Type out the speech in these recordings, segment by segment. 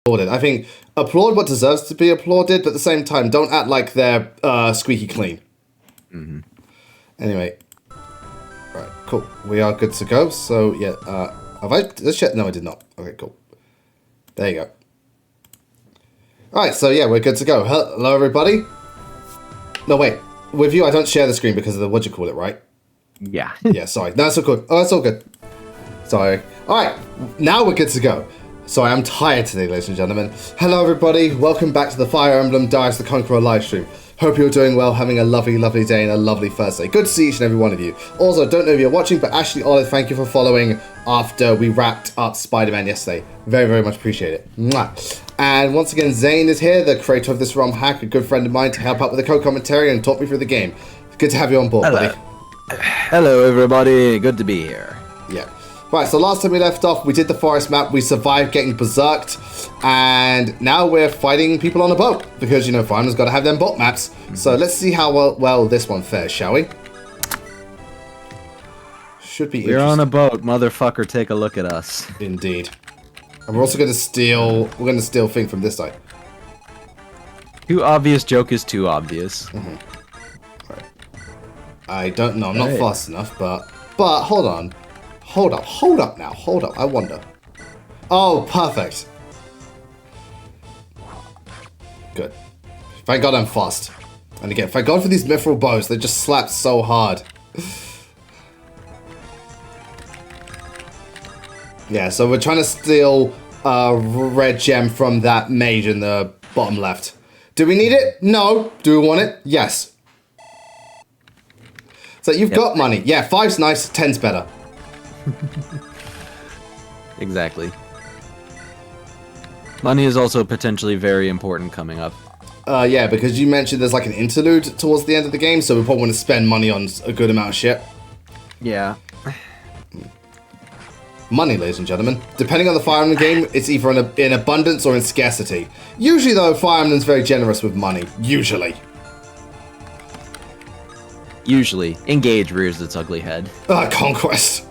applauded. I think applaud what deserves to be applauded, but at the same time, don't act like they're squeaky clean. Mm-hmm. Anyway. Right, cool. We are good to go. So, yeah, have I... Let's check. No, I did not. Okay, cool. There you go. Alright, so yeah, we're good to go. Hello, everybody. No, wait. With you, I don't share the screen because of the... What'd you call it, right? Yeah. Yeah, sorry. No, it's all good. Oh, it's all good. Sorry. Alright, now we're good to go. Sorry, I'm tired today, ladies and gentlemen. Hello, everybody. Welcome back to the Fire Emblem Darius the Conqueror livestream. Hope you're doing well, having a lovely, lovely day and a lovely Thursday. Good to see each and every one of you. Also, don't know if you're watching, but Ashley Olive, thank you for following after we wrapped up Spider-Man yesterday. Very, very much appreciate it. Mwah. And once again, Zane is here, the creator of this ROM hack, a good friend of mine, to help out with the co-commentary and talk me through the game. Good to have you on board, Hello. buddy. Hello, everybody. Good to be here. Yeah. Right, so last time we left off, we did the forest map, we survived getting berserked, and now we're fighting people on a boat, because, you know, Fireman's got to have them boat maps. So let's see how well this one fares, shall we? Should be We're on a boat, motherfucker, take a look at us. Indeed. And we're also going to steal, thing from this side. Too obvious joke is too obvious. Right. I don't know, I'm not fast enough, but hold on. Hold up now, I wonder. Oh, perfect. Good. Thank God I'm fast. And again, thank God for these mithril bows, they just slap so hard. Yeah, so we're trying to steal a red gem from that mage in the bottom left. Do we need it? No. Do we want it? Yes. So you've got money. Yeah, 5's nice, 10's better. Exactly. Money is also potentially very important coming up. Yeah, because you mentioned there's like an interlude towards the end of the game, so we probably want to spend money on a good amount of shit. Yeah. Money, ladies and gentlemen. Depending on the Fire Emblem game, it's either in abundance or in scarcity. Usually, though, Fire Emblem's very generous with money. Usually. Usually. Engage rears its ugly head. Conquest.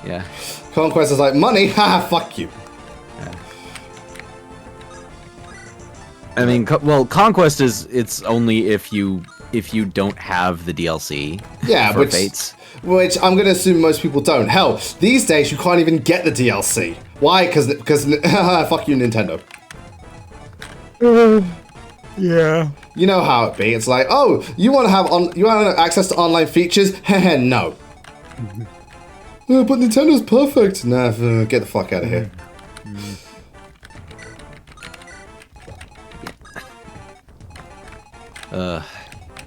Yeah. Conquest is like, money? Haha, fuck you. I mean, well, Conquest is, it's only if you don't have the DLC. Yeah, for Fates. Which I'm going to assume most people don't. Hell, these days you can't even get the DLC. Why? Because fuck you, Nintendo. Yeah. You know how it be. It's like, oh, you want to have access to online features? Heh, no. But Nintendo's perfect. Nah, get the fuck out of here.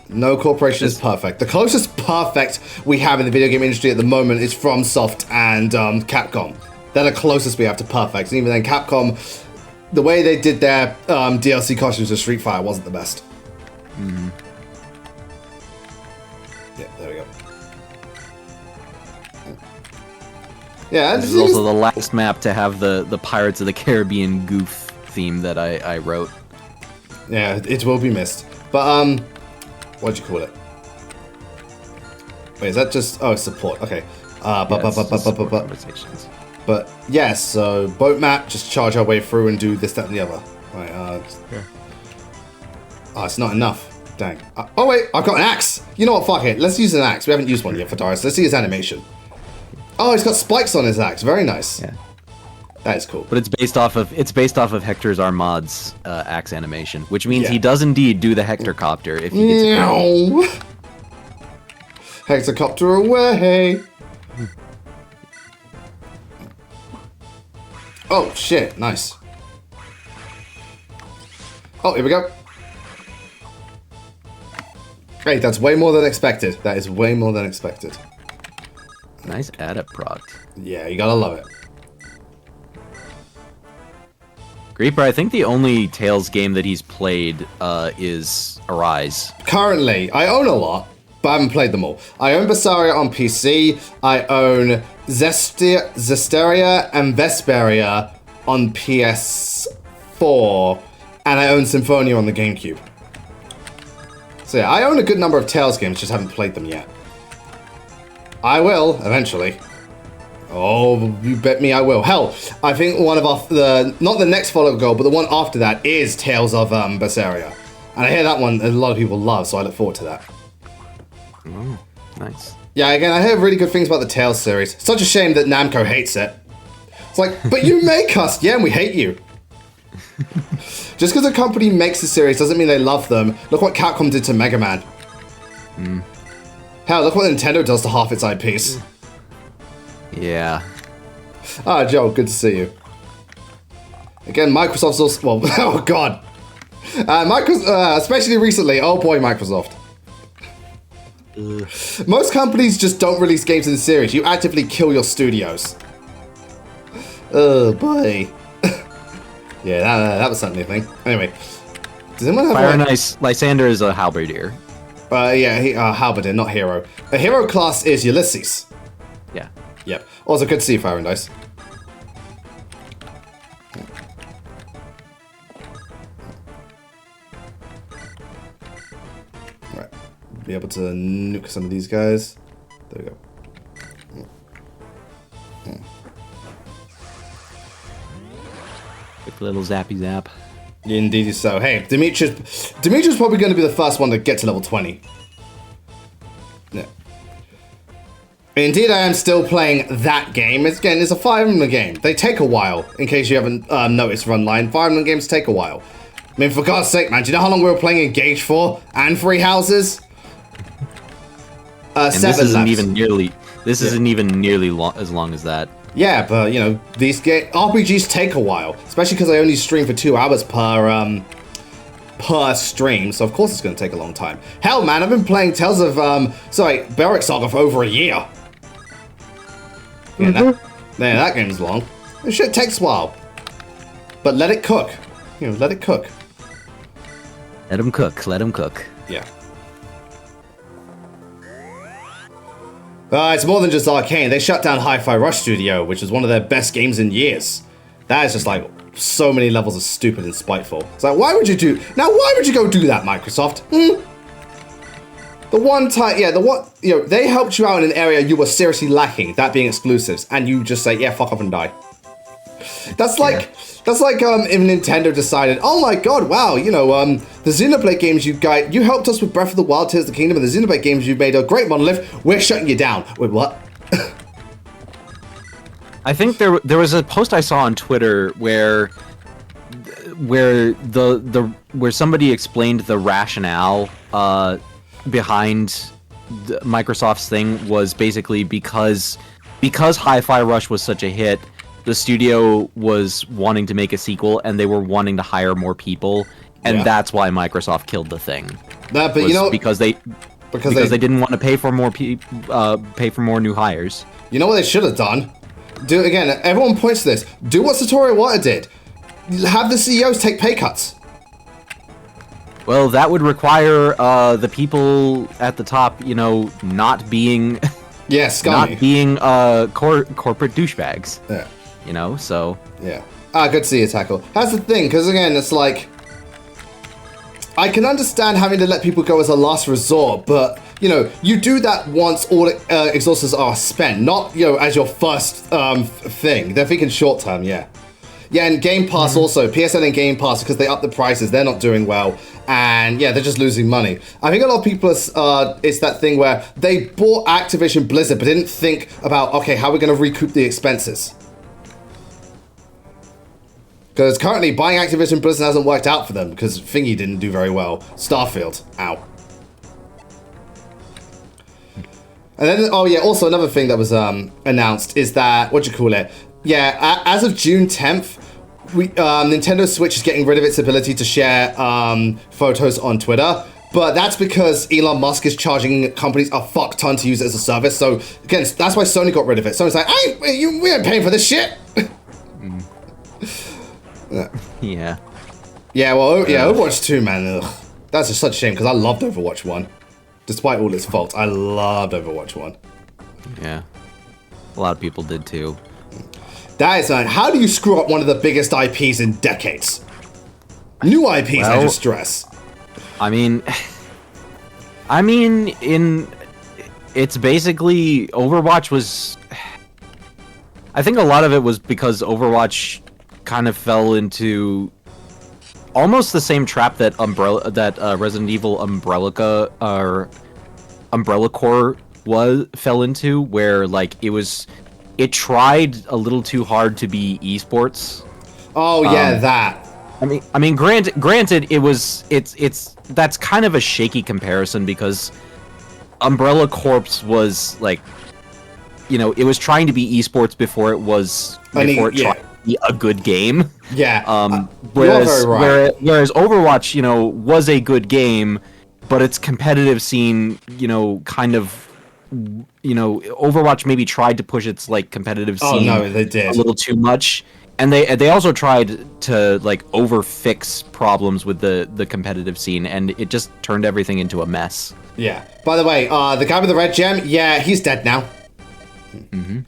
No corporation is perfect. The closest perfect we have in the video game industry at the moment is FromSoft and Capcom. They're the closest we have to perfect. And even then, Capcom, the way they did their DLC costumes for Street Fighter wasn't the best. Yeah, there we go. Yeah, this is also the last map to have the Pirates of the Caribbean goof theme that I wrote. Yeah, it will be missed. But, what'd you call it? Wait, is that just... Oh, support. Okay. But, yes, so, boat map, just charge our way through and do this, that, and the other. Right, Oh, it's not enough. Dang. Oh, wait, I've got an axe! You know what, fuck it. Let's use an axe. We haven't used one yet for Darius. Let's see his animation. Oh, he's got spikes on his axe. Very nice. Yeah. That is cool. But it's based off of Hector's Armade's axe animation, which means he does indeed do the Hectorcopter if he gets it. No. Hectorcopter away. Oh shit! Nice. Oh, here we go. Hey, that's way more than expected. That is way more than expected. Nice adept proc. Yeah, you gotta love it. Creeper, I think the only Tales game that he's played is Arise. Currently, I own a lot, but I haven't played them all. I own Berseria on PC, I own Zestiria and Vesperia on PS4, and I own Symphonia on the GameCube. So yeah, I own a good number of Tales games, just haven't played them yet. I will, eventually. Oh, you bet me I will. Hell, I think one of not the next follow goal, but the one after that is Tales of Berseria. And I hear that one a lot of people love, so I look forward to that. Oh, nice. Yeah, again, I hear really good things about the Tales series. Such a shame that Namco hates it. It's like, but you make us! Yeah, and we hate you. Just because a company makes a series doesn't mean they love them. Look what Capcom did to Mega Man. Hell, look what Nintendo does to half its IPs. Yeah. Ah, Joe, good to see you. Again, Microsoft's also... Well, oh god. Microsoft, especially recently. Oh boy, Microsoft. Most companies just don't release games in the series. You actively kill your studios. Oh boy. Yeah, that was something new thing. Anyway. Does anyone have Fire Nice Lysander is a halberdier. Yeah, halberdier, not hero. A hero class is Ulysses. Yeah. Yep. Also, good to see you, Fire and Dice. Right. Be able to nuke some of these guys. There we go. Quick little zappy zap. Indeed so. Hey, Dimitri's probably going to be the first one to get to level 20. Yeah. Indeed, I am still playing that game. It's a Fire Emblem game. They take a while, in case you haven't noticed Runline. Fire Emblem games take a while. I mean, for God's sake, man, do you know how long we were playing Engage for? And Three Houses? And 7 this isn't laps. even nearly. This isn't even nearly as long as that. Yeah, but you know, these RPGs take a while, especially because I only stream for 2 hours per stream, so of course it's going to take a long time. Hell, man, I've been playing Tales of Beric Saga for over a year. Yeah, that game's long. This shit takes a while, but let it cook. You know, let it cook. Let him cook. Let him cook. Yeah. It's more than just Arcane. They shut down Hi-Fi Rush Studio, which was one of their best games in years. That is just like so many levels of stupid and spiteful. It's like, why would you go do that, Microsoft? The one time, they helped you out in an area you were seriously lacking, that being exclusives, and you just say, yeah, fuck off and die. That's like if Nintendo decided, oh my god, wow, the Xenoblade games you helped us with Breath of the Wild, Tears of the Kingdom, and the Xenoblade games you made a great monolith, we're shutting you down. Wait, what? I think there was a post I saw on Twitter where somebody explained the rationale behind Microsoft's thing was basically because Hi-Fi Rush was such a hit, the studio was wanting to make a sequel and they were wanting to hire more people, and that's why Microsoft killed the thing. Because they didn't want to pay for more new hires. You know what they should have done? Again, everyone points to this. Do what Satoru Iwata did. Have the CEOs take pay cuts. Well, that would require the people at the top, not being scummy. Not being corporate douchebags. Yeah. So yeah. Good to see you, Tackle. That's the thing, because again, it's like I can understand having to let people go as a last resort, but you do that once all exhausters are spent, not as your first thing. They're thinking short term, yeah. Yeah, and Game Pass also, PSN and Game Pass, because they up the prices, they're not doing well, and yeah, they're just losing money. I think a lot of people it's that thing where they bought Activision Blizzard but didn't think about, okay, how are we going to recoup the expenses? Because currently, buying Activision Blizzard hasn't worked out for them, because Thingy didn't do very well. Starfield. Ow. And then, also another thing that was announced is that, as of June 10th, Nintendo Switch is getting rid of its ability to share photos on Twitter. But that's because Elon Musk is charging companies a fuck ton to use it as a service. So, again, that's why Sony got rid of it. Sony's like, we ain't paying for this shit. Yeah. Yeah, well, Overwatch 2, man. Ugh. That's just such a shame, because I loved Overwatch 1. Despite all its faults, I loved Overwatch 1. Yeah. A lot of people did, too. That is, man, how do you screw up one of the biggest IPs in decades? New IPs, I just stress. It's basically, Overwatch was... I think a lot of it was because Overwatch kind of fell into almost the same trap that Resident Evil Umbrella Corps fell into, where like it tried a little too hard to be esports. Oh yeah, that. I mean, granted, that's kind of a shaky comparison because Umbrella Corps was like, you know, it was trying to be esports before it tried to be a good game. Yeah. Whereas Overwatch, you know, was a good game, but its competitive scene, you know, kind of, you know, Overwatch maybe tried to push its like competitive scene they did. a little too much. And they also tried to like overfix problems with the competitive scene, and it just turned everything into a mess. Yeah. By the way, the guy with the red gem, yeah, he's dead now. Mm-hmm.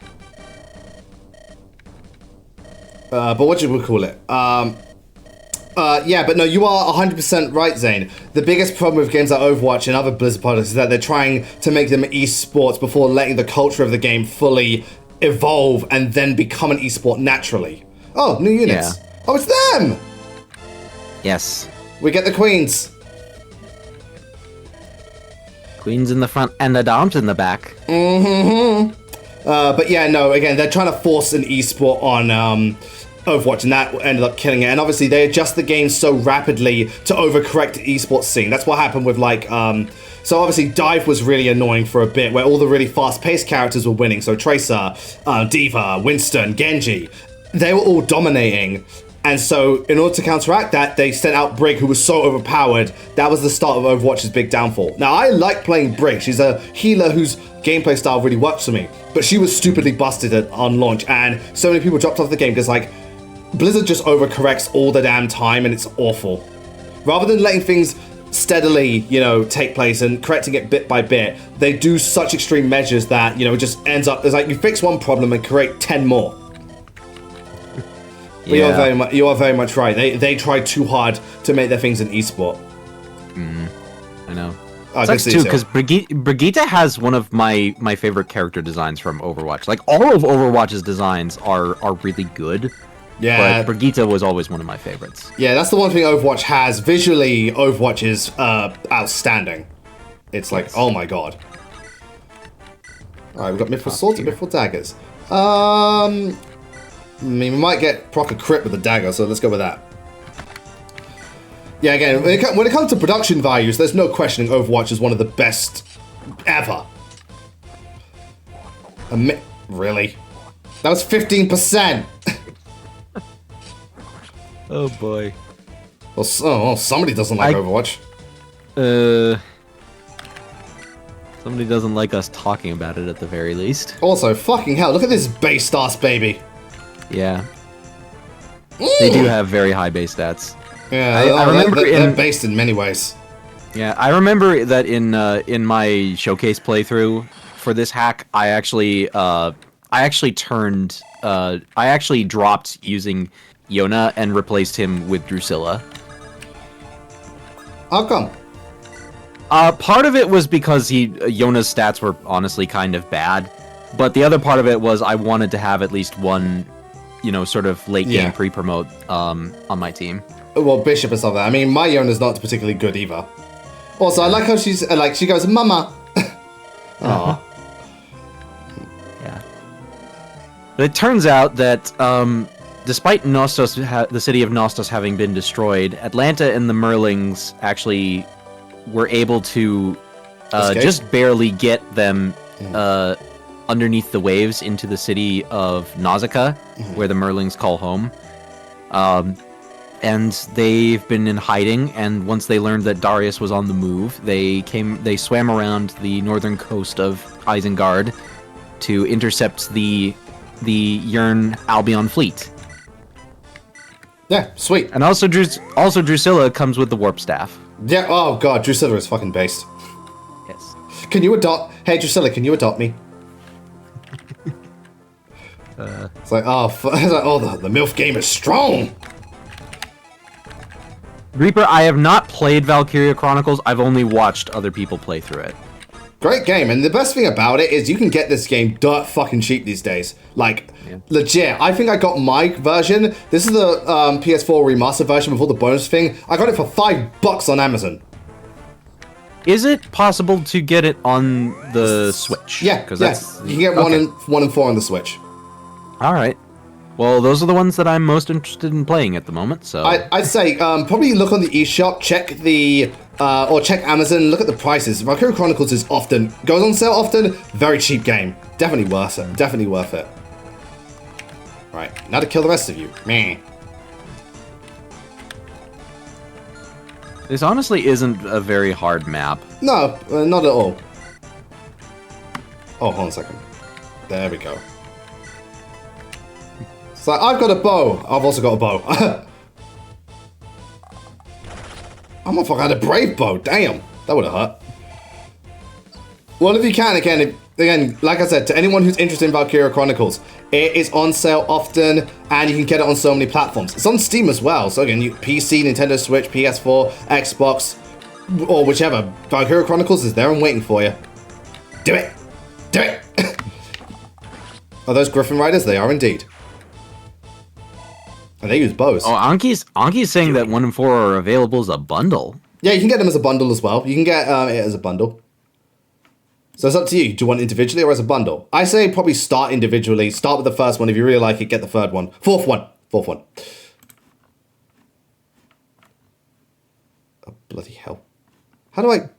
But what should we call it? Yeah, but no, you are 100% right, Zane. The biggest problem with games like Overwatch and other Blizzard products is that they're trying to make them esports before letting the culture of the game fully evolve and then become an esport naturally. Oh, new units. Yeah. Oh, it's them! Yes. We get the queens. Queens in the front and the doms in the back. Mm-hmm. But yeah, no, again, they're trying to force an esport on Overwatch, and that ended up killing it. And obviously, they adjust the game so rapidly to overcorrect the esports scene. That's what happened with, like, so obviously, Dive was really annoying for a bit, where all the really fast-paced characters were winning. So Tracer, D.Va, Winston, Genji, they were all dominating. And so, in order to counteract that, they sent out Brig, who was so overpowered. That was the start of Overwatch's big downfall. Now, I like playing Brig. She's a healer whose gameplay style really works for me. But she was stupidly busted on launch, and so many people dropped off the game because, like, Blizzard just overcorrects all the damn time, and it's awful. Rather than letting things steadily, you know, take place and correcting it bit by bit, they do such extreme measures that, you know, it just ends up, it's like you fix one problem and create 10 more. But yeah. You are very much right. They tried too hard to make their things an esport. I know. Sucks too, because Brigitte has one of my favorite character designs from Overwatch. Like, all of Overwatch's designs are really good. Yeah. But Brigitte was always one of my favorites. Yeah, that's the one thing Overwatch has. Visually, Overwatch is outstanding. It's like, oh my god. Alright, we've got Mithril Swords and Mithril Daggers. I mean, we might get proc a crit with the dagger, so let's go with that. Yeah, again, when it comes to production values, there's no questioning Overwatch is one of the best ever. Really? That was 15%! Oh boy. Well, somebody doesn't like Overwatch. Somebody doesn't like us talking about it at the very least. Also, fucking hell, look at this base stats, baby. Yeah. They do have very high base stats. Yeah, I remember they're based in many ways. Yeah, I remember that in my showcase playthrough for this hack, I actually dropped using Yona and replaced him with Drusilla. How come? Part of it was because Yona's stats were honestly kind of bad, but the other part of it was I wanted to have at least one, you know, sort of late game pre-promote on my team. Well, Bishop and stuff like that. I mean, my Yona's not particularly good either. Also, I like how she's like she goes, "Mama." Aww. Yeah. But it turns out that despite Nostos, the city of Nostos having been destroyed, Atlanta and the Merlings actually were able to just barely get them underneath the waves into the city of Nausicaa, where the Merlings call home. And they've been in hiding, and once they learned that Darius was on the move, they swam around the northern coast of Isengard to intercept the Yearn Albion fleet. Yeah, sweet. And also Drusilla comes with the warp staff. Yeah, oh god, Drusilla is fucking based. Yes. Can you adopt... Hey, Drusilla, can you adopt me? It's like, the MILF game is strong! Reaper, I have not played Valkyria Chronicles, I've only watched other people play through it. Great game, and the best thing about it is you can get this game dirt fucking cheap these days. Like, legit. I think I got my version. This is the PS4 remaster version with all the bonus thing. I got it for $5 on Amazon. Is it possible to get it on the Switch? Yeah, that's, you can get one and 4 on the Switch. All right. Well, those are the ones that I'm most interested in playing at the moment. So I'd say probably look on the eShop, check the or check Amazon, look at the prices. Valkyria Chronicles is often goes on sale often. Very cheap game, definitely worth it. Definitely worth it. Right, now to kill the rest of you. Meh. This honestly isn't a very hard map. No, not at all. Oh, hold on a second. There we go. So I've got a bow. I've also got a bow. I'm motherfucker had a brave bow. Damn, that would have hurt. Well, if you can, again, like I said, to anyone who's interested in Valkyria Chronicles, it is on sale often, and you can get it on so many platforms. It's on Steam as well. So again, PC, Nintendo Switch, PS4, Xbox, or whichever. Valkyria Chronicles is there and waiting for you. Do it. Do it. Are those Griffin Riders? They are indeed. And they use bows. Oh, Anki's saying that 1 and 4 are available as a bundle. Yeah, you can get them as a bundle as well. You can get it as a bundle. So it's up to you. Do you want it individually or as a bundle? I say probably start individually. Start with the first one. If you really like it, get the third one. Fourth one. Oh, bloody hell. How do I...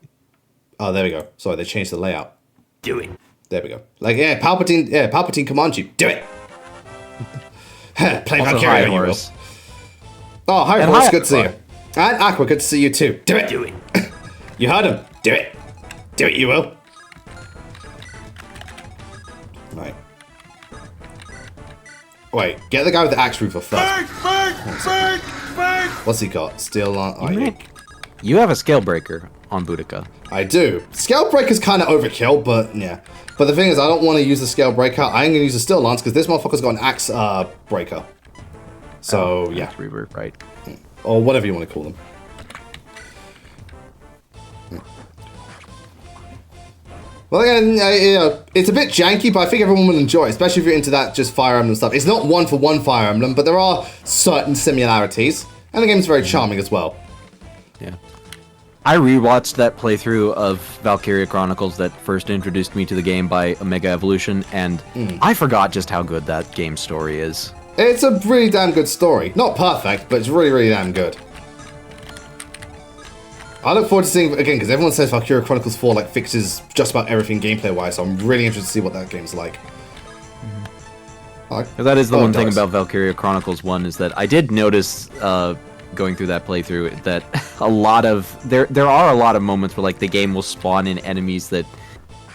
Oh, there we go. Sorry, they changed the layout. Do it. There we go. Like, yeah, Palpatine commands you. Do it. Play Valkyria, you will. Oh, hi, Horse. Good to see you. And Aqua, good to see you too. Do it. Do it. You heard him. Do it. Do it, you will. Right. Wait, get the guy with the axe roofer first. What's he got? Steel on. Oh, you have a scale breaker on Boudica. I do. Scale breaker's kind of overkill, but yeah. But the thing is, I don't want to use the scale breaker. I'm going to use the steel lance because this motherfucker's got an axe breaker. So yeah. Reverb, right. Or whatever you want to call them. Well, again, you know, it's a bit janky, but I think everyone will enjoy it, especially if you're into that just Fire Emblem stuff. It's not one-for-one Fire Emblem, but there are certain similarities, and the game's very charming as well. Yeah. I rewatched that playthrough of Valkyria Chronicles that first introduced me to the game by Omega Evolution, and I forgot just how good that game's story is. It's a really damn good story. Not perfect, but it's really, really damn good. I look forward to seeing it again, because everyone says Valkyria Chronicles 4 like fixes just about everything gameplay-wise, so I'm really interested to see what that game's like. That is the one thing about Valkyria Chronicles 1, is that I did notice, going through that playthrough, that a lot of... There are a lot of moments where like the game will spawn in enemies that,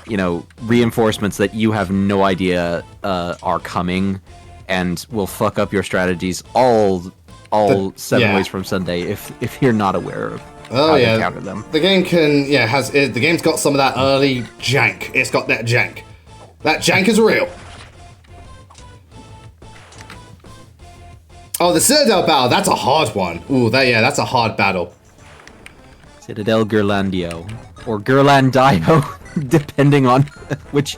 you know, reinforcements that you have no idea are coming, and will fuck up your strategies all 7 ways from Sunday if you're not aware of how to counter them. The game can, the game's got some of that early jank. It's got that jank. That jank is real. Oh, the Citadel battle, that's a hard one. Ooh, that's a hard battle. Citadel Gerlandio. Or Gerlandio, depending on which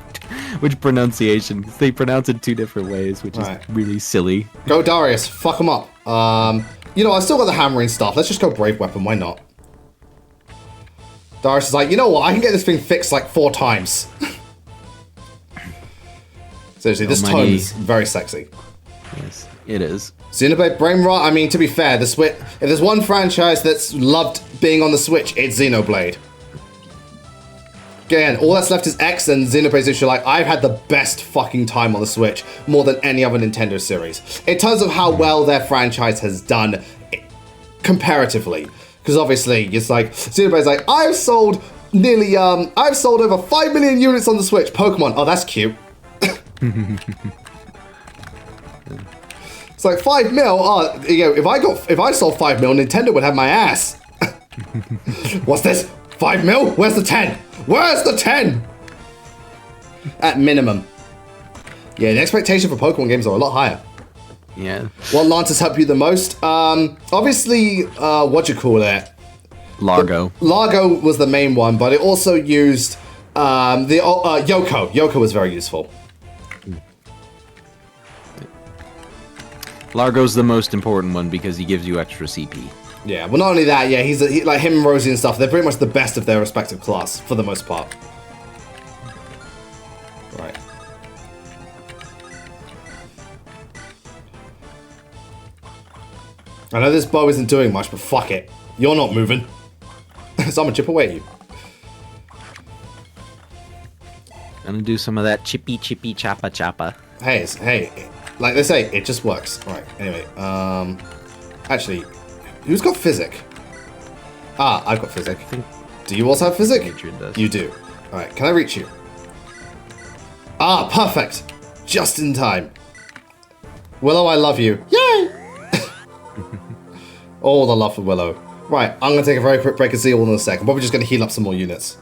pronunciation. They pronounce it 2 different ways, which is really silly. Go Darius, fuck them up. You know, I still got the hammering stuff. Let's just go Brave Weapon, why not? Darius is like, you know what, I can get this thing fixed like 4 times. Seriously, this tone is very sexy. Yes, it is. Xenoblade Brain Rot, I mean, to be fair, the Switch, if there's one franchise that's loved being on the Switch, it's Xenoblade. Again, all that's left is X, and Xenoblade's issue, like, I've had the best fucking time on the Switch, more than any other Nintendo series. In terms of how well their franchise has done, comparatively. Because obviously, it's like, Xenoblade's like, I've sold over 5 million units on the Switch. Pokemon, oh, that's cute. It's like 5 mil. Oh, you know, if I sold 5 mil, Nintendo would have my ass. What's this? 5 mil? Where's the 10? Where's the 10? At minimum. Yeah, the expectation for Pokemon games are a lot higher. Yeah. What Lances help you the most? Obviously, what you call it? Largo. Largo was the main one, but it also used Yoko was very useful. Largo's the most important one because he gives you extra CP. Yeah, well, not only that, yeah, he's like him and Rosie and stuff. They're pretty much the best of their respective class for the most part. Right. I know this bow isn't doing much, but fuck it. You're not moving. So I'm gonna chip away at you. Gonna do some of that chippy chappa chappa. Hey, like they say, it just works. Right, anyway, actually, who's got physic? Ah, I've got physic. Do you also have physic? Adrian does. You do. Alright, can I reach you? Ah, perfect! Just in time. Willow, I love you. Yay! All the love for Willow. Right, I'm gonna take a very quick break and see you all in a second. Probably just gonna heal up some more units.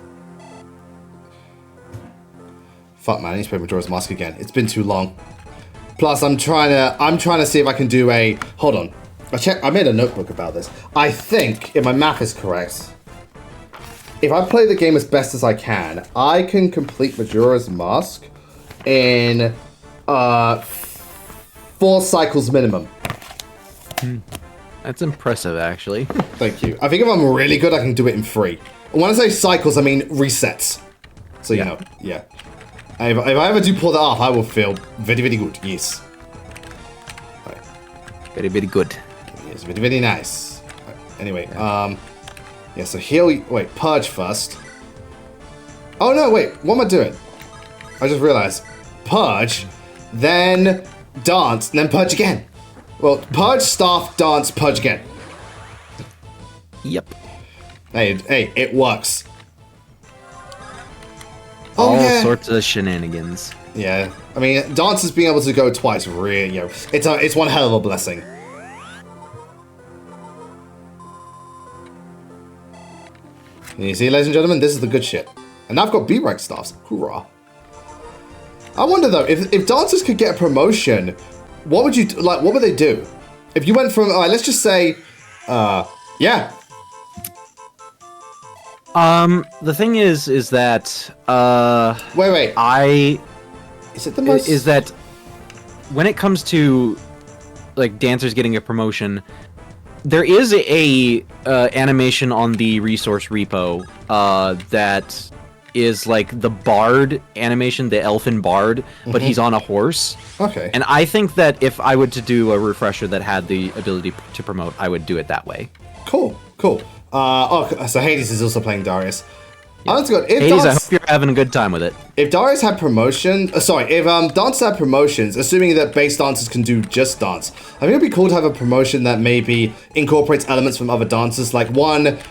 Fuck man, I need to play Majora's Mask again. It's been too long. Plus, I'm trying to see if I can do a. Hold on, I made a notebook about this. I think, if my math is correct, if I play the game as best as I can complete Majora's Mask in 4 cycles minimum. That's impressive, actually. Thank you. I think if I'm really good, I can do it in 3. And when I say cycles, I mean resets. So you know, yeah. If I ever do pull that off, I will feel very, very good. Yes. Right. Very, very good. Yes, very, very nice. Right. Anyway, yeah. So heal. Wait, purge first. Oh no! Wait, what am I doing? I just realized. Purge, then dance, and then purge again. Well, purge, staff, dance, purge again. Yep. Hey, it works. All sorts of shenanigans. Yeah, I mean, dancers being able to go twice, really, it's one hell of a blessing. You see, ladies and gentlemen, this is the good shit. And I've got B-rank staffs. Hoorah. I wonder though, if dancers could get a promotion, what would you like? What would they do? If you went from, let's just say, yeah. The thing is that, Wait. Is it the most? Is that when it comes to, like, dancers getting a promotion, there is a animation on the resource repo, that is like the bard animation, the elfin bard, but he's on a horse. Okay. And I think that if I were to do a refresher that had the ability to promote, I would do it that way. Cool. So Hades is also playing Darius. Yeah. Oh, that's good. Hades, I hope you're having a good time with it. If Darius had promotion, if dancers had promotions, assuming that base dancers can do just dance, I think it'd be cool to have a promotion that maybe incorporates elements from other dancers. Like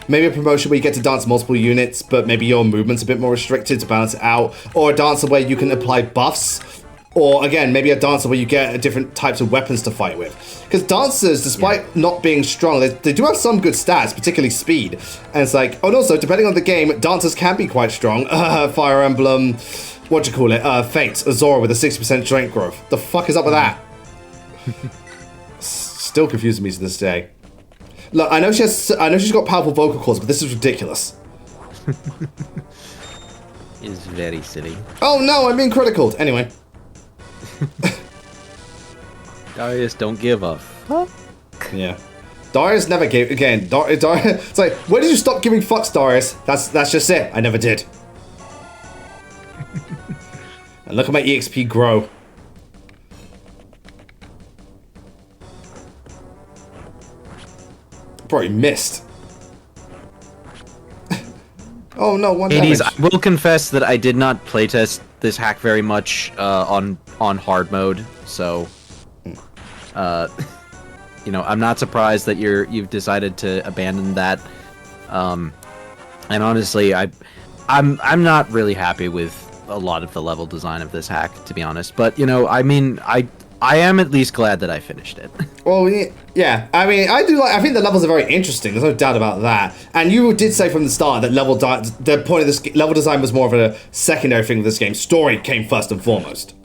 maybe a promotion where you get to dance multiple units, but maybe your movement's a bit more restricted to balance it out, or a dancer where you can apply buffs. Or, again, maybe a dancer where you get different types of weapons to fight with. Because dancers, despite not being strong, they do have some good stats, particularly speed. And it's like, oh, and also, depending on the game, dancers can be quite strong. Fire Emblem, Fate, Azora with a 60% strength growth. The fuck is up with that? Still confusing me to this day. Look, I know she's got powerful vocal cords, but this is ridiculous. It's very silly. Oh no, I'm being critical. Anyway. Darius, don't give up. Huh? Yeah. Darius never gave. Again, Darius. It's like, when did you stop giving fucks, Darius? That's just it. I never did. And look at my EXP grow. Probably missed. Oh no, one Hades, damage. I will confess that I did not playtest this hack very much on hard mode, so you know, I'm not surprised that you've decided to abandon that. And honestly, I'm not really happy with a lot of the level design of this hack, to be honest. But you know, I mean, I am at least glad that I finished it. Well, yeah. I mean, I think the levels are very interesting. There's no doubt about that. And you did say from the start that the point of this level design was more of a secondary thing of this game. Story came first and foremost.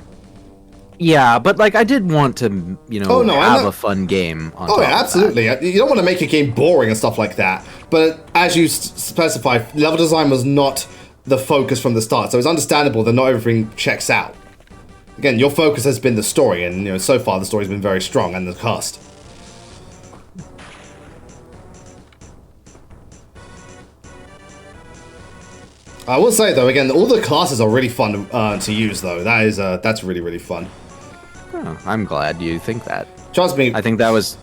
Yeah, but like I did want to, you know, have a fun game. On top yeah, absolutely. You don't want to make a game boring and stuff like that. But as you specify, level design was not the focus from the start. So it's understandable that not everything checks out. Again, your focus has been the story, and you know so far the story's been very strong, and the cast. I will say though, again, all the classes are really fun to use though. That's really, really fun. Oh, I'm glad you think that. Trust me. I think that was.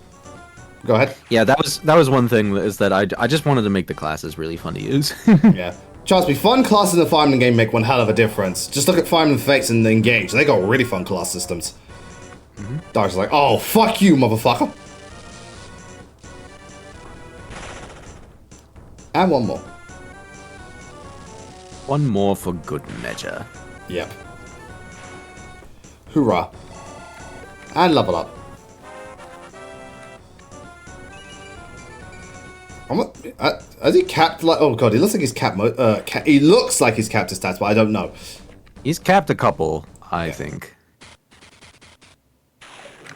Go ahead. Yeah, that was one thing, is that I just wanted to make the classes really fun to use. Yeah. Trust me, fun classes in the Fire Emblem game make one hell of a difference. Just look at Fire Emblem Fates and Engage. They got really fun class systems. Darius is like, oh, fuck you, motherfucker. And one more. One more for good measure. Yep. Hoorah. And level up. Has he capped like? Oh god, he looks like he's capped. He looks like he's capped his stats, but I don't know. He's capped a couple, I think.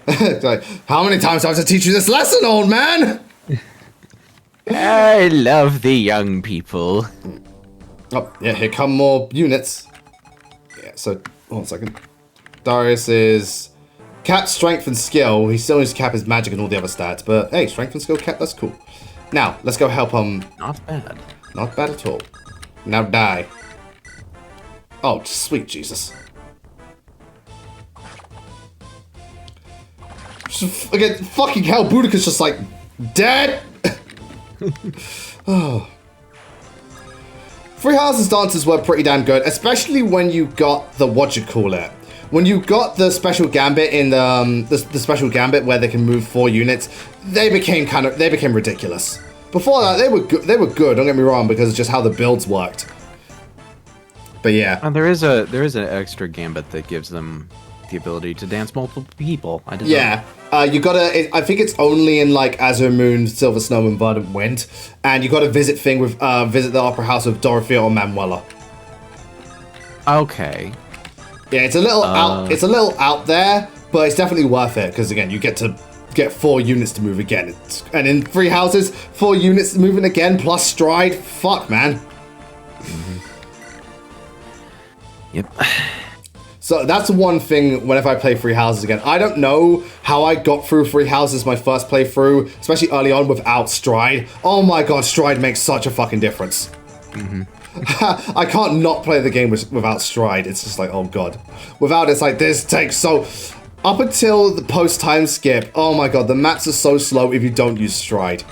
Like, how many times do I have to teach you this lesson, old man? I love the young people. Oh yeah, here come more units. Yeah, so hold on a second. Darius is cap, strength, and skill. He still needs to cap his magic and all the other stats, but hey, strength and skill cap. That's cool. Now, let's go help him. Not bad. Not bad at all. Now die. Oh, sweet Jesus. Just, again, fucking hell, Boudica's just like, dead! Oh. Three Houses dances were pretty damn good, especially when you got the whatchamacallit. When you got the special gambit in the special gambit where they can move 4 units, they became ridiculous. Before that, they were good. Don't get me wrong, because it's just how the builds worked. But yeah, And there is an extra gambit that gives them the ability to dance multiple people. I didn't know. You gotta. I think it's only in like Azure Moon, Silver Snow, and Verdant Wind, and you gotta visit visit the Opera House with Dorothea or Manuela. Okay. Yeah, it's a little out. It's a little out there, but it's definitely worth it because again, you get to get 4 units to move again, and in 3 houses, 4 units moving again plus stride. Fuck, man. Yep. So that's one thing whenever I play 3 houses again. I don't know how I got through 3 houses my first playthrough, especially early on without stride. Oh my god, stride makes such a fucking difference. I can't not play the game without stride. It's just like, oh god. Without it's like, this takes so... Up until the post-time skip, oh my god, the maps are so slow if you don't use stride.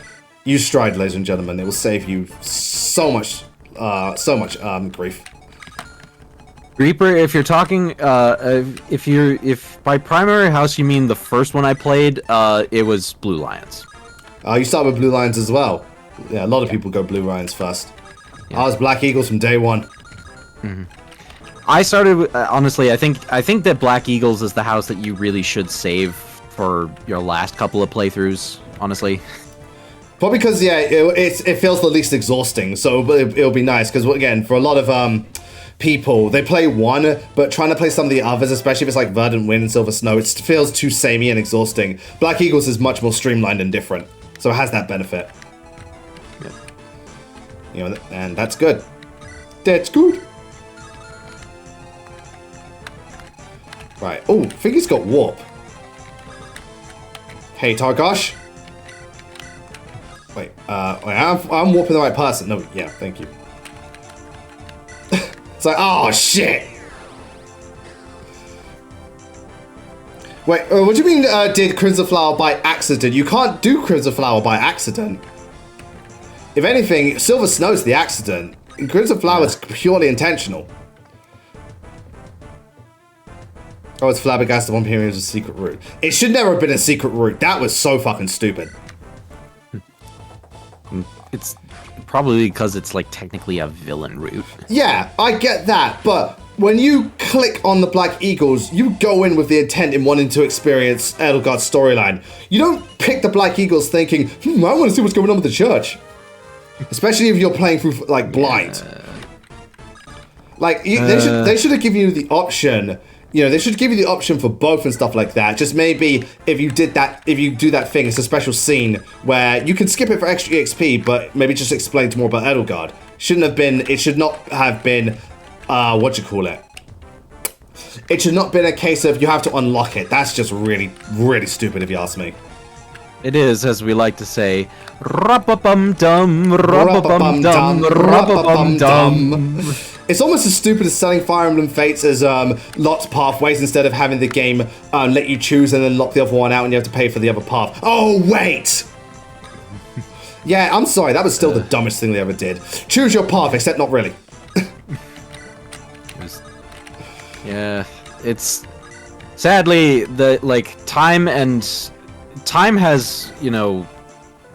Use stride, ladies and gentlemen. It will save you so much grief. Reaper, if you're talking, if by primary house you mean the first one I played, it was Blue Lions. You start with Blue Lions as well. Yeah, a lot of people go Blue Lions first. Yeah. I was Black Eagles from day one. I started honestly. I think that Black Eagles is the house that you really should save for your last couple of playthroughs. Honestly, probably because yeah, it feels the least exhausting. So it'll be nice because again, for a lot of people, they play one, but trying to play some of the others, especially if it's like Verdant Wind and Silver Snow, it feels too samey and exhausting. Black Eagles is much more streamlined and different, so it has that benefit. yeah. You know, and that's good. That's good. Right. Oh, I think he's got warp. Hey, Targosh. Wait. I'm warping the right person. No, yeah, thank you. It's like, oh shit. Wait, what do you mean? Did Crimson Flower by accident? You can't do Crimson Flower by accident. If anything, Silver Snow's the accident. Crimson Flower is purely intentional. Oh, it's flabbergasted one period as a secret route. It should never have been a secret route. That was so fucking stupid. It's probably because it's like technically a villain route. Yeah, I get that, but when you click on the Black Eagles, you go in with the intent in wanting to experience Edelgard's storyline. You don't pick the Black Eagles thinking, I want to see what's going on with the church. Especially if you're playing through, like, blind. Like, they should have given you the option. You know, they should give you the option for both and stuff like that. Just maybe if you do that thing, it's a special scene where you can skip it for extra EXP, but maybe just explain more about Edelgard. shouldn't have been. It should not have been. What you call it? It should not been a case of you have to unlock it. That's just really, really stupid if you ask me. It is, as we like to say, rap-a-bum-dum, rap-a-bum-dum, rap-a-bum-dum. It's almost as stupid as selling Fire Emblem Fates as locked pathways instead of having the game let you choose and then lock the other one out and you have to pay for the other path. Oh, wait! Yeah, I'm sorry, that was still the dumbest thing they ever did. Choose your path, except not really. Yeah, it's... Sadly, time has, you know,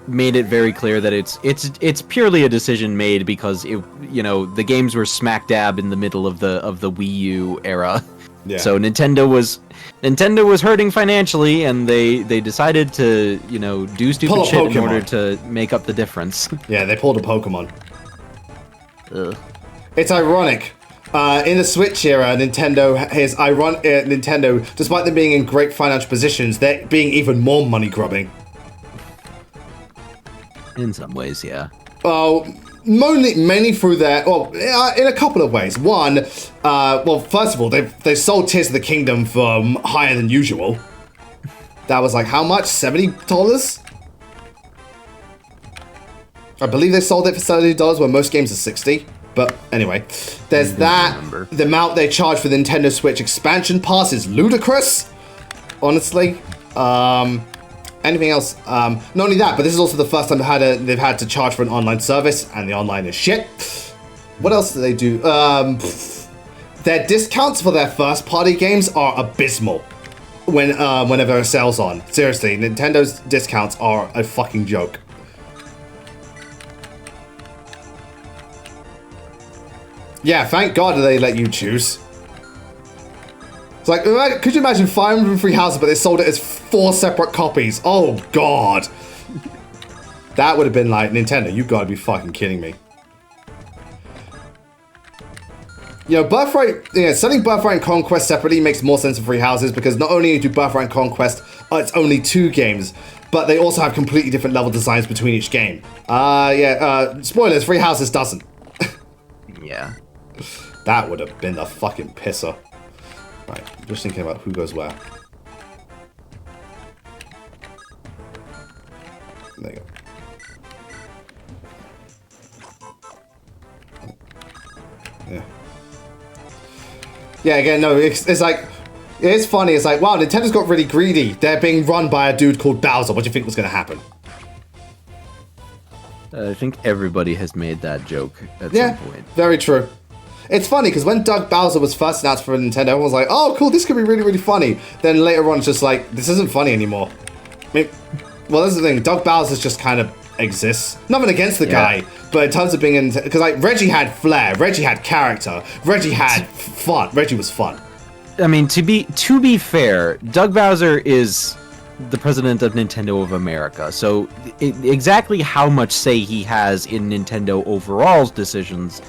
made it very clear that it's purely a decision made because the games were smack dab in the middle of the Wii U era. Yeah. So Nintendo was hurting financially, and they decided to do stupid shit in order to make up the difference. Yeah, they pulled a Pokemon. Ugh. It's ironic. In the Switch era, Nintendo, despite them being in great financial positions, they're being even more money grubbing. In some ways, yeah. Mainly through their, in a couple of ways. One, first of all, they sold Tears of the Kingdom for higher than usual. That was like, how much? $70? I believe they sold it for $70, where most games are $60. But anyway, there's that. The amount they charge for the Nintendo Switch expansion pass is ludicrous. Honestly. Anything else? Not only that, but this is also the first time they've had to charge for an online service, and the online is shit. What else do they do? Their discounts for their first-party games are abysmal. Whenever a sale's on. Seriously, Nintendo's discounts are a fucking joke. Yeah, thank God they let you choose. It's like, could you imagine Fire Emblem Three Houses, but they sold it as 4 separate copies? Oh, God. That would have been like, Nintendo, you gotta be fucking kidding me. Birthright, selling Birthright and Conquest separately makes more sense for Three Houses, because not only do Birthright and Conquest, it's only 2 games, but they also have completely different level designs between each game. Spoilers, Three Houses doesn't. Yeah. That would have been the fucking pisser. Right, I'm just thinking about who goes where. There you go. Yeah. Yeah, again, no, it's like... It's funny, it's like, wow, Nintendo's got really greedy. They're being run by a dude called Bowser. What do you think was going to happen? I think everybody has made that joke at some point. Very true. It's funny, because when Doug Bowser was first announced for Nintendo, everyone was like, oh, cool, this could be really, really funny. Then later on, it's just like, this isn't funny anymore. I mean, well, that's the thing. Doug Bowser just kind of exists. Nothing against the guy, but in terms of being in... Because, like, Reggie had flair. Reggie had character. Reggie had fun. Reggie was fun. I mean, to be fair, Doug Bowser is the president of Nintendo of America, so exactly how much say he has in Nintendo overall's decisions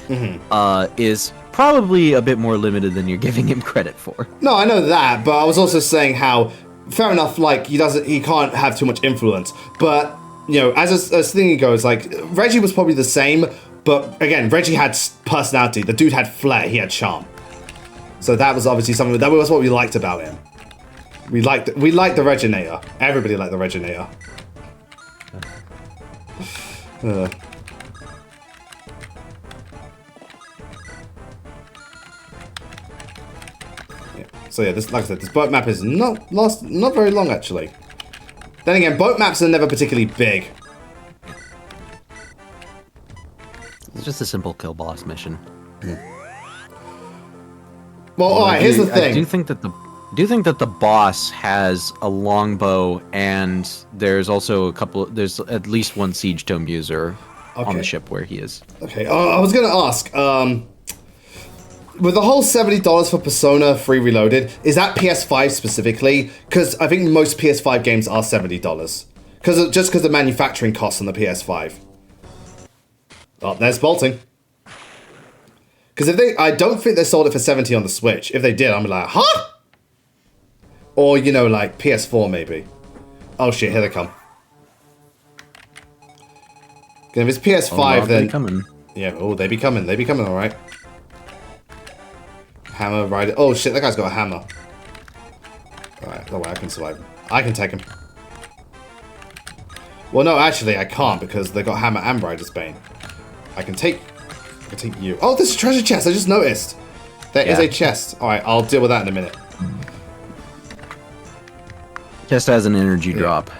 is probably a bit more limited than you're giving him credit for. No, I know that, but I was also saying how, fair enough, like, he can't have too much influence, but, as thing goes, like, Reggie was probably the same, but, again, Reggie had personality, the dude had flair, he had charm. So that was obviously something, that was what we liked about him. We liked the Reginator. Everybody liked the Reginator. Yeah. So yeah, this, like I said, this boat map is not very long actually. Then again, boat maps are never particularly big. It's just a simple kill boss mission. Well, alright, here's the thing. I do think that the boss has a longbow, and there's also there's at least one siege tome user on the ship where he is. Okay, I was gonna ask, with the whole $70 for Persona 3 Reloaded, is that PS5 specifically? Because I think most PS5 games are $70. Just because of manufacturing costs on the PS5. Oh, there's bolting. Because I don't think they sold it for 70 on the Switch. If they did, I'm like, huh? Or, like PS4 maybe. Oh shit, here they come. If it's PS5, then... Coming. Yeah, oh, they be coming, alright. Hammer, rider. Oh shit, that guy's got a hammer. Alright, no way, I can survive him. I can take him. Well, no, actually, I can't because they got hammer and rider's bane. I can take you. Oh, there's a treasure chest, I just noticed. There is a chest. Alright, I'll deal with that in a minute. Just as an energy drop.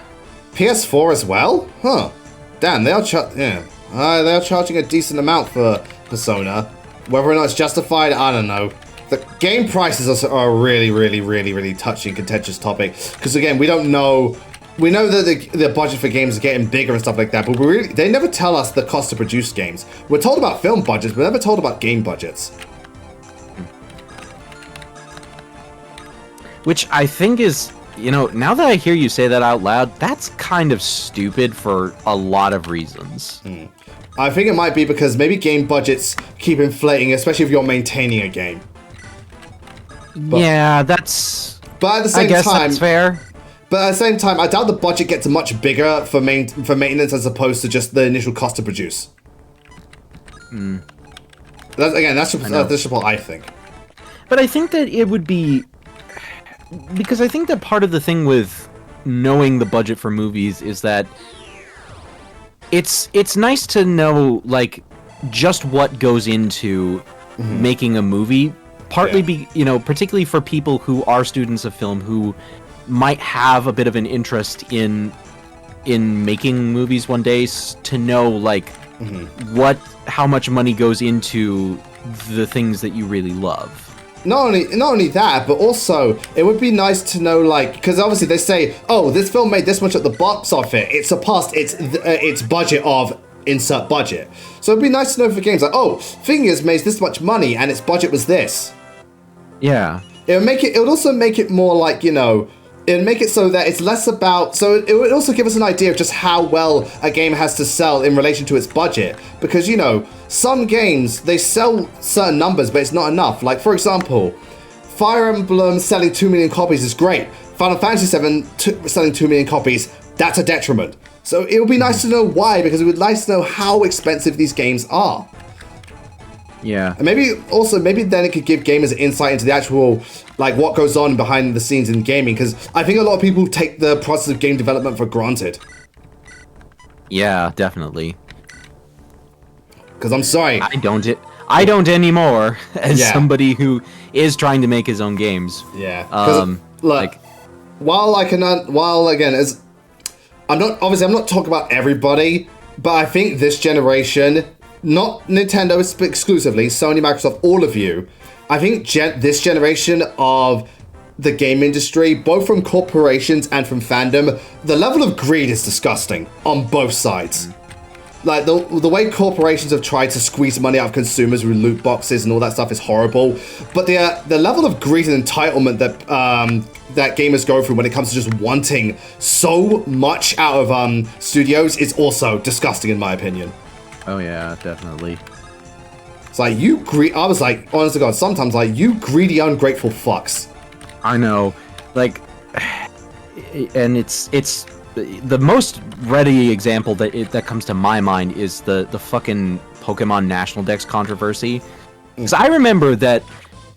PS4 as well? Huh. Damn, they are they are charging a decent amount for Persona. Whether or not it's justified, I don't know. The game prices are a really touchy and contentious topic. Because again, we don't know. We know that the budget for games is getting bigger and stuff like that, but they never tell us the cost to produce games. We're told about film budgets, but we're never told about game budgets. Which I think is, you know, now that I hear you say that out loud, that's kind of stupid for a lot of reasons. I think it might be because maybe game budgets keep inflating, especially if you're maintaining a game. But, yeah, that's... But at the same I guess time, that's fair. But at the same time, I doubt the budget gets much bigger for maintenance as opposed to just the initial cost to produce. That's just what I think. But I think that it would be... Because I think that part of the thing with knowing the budget for movies is that it's nice to know, like, just what goes into making a movie. Partly, you know, particularly for people who are students of film who might have a bit of an interest in making movies one day, to know, like, how much money goes into the things that you really love. Not only that, but also it would be nice to know, like, because obviously they say, oh, this film made this much at the box office, it surpassed its budget of insert budget. So it'd be nice to know for games like, oh, Fingers made this much money and its budget was this. Yeah. It would also make it more like, you know, it would make it so that it's less about, so it would also give us an idea of just how well a game has to sell in relation to its budget. Because, you know, some games, they sell certain numbers, but it's not enough. Like, for example, Fire Emblem selling 2 million copies is great. Final Fantasy VII selling 2 million copies, that's a detriment. So it would be nice to know why, because it would be nice to know how expensive these games are. Yeah. And maybe then it could give gamers an insight into the actual, like, what goes on behind the scenes in gaming, because I think a lot of people take the process of game development for granted. Yeah, definitely. Because I'm sorry. I don't anymore, as somebody who is trying to make his own games. Yeah. Look, I'm not talking about everybody, but I think this generation, not Nintendo exclusively, Sony, Microsoft, all of you, I think this generation of the game industry, both from corporations and from fandom, the level of greed is disgusting on both sides. Like, the way corporations have tried to squeeze money out of consumers with loot boxes and all that stuff is horrible. But the level of greed and entitlement that gamers go through when it comes to just wanting so much out of studios is also disgusting, in my opinion. Oh yeah, definitely. It's like, I was like, honest to God, sometimes, like, you greedy, ungrateful fucks. I know. Like, and it's the most ready example that comes to my mind is the fucking Pokemon National Dex controversy. Because I remember that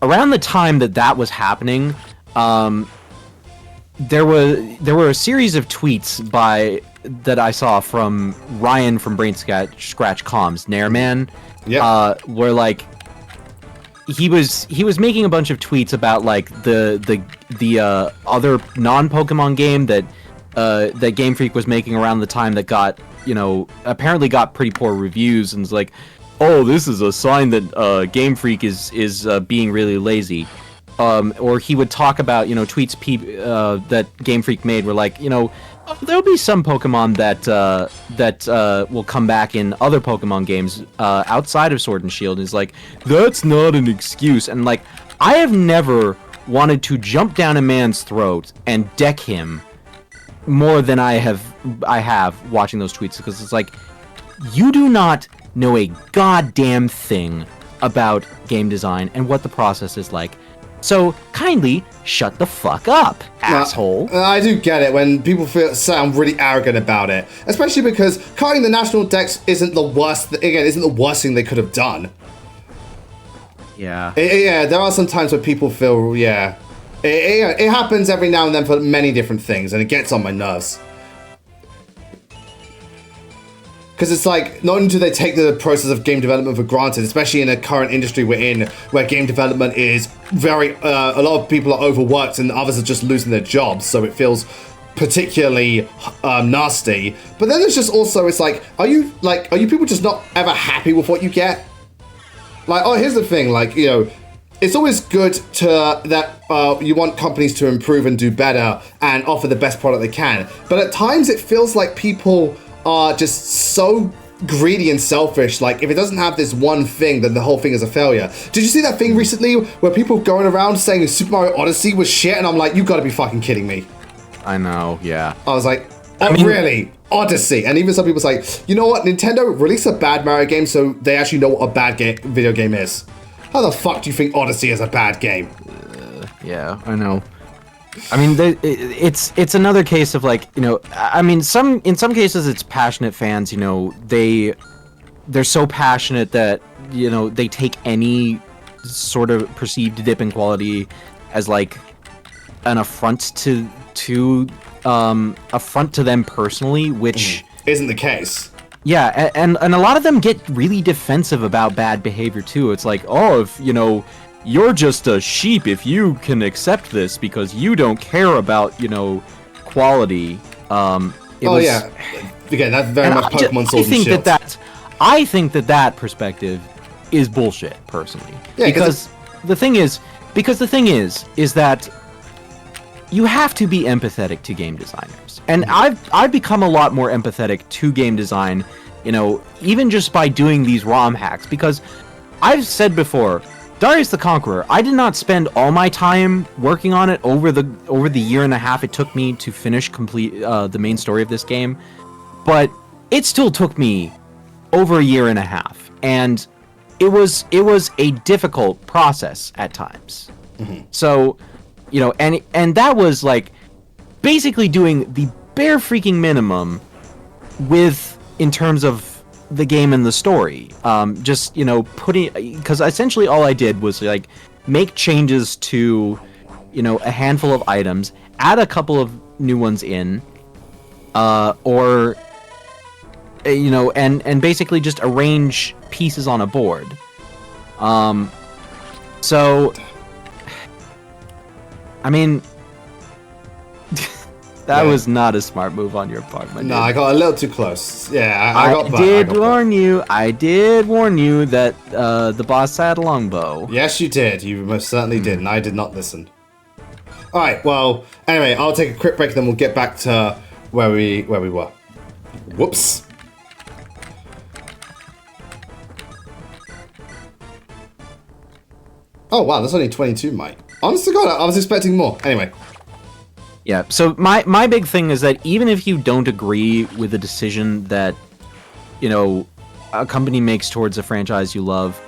around the time that was happening, there were a series of tweets that I saw from Ryan from Brain Scratch Comms, Nairman, where, like, he was making a bunch of tweets about, like, the other non-Pokemon game that Game Freak was making around the time that got, you know, apparently got pretty poor reviews, and it's like, oh, this is a sign that Game Freak is being really lazy. Or he would talk about, you know, tweets that Game Freak made were like, you know, there'll be some Pokemon that will come back in other Pokemon games outside of Sword and Shield. Is like, that's not an excuse. And, like, I have never wanted to jump down a man's throat and deck him more than I have watching those tweets, because it's like, you do not know a goddamn thing about game design and what the process is like. So kindly shut the fuck up, asshole. I do get it when people sound really arrogant about it, especially because cutting the national decks isn't the worst. Isn't the worst thing they could have done. Yeah. Yeah, there are some times where people feel, it happens every now and then for many different things, and it gets on my nerves. Because it's like, not only do they take the process of game development for granted, especially in a current industry we're in, where game development is very, a lot of people are overworked and others are just losing their jobs, so it feels particularly nasty. But then there's just also, it's like, are you people just not ever happy with what you get? Like, oh, here's the thing, like, it's always good that you want companies to improve and do better and offer the best product they can. But at times it feels like people are just so greedy and selfish. Like, if it doesn't have this one thing, then the whole thing is a failure. Did you see that thing recently where people going around saying Super Mario Odyssey was shit? And I'm like, you gotta be fucking kidding me. I know, yeah. I was like, really? Odyssey? And even some people say, you know what? Nintendo released a bad Mario game, so they actually know what a bad video game is. How the fuck do you think Odyssey is a bad game? Yeah, I know. I mean, it's another case of like, I mean, in some cases it's passionate fans, they're so passionate that, they take any sort of perceived dip in quality as like an affront to them personally, which isn't the case. Yeah, and a lot of them get really defensive about bad behavior too. It's like, oh, if you're just a sheep if you can accept this because you don't care about, quality. Yeah. Again, that's very much Pokemon Sword and Shield. I think that perspective is bullshit, personally. Yeah, because the thing is that you have to be empathetic to game designers. And I've become a lot more empathetic to game design, even just by doing these ROM hacks, because I've said before, Darius the Conqueror, I did not spend all my time working on it over the year and a half it took me to finish the main story of this game, but it still took me over a year and a half, and it was a difficult process at times. So, and that was like basically doing the bare freaking minimum in terms of the game and the story, just because essentially all I did was like make changes to a handful of items, add a couple of new ones in, and basically just arrange pieces on a board. So I mean, that was not a smart move on your part, my dude. No, I got a little too close. Yeah, I did warn you that the boss had a longbow. Yes, you did. You most certainly did, and I did not listen. All right. Well, anyway, I'll take a quick break, then we'll get back to where we were. Whoops. Oh wow, that's only 22, Mike. Honest to God, I was expecting more. Anyway. Yeah, so my big thing is that even if you don't agree with the decision that, a company makes towards a franchise you love,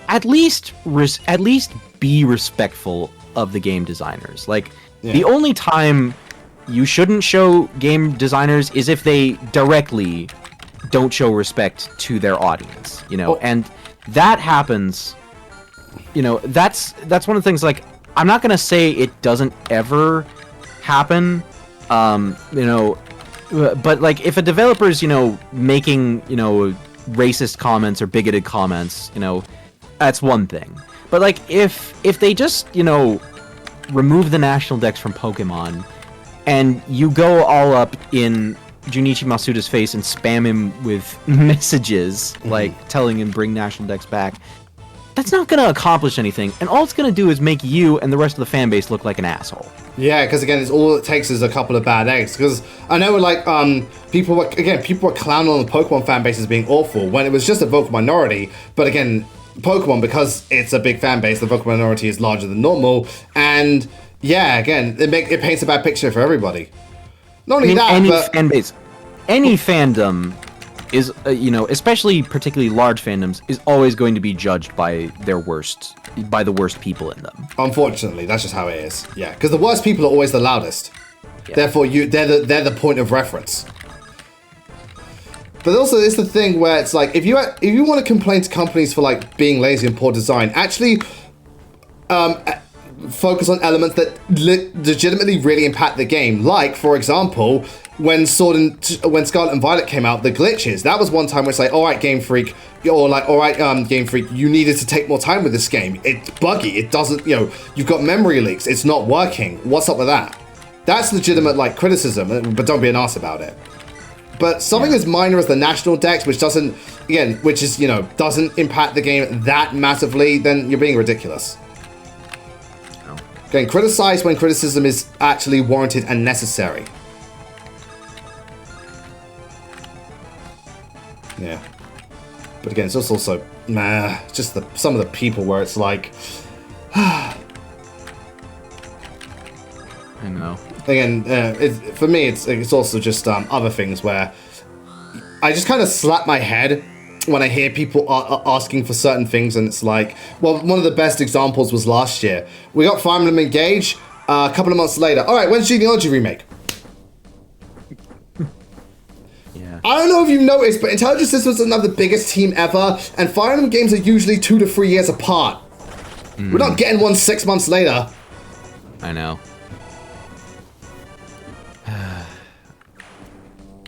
at least be respectful of the game designers. Like, the only time you shouldn't show game designers is if they directly don't show respect to their audience, and that happens, that's one of the things, like, I'm not going to say it doesn't ever happen, but like if a developer's making racist comments or bigoted comments, that's one thing. But like if they just remove the national dex from Pokemon and you go all up in Junichi Masuda's face and spam him with messages like telling him bring national dex back, that's not going to accomplish anything, and all it's going to do is make you and the rest of the fan base look like an asshole. Yeah, because again, it's all it takes is a couple of bad eggs. Because I know, like, people were clowning on the Pokemon fan base as being awful when it was just a vocal minority. But again, Pokemon, because it's a big fan base, the vocal minority is larger than normal, and yeah, again, it paints a bad picture for everybody. Not only that, any fan base, any fandom is, you know, especially particularly large fandoms, is always going to be judged by the worst people in them. Unfortunately, that's just how it is. Yeah, because the worst people are always the loudest. Yeah. Therefore, they're the point of reference. But also, it's the thing where it's like, if you want to complain to companies for like being lazy and poor design, actually focus on elements that legitimately really impact the game. Like, for example, when Scarlet and Violet came out, the glitches. That was one time where it's like, all right, Game Freak, or like, all right, Game Freak, you needed to take more time with this game. It's buggy. It doesn't, you know, you've got memory leaks. It's not working. What's up with that? That's legitimate like criticism, but don't be an ass about it. But something as minor as the national dex, which doesn't, again, which is, you know, doesn't impact the game that massively, then you're being ridiculous. No. Again, criticize when criticism is actually warranted and necessary. Yeah. But again, it's also just some of the people where it's like, I know. Again, for me, it's also just other things where I just kind of slap my head when I hear people asking for certain things, and it's like, well, one of the best examples was last year. We got Fire Emblem Engage a couple of months later. All right, when's Genealogy Remake? Yeah. I don't know if you've noticed, but Intelligent Systems is another biggest team ever, and Fire Emblem games are usually 2 to 3 years apart. We're not getting one 6 months later. I know.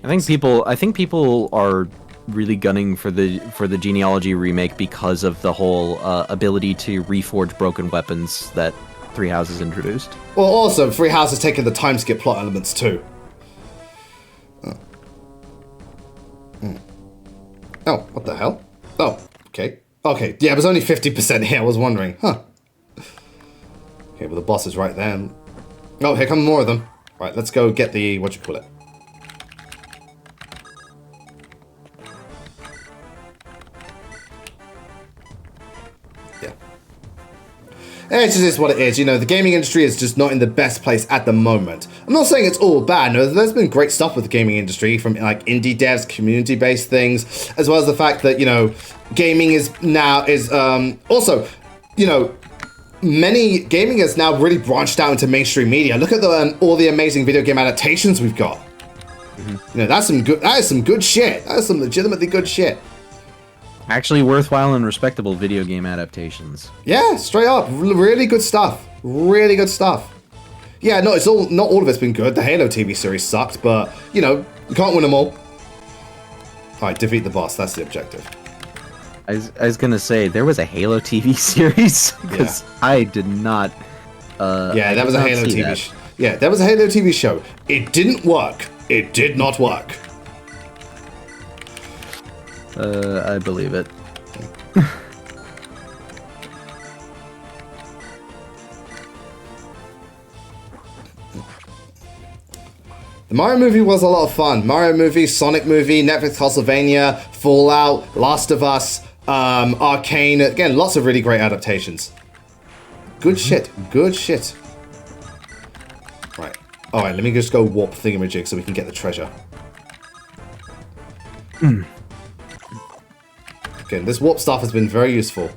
I think people are really gunning for the Genealogy remake because of the whole ability to reforge broken weapons that Three Houses introduced. Well, also, Three Houses taking the time skip plot elements too. Oh, what the hell? Oh, okay. Okay, yeah, it was only 50% here, I was wondering. Huh. Okay, well the boss is right there. Oh, here come more of them. Right, let's go get the, whatchamacallit. Yeah. It just is what it is, you know, the gaming industry is just not in the best place at the moment. I'm not saying it's all bad, no, there's been great stuff with the gaming industry, from like indie devs, community-based things, as well as the fact that, you know, gaming is now, also, you know, gaming has now really branched out into mainstream media. Look at all the amazing video game adaptations we've got. You know, that is some good shit. That is some legitimately good shit. Actually worthwhile and respectable video game adaptations. Yeah, straight up. Really good stuff. Really good stuff. Yeah, no, not all of it's been good. The Halo TV series sucked, but, you know, you can't win them all. Alright, defeat the boss. That's the objective. I was gonna say, there was a Halo TV series? Because I did not... yeah, that was a Halo TV show. Yeah, that was a Halo TV show. It didn't work. It did not work. I believe it. The Mario movie was a lot of fun. Mario movie, Sonic movie, Netflix Castlevania, Fallout, Last of Us, Arcane. Again, lots of really great adaptations. Good shit. Good shit. Right. Alright, let me just go warp thingamajig so we can get the treasure. Again, this warp stuff has been very useful.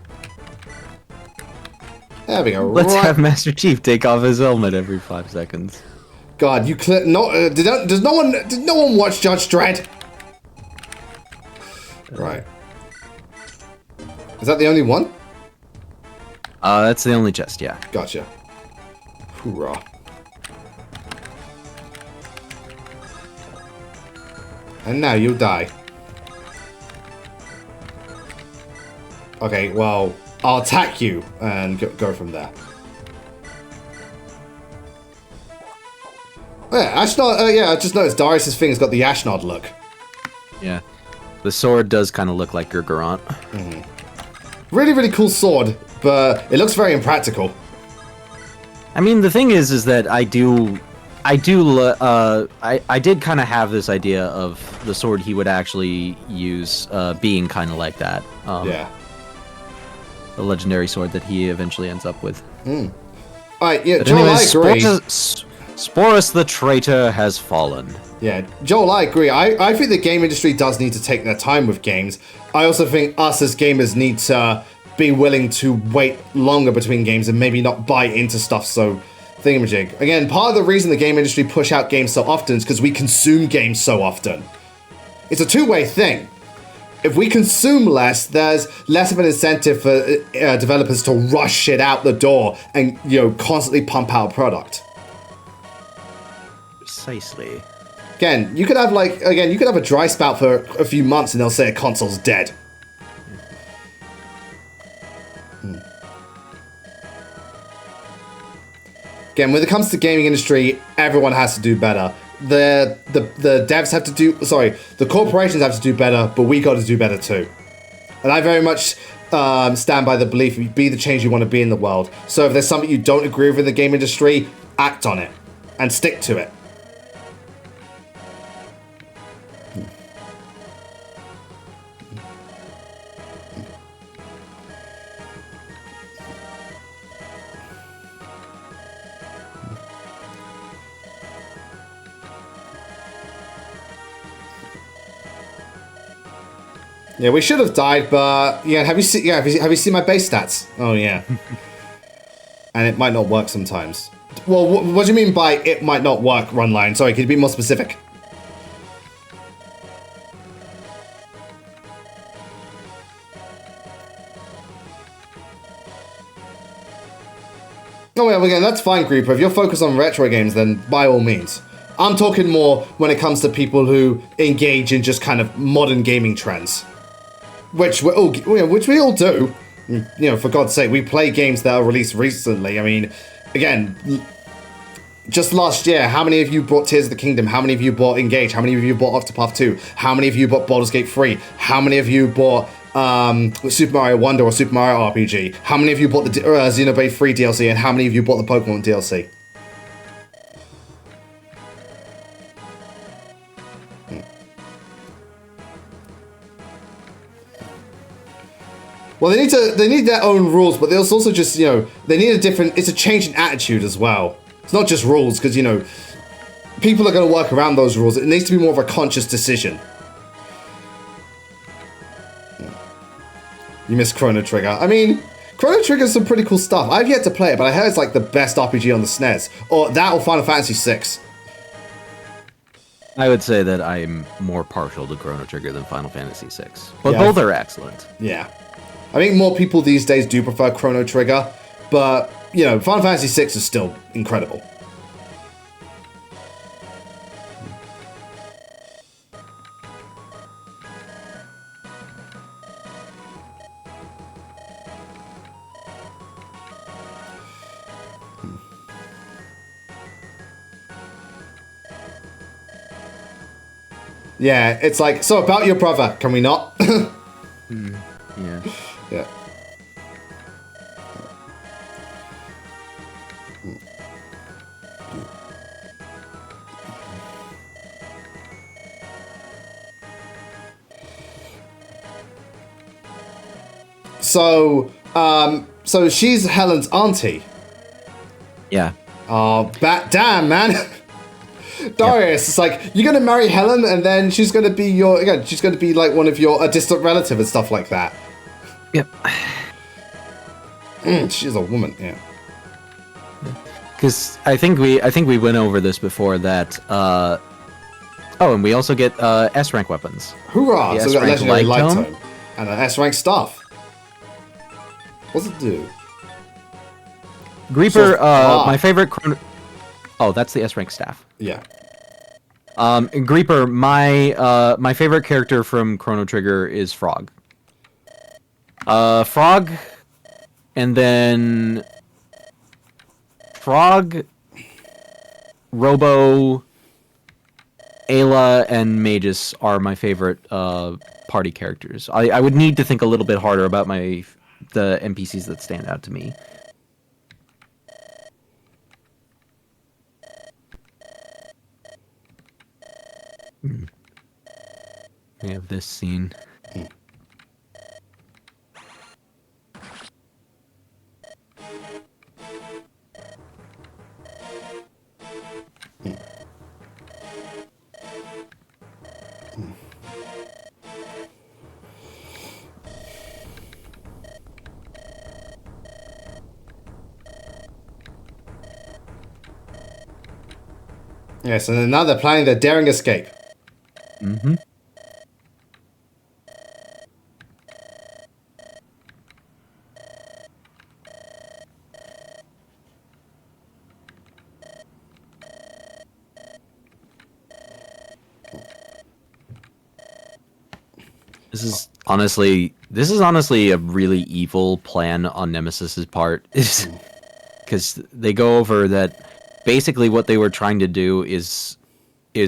There we go. Let's have Master Chief take off his helmet every 5 seconds. God, you did no one watch Judge Dredd? Right. Is that the only one? That's the only chest, yeah. Gotcha. Hoorah. And now you die. Okay, well, I'll attack you and go from there. Yeah, Ashnod, yeah, I just noticed Darius' thing's got the Ashnod look. Yeah. The sword does kind of look like Gurgurant. Really, really cool sword, but it looks very impractical. I mean, the thing is that I did kind of have this idea of the sword he would actually use being kind of like that. Yeah. The legendary sword that he eventually ends up with. Alright, yeah, But Joel, anyways, I agree. Sporus the traitor has fallen. Yeah, Joel, I agree. I think the game industry does need to take their time with games. I also think us as gamers need to be willing to wait longer between games and maybe not buy into stuff so thingamajig. Again, part of the reason the game industry push out games so often is because we consume games so often. It's a two-way thing. If we consume less, there's less of an incentive for developers to rush shit out the door and, you know, constantly pump out a product. Precisely. Again, you could have a dry spout for a few months and they'll say a console's dead. Again, when it comes to gaming industry, everyone has to do better. The devs have to do, the corporations have to do better, but we got to do better too. And I very much stand by the belief you be the change you want to be in the world. So if there's something you don't agree with in the game industry, act on it and stick to it. Yeah, we should have died, but yeah, have you seen my base stats? Oh yeah. And it might not work sometimes. Well, what do you mean by it might not work, Runline? Sorry, can you be more specific? Oh yeah, well, again, that's fine, Creeper. If you're focused on retro games, then by all means. I'm talking more when it comes to people who engage in just kind of modern gaming trends. Which we all do. You know, for God's sake, we play games that are released recently. I mean, again, just last year, how many of you bought Tears of the Kingdom? How many of you bought Engage? How many of you bought Octopath 2? How many of you bought Baldur's Gate 3? How many of you bought Super Mario Wonder or Super Mario RPG? How many of you bought the Xenoblade 3 DLC? And how many of you bought the Pokemon DLC? Well, they need their own rules, but there's also just, you know, they need it's a change in attitude as well. It's not just rules, because, you know, people are going to work around those rules. It needs to be more of a conscious decision. You missed Chrono Trigger. I mean, Chrono Trigger's some pretty cool stuff. I've yet to play it, but I heard it's like the best RPG on the SNES. Or that or Final Fantasy VI. I would say that I'm more partial to Chrono Trigger than Final Fantasy VI. But both are excellent. Yeah. I think more people these days do prefer Chrono Trigger, but, you know, Final Fantasy VI is still incredible. Yeah, it's like, so about your brother, can we not? Yeah. Yeah. So she's Helen's auntie. Yeah. Oh, damn, man. Darius, It's like, you're gonna marry Helen and then she's gonna be she's gonna be like one of a distant relative and stuff like that. Yep. She's a woman, yeah. Because I think we went over this before that. Oh, and we also get S rank weapons. Hoorah! So we got legendary light tome tome and an S rank staff. What's it do? Greeper, my favorite chrono. Oh, that's the S rank staff. Yeah. Greeper, my favorite character from Chrono Trigger is Frog. Frog, and then Frog, Robo, Ayla, and Magus are my favorite party characters. I would need to think a little bit harder about the NPCs that stand out to me. We have this scene. Yes, and now they're planning their daring escape. Mm-hmm. This is honestly a really evil plan on Nemesis's part. Because they go over that basically what they were trying to do is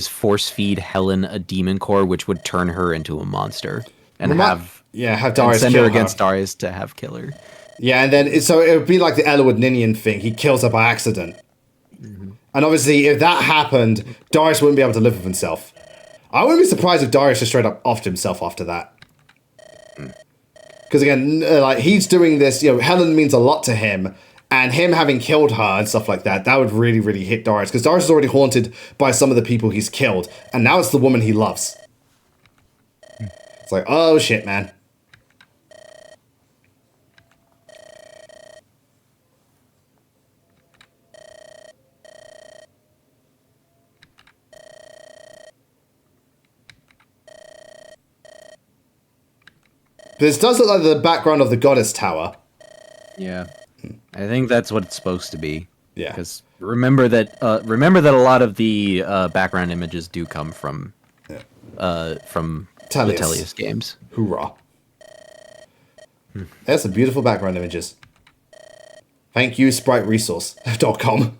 force feed Helen a demon core, which would turn her into a monster and have Darius send kill her her against Darius to have kill her. Yeah, and then so it would be like the Elwood Ninian thing. He kills her by accident. And obviously, if that happened, Darius wouldn't be able to live with himself. I wouldn't be surprised if Darius just straight up offed himself after that. Because again, like he's doing this, Helen means a lot to him, and him having killed her and stuff like that, that would really, really hit Darius. Because Darius is already haunted by some of the people he's killed, and now it's the woman he loves. It's like, oh shit, man. This does look like the background of the Goddess Tower. Yeah, I think that's what it's supposed to be. Yeah. Because remember that a lot of the background images do come from the Tellius games. Hoorah! There's some beautiful background images. Thank you, SpriteResource.com.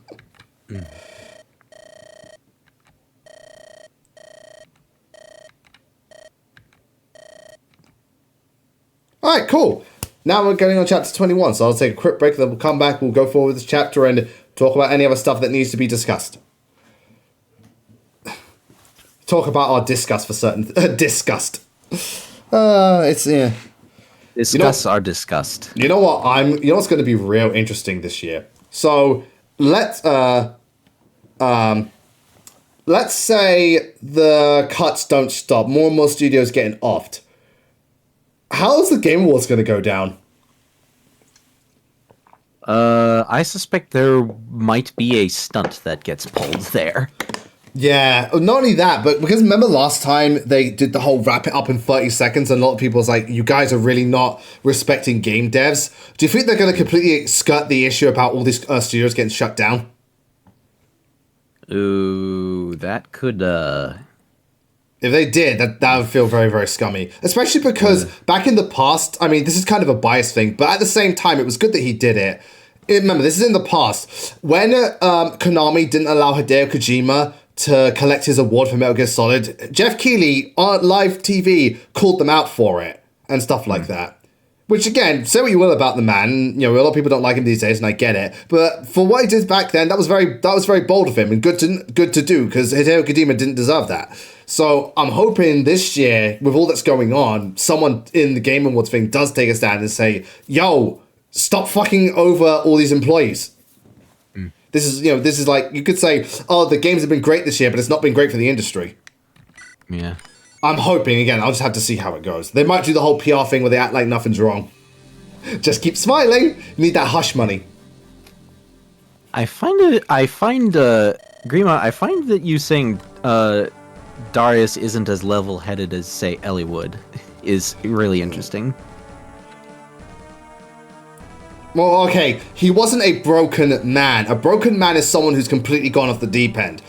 Alright, cool. Now we're going on chapter 21, so I'll take a quick break, then we'll come back, we'll go forward with this chapter and talk about any other stuff that needs to be discussed. Talk about our disgust for certain... disgust. It's, yeah. Discuss our disgust. You know what? You know what's going to be real interesting this year? So, let's say the cuts don't stop. More and more studios getting offed. How's the Game Awards going to go down? I suspect there might be a stunt that gets pulled there. Yeah, not only that, but because remember last time they did the whole wrap it up in 30 seconds and a lot of people was like, you guys are really not respecting game devs. Do you think they're going to completely skirt the issue about all these studios getting shut down? Ooh, that could, If they did, that would feel very, very scummy. Especially because back in the past, I mean, this is kind of a biased thing, but at the same time, it was good that he did it. Remember, this is in the past. When Konami didn't allow Hideo Kojima to collect his award for Metal Gear Solid, Jeff Keighley on live TV called them out for it and stuff like that. Which again, say what you will about the man, a lot of people don't like him these days, and I get it. But for what he did back then, that was very bold of him and good to do, because Hideo Kojima didn't deserve that. So I'm hoping this year, with all that's going on, someone in the Game Awards thing does take a stand and say, "Yo, stop fucking over all these employees." This is like, you could say, "Oh, the games have been great this year, but it's not been great for the industry." Yeah. I'm hoping, again, I'll just have to see how it goes. They might do the whole PR thing where they act like nothing's wrong. Just keep smiling. You need that hush money. Grima, I find that you saying Darius isn't as level-headed as, say, Ellie would is really interesting. Well, okay, he wasn't a broken man. A broken man is someone who's completely gone off the deep end.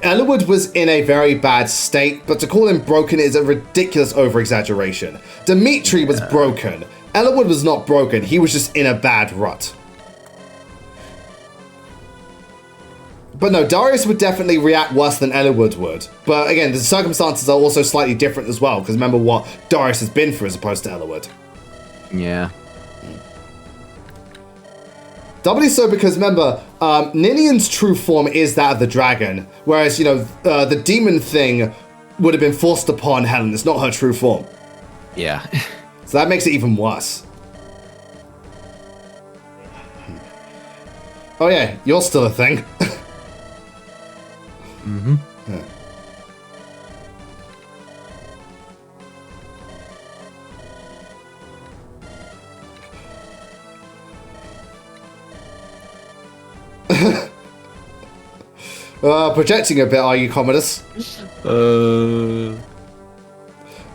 Elwood was in a very bad state, but to call him broken is a ridiculous over-exaggeration. Dimitri was broken. Elwood was not broken, he was just in a bad rut. But no, Darius would definitely react worse than Elwood would. But again, the circumstances are also slightly different as well, because remember what Darius has been through as opposed to Elwood. Yeah. Doubly so because, remember, Ninian's true form is that of the dragon, whereas, the demon thing would have been forced upon Helen. It's not her true form. Yeah. So that makes it even worse. Oh yeah, you're still a thing. Mm-hmm. Yeah. Projecting a bit, are you, Commodus?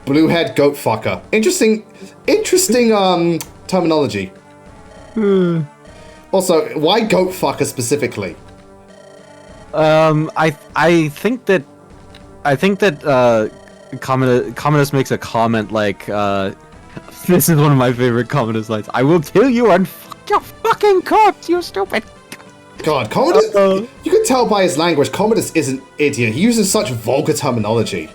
Bluehead goat fucker. Interesting terminology. Also, why goat fucker specifically? I think that Commodus makes a comment like, this is one of my favorite Commodus lines. I will kill you and fuck your fucking corpse, you stupid. God, Commodus, you can tell by his language, Commodus is an idiot. He uses such vulgar terminology.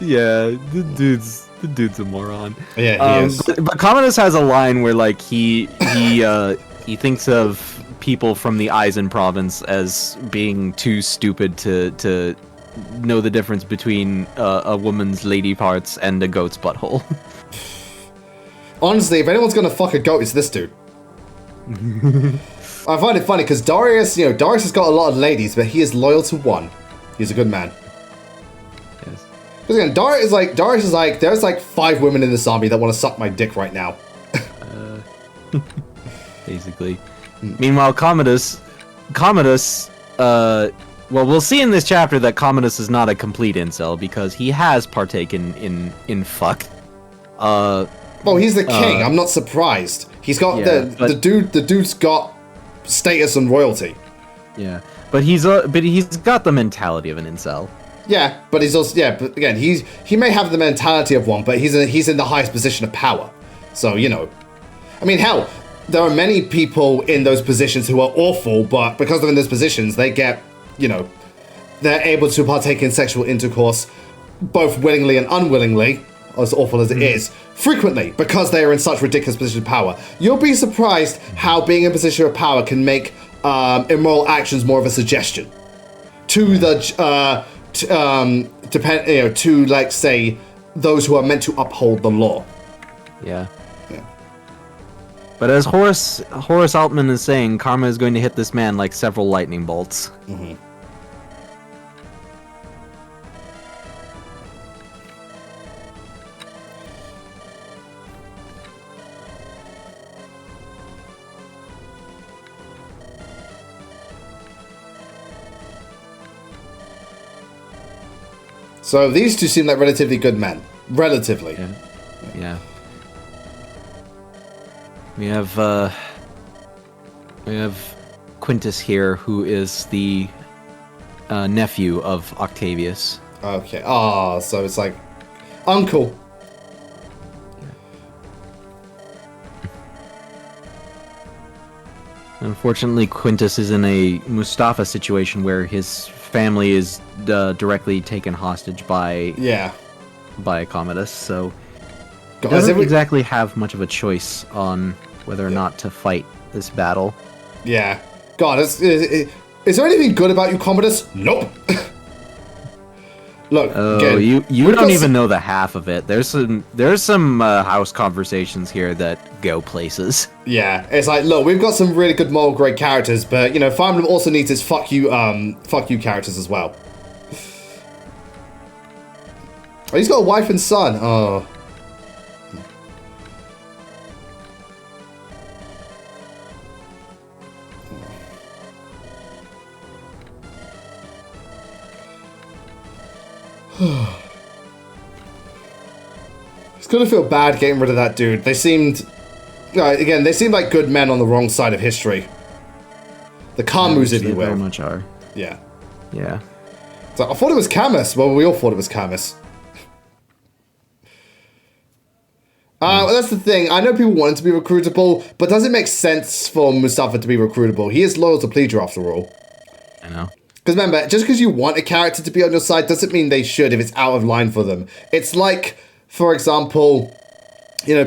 Yeah, the dude's a moron. Yeah, he is. But Commodus has a line where like he thinks of people from the Eisen province as being too stupid to know the difference between a woman's lady parts and a goat's butthole. Honestly, if anyone's gonna fuck a goat, it's this dude. I find it funny because Darius, Darius has got a lot of ladies, but he is loyal to one. He's a good man. Yes. Because again, Darius is like, there's like 5 women in this army that want to suck my dick right now. Basically. Meanwhile, Commodus, well, we'll see in this chapter that Commodus is not a complete incel because he has partaken in fuck. Well, he's the king. I'm not surprised. He's got the dude's got status and royalty. Yeah, but he's got the mentality of an incel. Yeah, but he's also but again, he may have the mentality of one, but he's in the highest position of power. So I mean, hell, there are many people in those positions who are awful, but because they're in those positions, they get they're able to partake in sexual intercourse, both willingly and unwillingly, as awful as it is, frequently, because they are in such ridiculous position of power. You'll be surprised how being in a position of power can make immoral actions more of a suggestion to the to like say those who are meant to uphold the law. Yeah. But as Horace Altman is saying, karma is going to hit this man like several lightning bolts. Mm-hmm. So these two seem like relatively good men. Relatively. Yeah. We have Quintus here, who is the nephew of Octavius. Okay. So it's like uncle. Unfortunately, Quintus is in a Mustafa situation where his family is directly taken hostage by Commodus, so he doesn't exactly have much of a choice on whether or not to fight this battle. Yeah. God, is there anything good about you, Commodus? Nope. Look, you don't even know the half of it. There's some house conversations here that go places. Yeah, it's like, look, we've got some really good moral grade characters, but Fire Emblem also needs its fuck you characters as well. Oh, he's got a wife and son. Oh. It's gonna feel bad getting rid of that dude. They seemed like good men on the wrong side of history. The Camus, if you will. They very much are. Yeah. Yeah. So I thought it was Camus. Well, we all thought it was Camus. Well, that's the thing. I know people want him to be recruitable, but does it make sense for Mustafa to be recruitable? He is loyal to Pleader after all. I know. Because remember, just because you want a character to be on your side doesn't mean they should if it's out of line for them. It's like, for example,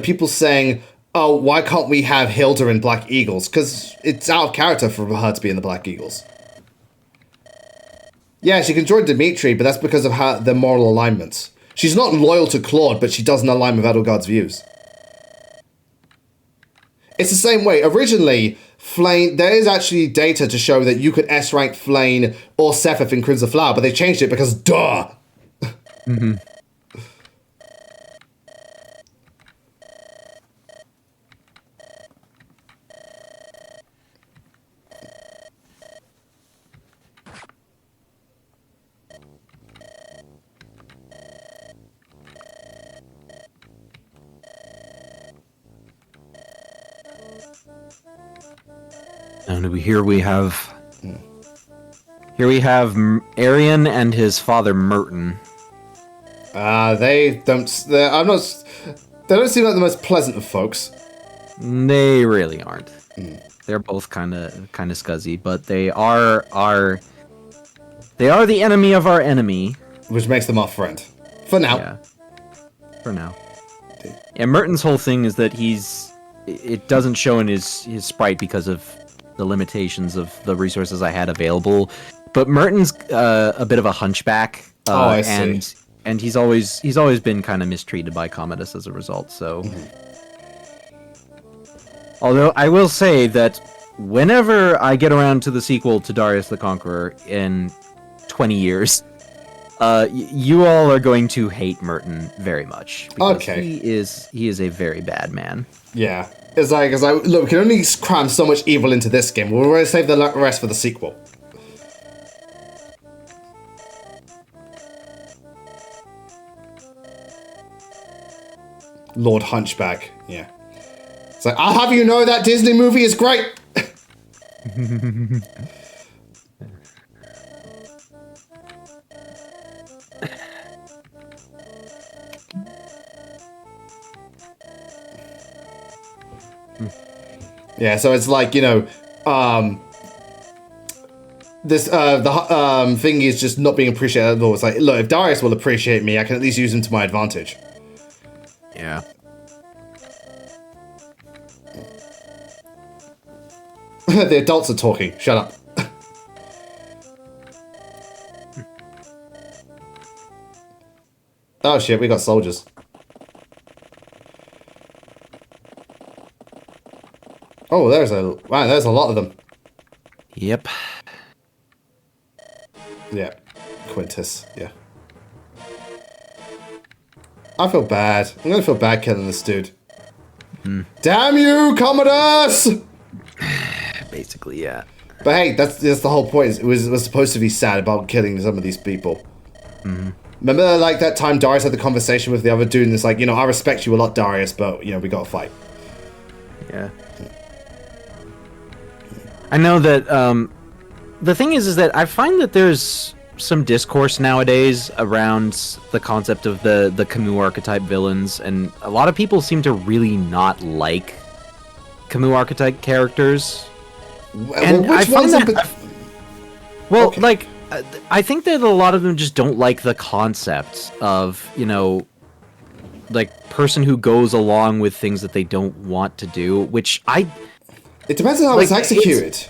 people saying, oh, why can't we have Hilda in Black Eagles? Because it's out of character for her to be in the Black Eagles. Yeah, she can join Dimitri, but that's because of their moral alignments. She's not loyal to Claude, but she doesn't align with Edelgard's views. It's the same way. Originally, Flame, there is actually data to show that you could S-rank Flame or Sephiroth in Crimson Flower, but they changed it because duh! Mm-hmm. And here we have Arian and his father Merton. They don't seem like the most pleasant of folks. They really aren't. They're both kind of scuzzy, but they are the enemy of our enemy, which makes them our friend for now. Yeah. For now. And Merton's whole thing is that it doesn't show in his sprite because of the limitations of the resources I had available. But Merton's a bit of a hunchback. I see. And he's always been kind of mistreated by Commodus as a result. So, although I will say that whenever I get around to the sequel to Darius the Conqueror in 20 years, you all are going to hate Merton very much. Okay. He is a very bad man. Yeah. It's like, look, we can only cram so much evil into this game. We're going to save the rest for the sequel. Lord Hunchback, yeah. It's like, I'll have you know that Disney movie is great! Yeah, so it's like, you know, the thing is just not being appreciated at all. It's like, look, if Darius will appreciate me, I can at least use him to my advantage. Yeah. The adults are talking. Shut up. Oh shit, we got soldiers. Oh, there's a lot of them. Yep. Yeah. Quintus, yeah. I feel bad. I'm gonna feel bad killing this dude. Damn you, Commodus! Basically, yeah. But hey, that's the whole point. It was supposed to be sad about killing some of these people. Remember, like, that time Darius had the conversation with the other dude, and it's like, you know, I respect you a lot, Darius, but, you know, we gotta fight. Yeah. I know that, the thing is that I find that there's some discourse nowadays around the concept of the Camus archetype villains, and a lot of people seem to really not like Camus archetype characters. And Well, which ones okay. Like, I think that a lot of them just don't like the concept of, you know, like, person who goes along with things that they don't want to do, which It depends on how it's executed.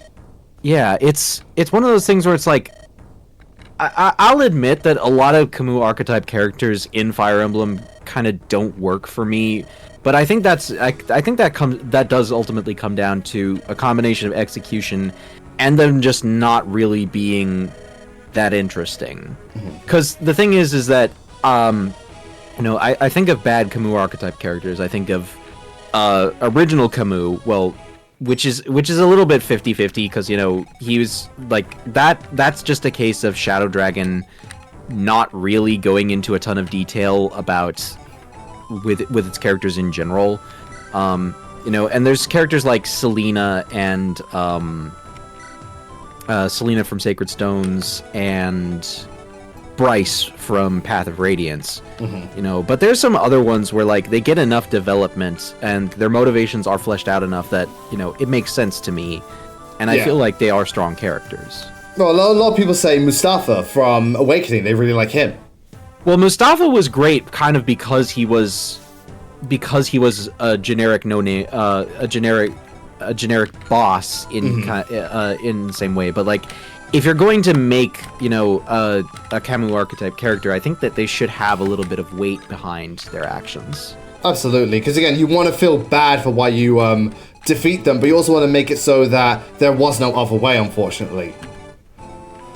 It's one of those things where it's like, I'll admit that a lot of Camus archetype characters in Fire Emblem kind of don't work for me, but I think that does ultimately come down to a combination of execution and them just not really being that interesting. Because the thing is that you know, I think of bad Camus archetype characters. I think of original Camus, well, which is a little bit 50-50, because, you know, he was like that's just a case of Shadow Dragon not really going into a ton of detail about with its characters in general. You know, and there's characters like Selena and Selena from Sacred Stones and Bryce from Path of Radiance. You know, but there's some other ones where, like, they get enough development and their motivations are fleshed out enough that, you know, it makes sense to me, and I feel like they are strong characters. Well, a lot of people say Mustafa from Awakening, they really like him. Well, Mustafa was great kind of because he was a generic no-name, a generic boss in in the same way, but, like, if you're going to make, you know, a Camus archetype character, I think that they should have a little bit of weight behind their actions. Absolutely, because again, you want to feel bad for why you defeat them, but you also want to make it so that there was no other way, unfortunately.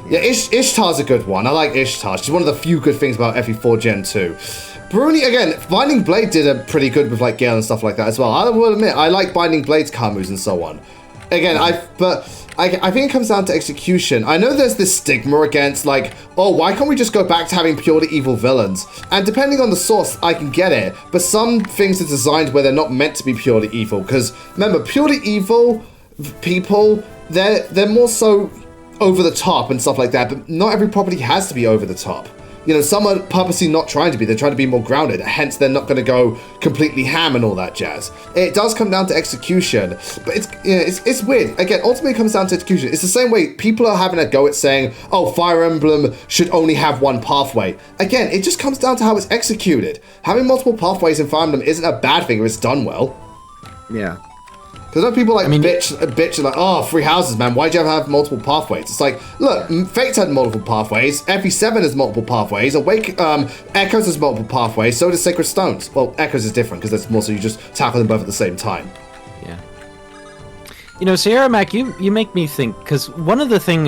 Yeah, Ishtar's a good one. I like Ishtar. She's one of the few good things about FE4 Gen 2. Bruni, again, Binding Blade did a pretty good with, like, Gale and stuff like that as well. I will admit, I like Binding Blade's Camus and so on. Again, but I think it comes down to execution. I know there's this stigma against, like, oh, why can't we just go back to having purely evil villains? And depending on the source, I can get it. But some things are designed where they're not meant to be purely evil. Because, remember, purely evil people, they're more so over the top and stuff like that. But not every property has to be over the top. You know, some are purposely not trying to be. They're trying to be more grounded. Hence, they're not going to go completely ham and all that jazz. It does come down to execution. But it's weird. Again, ultimately, it comes down to execution. It's the same way people are having a go at saying, oh, Fire Emblem should only have one pathway. Again, it just comes down to how it's executed. Having multiple pathways in Fire Emblem isn't a bad thing if it's done well. Yeah. Because other people like bitch like, oh, 3 houses, man. Why'd you ever have multiple pathways? It's like, look, Fate's had multiple pathways. FE7 has multiple pathways. Echoes has multiple pathways. So does Sacred Stones. Well, Echoes is different because that's more so you just tackle them both at the same time. Yeah. You know, Sierra Mac, you make me think, because one of the things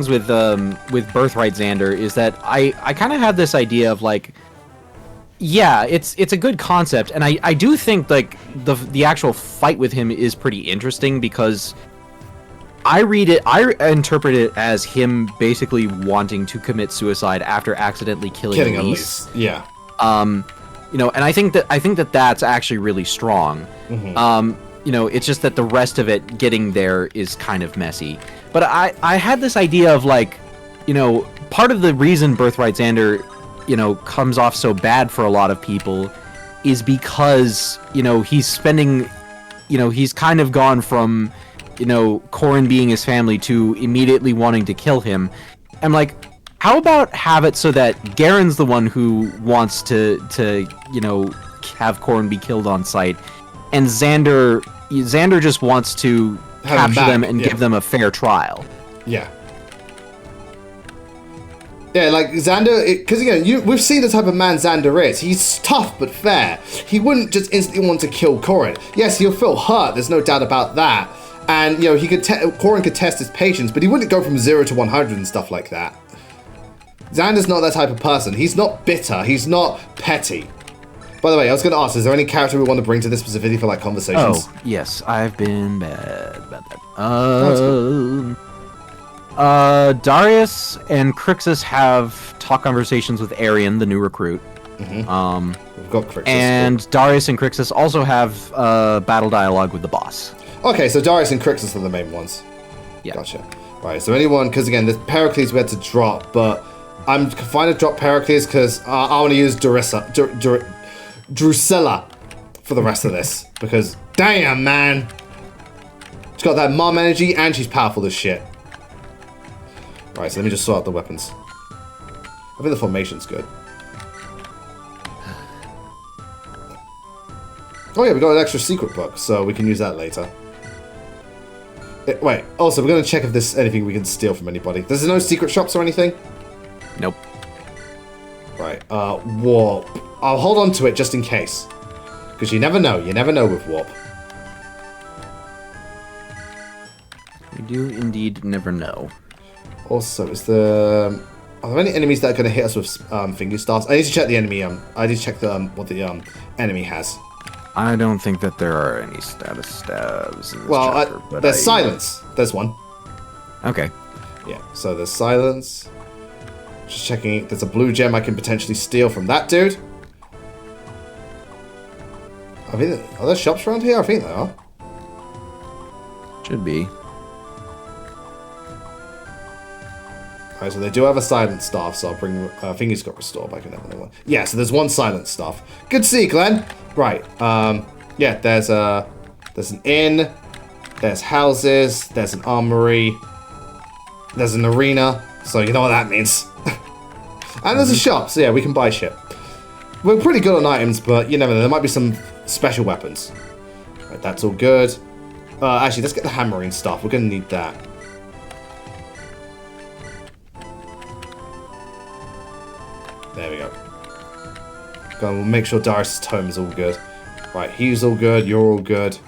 with Birthright Xander is that I kind of had this idea of like, yeah, it's a good concept, and I do think like the actual fight with him is pretty interesting because I interpret it as him basically wanting to commit suicide after accidentally killing Elise. Yeah. You know, and I think that that's actually really strong. Mm-hmm. You know, it's just that the rest of it getting there is kind of messy. But I had this idea of like, you know, part of the reason Birthright Xander, you know, comes off so bad for a lot of people is because, you know, he's kind of gone from, you know, Corrin being his family to immediately wanting to kill him. I'm like, how about have it so that Garen's the one who wants to you know, have Corrin be killed on sight, and Xander just wants to capture them and give them a fair trial. Yeah. Yeah, like Xander, because again, we've seen the type of man Xander is. He's tough but fair. He wouldn't just instantly want to kill Corrin. Yes, he'll feel hurt. There's no doubt about that. And you know, Corrin could test his patience, but he wouldn't go from 0 to 100 and stuff like that. Xander's not that type of person. He's not bitter. He's not petty. By the way, I was going to ask, is there any character we want to bring to this specifically for like conversations? Oh, yes, I've been bad about that. Darius and Crixus have talk conversations with Arian, the new recruit. Mm-hmm. We've got Crixus. And Darius and Crixus also have battle dialogue with the boss. Okay, so Darius and Crixus are the main ones. Yeah. Gotcha. Right, so anyone, because again, there's Pericles we had to drop, but I'm fine to drop Pericles because I want to use Drusilla for the rest of this. Because, damn, man. She's got that mom energy and she's powerful as shit. Right, so let me just sort out the weapons. I think the formation's good. Oh yeah, we got an extra secret book, so we can use that later. Wait, also, we're going to check if there's anything we can steal from anybody. There's no secret shops or anything? Nope. Right, warp. I'll hold on to it just in case. Because you never know with warp. You do indeed never know. Also, are there any enemies that are going to hit us with finger stars? I need to check the enemy. I need to check what the enemy has. I don't think that there are any status stabs in this chapter, but there's silence. There's one. Okay. Yeah, so there's silence. Just checking. There's a blue gem I can potentially steal from that dude. Are there shops around here? I think there are. Should be. Alright, so they do have a silent staff, so I'll bring... I think he's got restored, but I can never know one. Yeah, so there's one silent staff. Good to see you, Glenn. Right, yeah, there's an inn, there's houses, there's an armory, there's an arena, so you know what that means. And there's a shop, so yeah, we can buy shit. We're pretty good on items, but you never know, there might be some special weapons. Right, that's all good. Actually, let's get the hammering stuff, we're gonna need that. There we go. We'll make sure Darius' tome is all good. Right, he's all good, you're all good.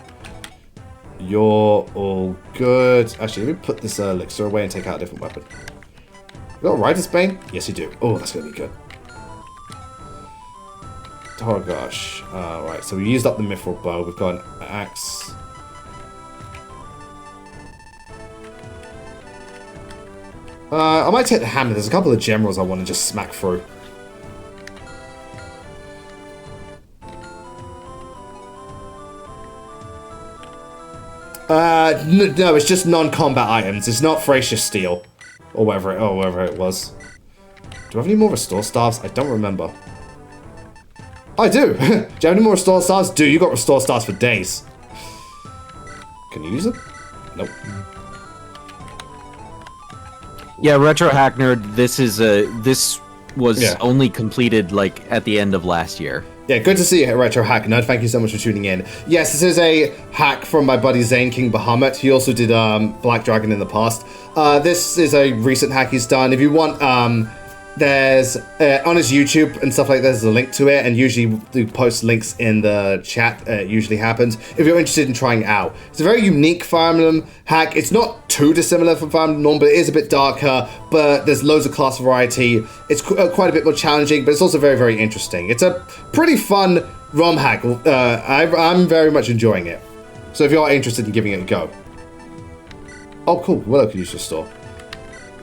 You're all good. Actually, let me put this elixir away and take out a different weapon. You got a Rider's Bane? Yes, you do. Oh, that's going to be good. Oh, gosh. Right, so we used up the Mithril Bow. We've got an axe. I might take the hammer. There's a couple of generals I want to just smack through. No, it's just non-combat items. It's not Thracia Steel. Or whatever it was. Do I have any more restore staffs? I don't remember. I do! Do you have any more restore staffs? Dude, you got restore staffs for days. Can you use them? Nope. Yeah, Retro Hack Nerd, this was only completed, like, at the end of last year. Yeah, good to see you, Retro Hack Nerd. Thank you so much for tuning in. Yes, this is a hack from my buddy Zane King Bahamut. He also did Black Dragon in the past. This is a recent hack he's done. If you want, there's on his YouTube and stuff like that, there's a link to it, and usually we post links in the chat. It usually happens if you're interested in trying it out. It's a very unique Fire Emblem hack. It's not too dissimilar from Fire Emblem Norm, but it is a bit darker. But there's loads of class variety. It's quite a bit more challenging, but it's also very, very interesting. It's a pretty fun ROM hack. I'm very much enjoying it. So if you are interested in giving it a go. Oh, cool. Willow can use your store.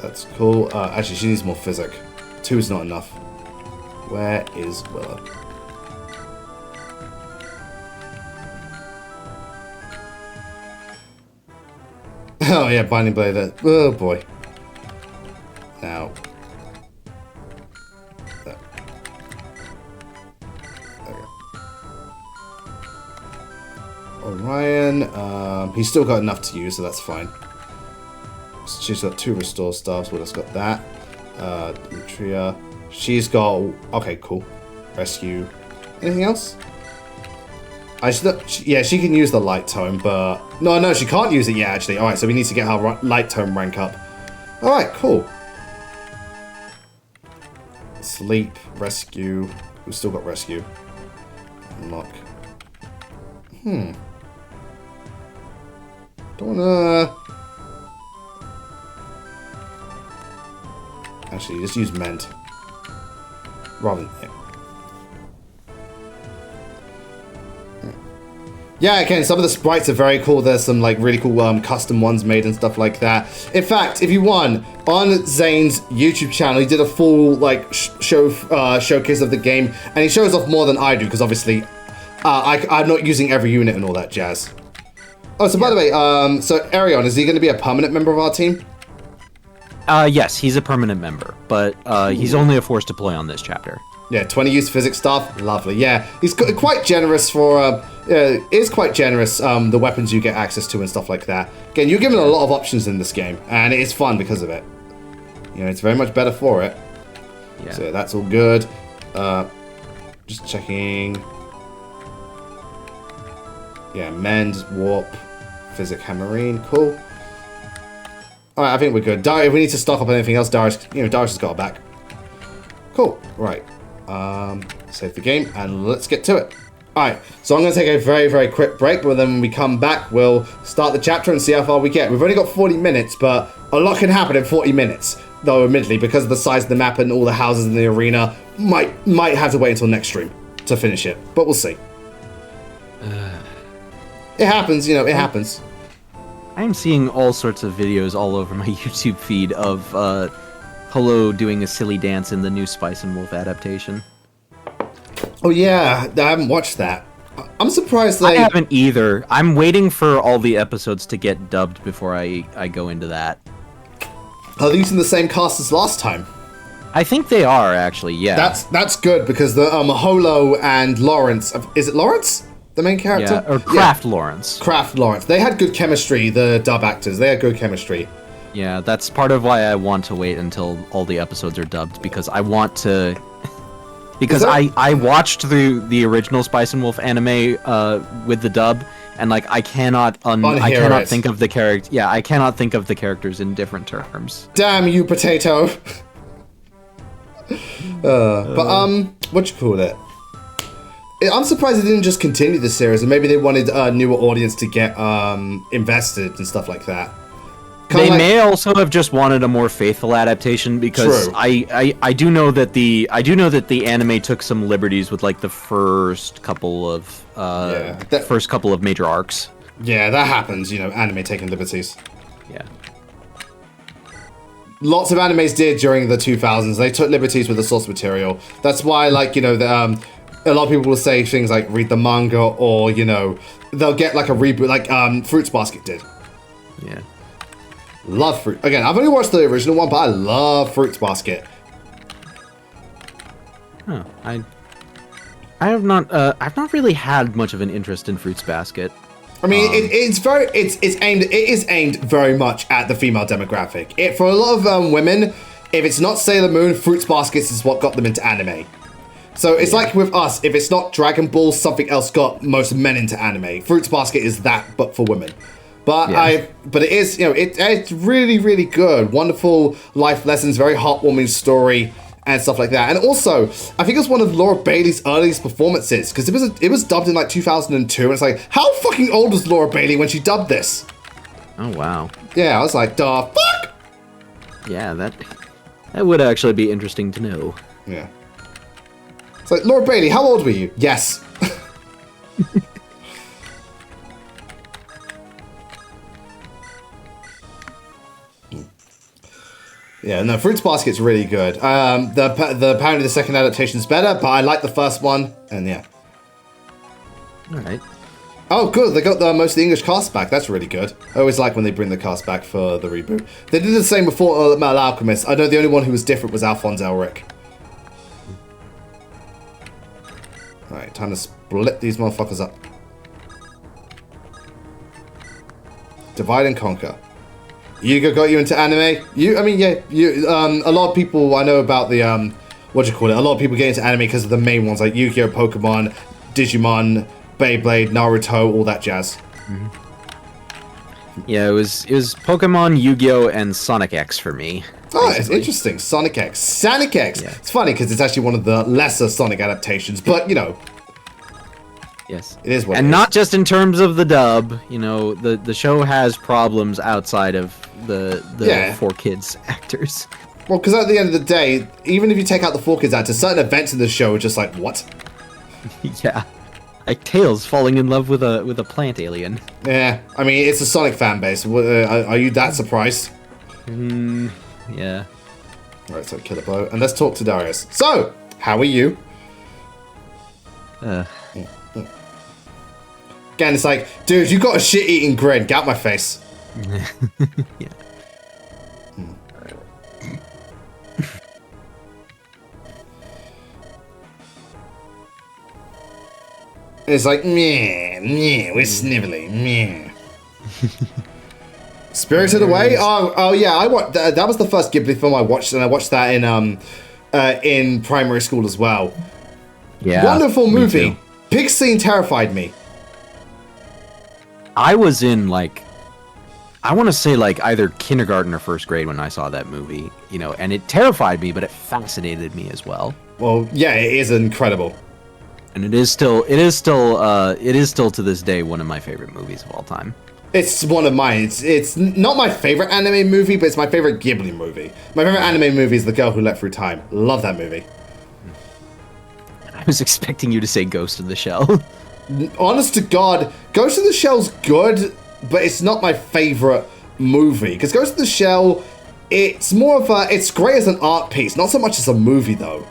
That's cool. Actually, she needs more physic. 2 is not enough. Where is Willow? Oh yeah, Binding Blade. Oh boy. Now. There. Orion. He's still got enough to use, so that's fine. So she's got 2 restore staffs. Willow's got that. Demetria. She's got... Okay, cool. Rescue. Anything else? Yeah, she can use the light tome, but... No, she can't use it yet, actually. Alright, so we need to get her light tome rank up. Alright, cool. Sleep. Rescue. We've still got rescue. Unlock. Don't wanna... Actually, just use Mend. Rather than... Yeah, again, some of the sprites are very cool. There's some, like, really cool custom ones made and stuff like that. In fact, if you want, on Zane's YouTube channel, he did a full, like, showcase of the game. And he shows off more than I do, because obviously, I'm not using every unit and all that jazz. Oh, so by the way, so Arion, is he going to be a permanent member of our team? Yes, he's a permanent member, but he's only a force to play on this chapter. Yeah, 20 use physics staff, lovely. Yeah, he's quite generous for, is quite generous, the weapons you get access to and stuff like that. Again, you're given a lot of options in this game, and it is fun because of it. You know, it's very much better for it. Yeah. So that's all good. Just checking. Yeah, Mend, Warp, Physic, Hammerine, cool. Alright, I think we're good. If we need to stock up on anything else, Darius has got our back. Cool. Right. Save the game, and let's get to it. Alright, so I'm going to take a very, very quick break, but then when we come back, we'll start the chapter and see how far we get. We've only got 40 minutes, but a lot can happen in 40 minutes. Though, admittedly, because of the size of the map and all the houses in the arena, might have to wait until next stream to finish it. But we'll see. It happens, it happens. I'm seeing all sorts of videos all over my YouTube feed of Hello doing a silly dance in the new Spice and Wolf adaptation. Oh yeah, I haven't watched that. I'm surprised I haven't either. I'm waiting for all the episodes to get dubbed before I go into that. Are they using the same cast as last time? I think they are, actually, yeah. That's good, because the Holo and Lawrence... Is it Lawrence? The main character? Yeah, or Craft Lawrence. Craft Lawrence. They had good chemistry, the dub actors. They had good chemistry. Yeah, that's part of why I want to wait until all the episodes are dubbed, because I want to... Because I watched the original Spice and Wolf anime with the dub, and like I cannot think of the character. Yeah, I cannot think of the characters in different terms. Damn you, potato! What you call it? I'm surprised they didn't just continue the series, and maybe they wanted a newer audience to get invested and stuff like that. They may also have just wanted a more faithful adaptation, because I do know that the anime took some liberties with like the first couple of major arcs. Yeah, that happens. Anime taking liberties. Yeah. lots of animes did during the 2000s. They took liberties with the source material. That's why, like, you know, a lot of people will say things like read the manga, or, you know, they'll get like a reboot, like Fruits Basket did. Yeah. Love Fruit. Again, I've only watched the original one, but I love Fruits Basket. Huh. I've not really had much of an interest in Fruits Basket. I mean, it is aimed very much at the female demographic. For a lot of women, if it's not Sailor Moon, Fruits Baskets is what got them into anime. So it's like with us, if it's not Dragon Ball, something else got most men into anime. Fruits Basket is that, but for women. But but it is, you know, it's really, really good. Wonderful life lessons, very heartwarming story, and stuff like that. And also, I think it was one of Laura Bailey's earliest performances, because it was dubbed in like 2002, and it's like, how fucking old was Laura Bailey when she dubbed this? Oh wow. Yeah, I was like, the fuck? Yeah, that would actually be interesting to know. Yeah. It's like, Laura Bailey, how old were you? Yes. Yeah, no, Fruits Basket's really good. Apparently the second adaptation's better, but I like the first one, and yeah. Alright. Oh, good, they got most of the English cast back. That's really good. I always like when they bring the cast back for the reboot. They did the same before Metal Alchemist. I know the only one who was different was Alphonse Elric. Alright, time to split these motherfuckers up. Divide and conquer. Yu-Gi-Oh got you into anime? A lot of people, I know about the, a lot of people get into anime because of the main ones, like Yu-Gi-Oh, Pokemon, Digimon, Beyblade, Naruto, all that jazz. Mm-hmm. Yeah, it was Pokemon, Yu-Gi-Oh, and Sonic X for me. Oh, it's interesting. Sonic X. Sonic X! Yeah. It's funny because it's actually one of the lesser Sonic adaptations, but, you know. Yes. It is what and it not is. just in terms of the dub, you know, the show has problems outside of the 4Kids actors. Well, because at the end of the day, even if you take out the 4Kids actors, certain events in the show are just like, what? Yeah. Like Tails falling in love with a plant alien. Yeah, I mean, it's a Sonic fan base. Are you that surprised? Yeah. Alright, so Killer Blow. And let's talk to Darius. So, how are you? Again, it's like, dude, you got a shit-eating grin. Get out my face. Yeah. It's like, meh, we're snivelly, meh. Spirited Away? Oh yeah, that was the first Ghibli film I watched, and I watched that in primary school as well. Yeah. Wonderful movie. Pig scene terrified me. I was in, like, I want to say, like, either kindergarten or first grade when I saw that movie, you know, and it terrified me, but it fascinated me as well. Well, yeah, it is incredible. And it is still to this day one of my favorite movies of all time. It's one of mine. It's not my favorite anime movie, but it's my favorite Ghibli movie. My favorite anime movie is The Girl Who Leapt Through Time. Love that movie. I was expecting you to say Ghost in the Shell. Honest to God, Ghost in the Shell's good, but it's not my favorite movie. Because Ghost in the Shell, it's more of it's great as an art piece, not so much as a movie, though.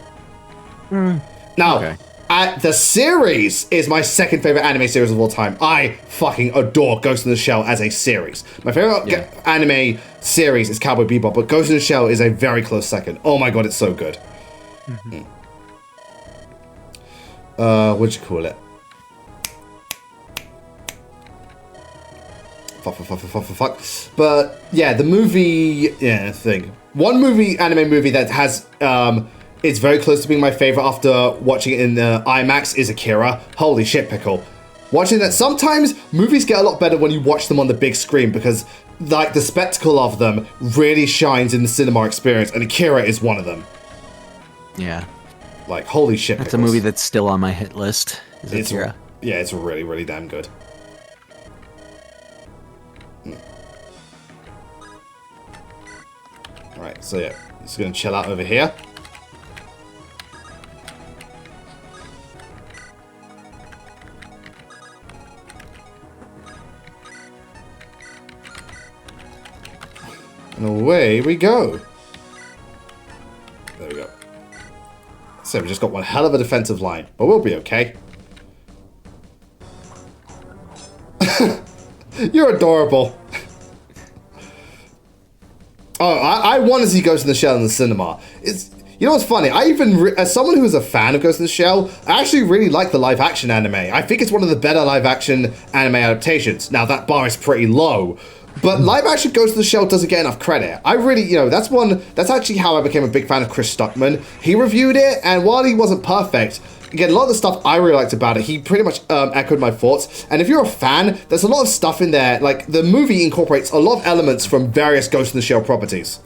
Now, Okay. The series is my second favorite anime series of all time. I fucking adore Ghost in the Shell as a series. My favorite anime series is Cowboy Bebop, but Ghost in the Shell is a very close second. Oh my god, it's so good. What'd you call it? Fuck. But yeah, the movie, thing. One anime movie that has, it's very close to being my favorite after watching it in IMAX is Akira. Holy shit, pickle. Watching that, sometimes movies get a lot better when you watch them on the big screen because, like, the spectacle of them really shines in the cinema experience, and Akira is one of them. Yeah. Like, holy shit, That's pickles. a movie that's still on my hit list. It's really, really damn good. Alright, so yeah, just gonna chill out over here. And away we go. So we just got one hell of a defensive line, but we'll be okay. You're adorable. Oh, I want to see Ghost in the Shell in the cinema. You know what's funny? I even, as someone who is a fan of Ghost in the Shell, I actually really like the live-action anime. I think it's one of the better live-action anime adaptations. Now, that bar is pretty low, but live-action Ghost in the Shell doesn't get enough credit. I really, you know, that's actually how I became a big fan of Chris Stuckman. He reviewed it, and while he wasn't perfect, again, a lot of the stuff I really liked about it, he pretty much echoed my thoughts. And if you're a fan, there's a lot of stuff in there. Like, the movie incorporates a lot of elements from various Ghost in the Shell properties.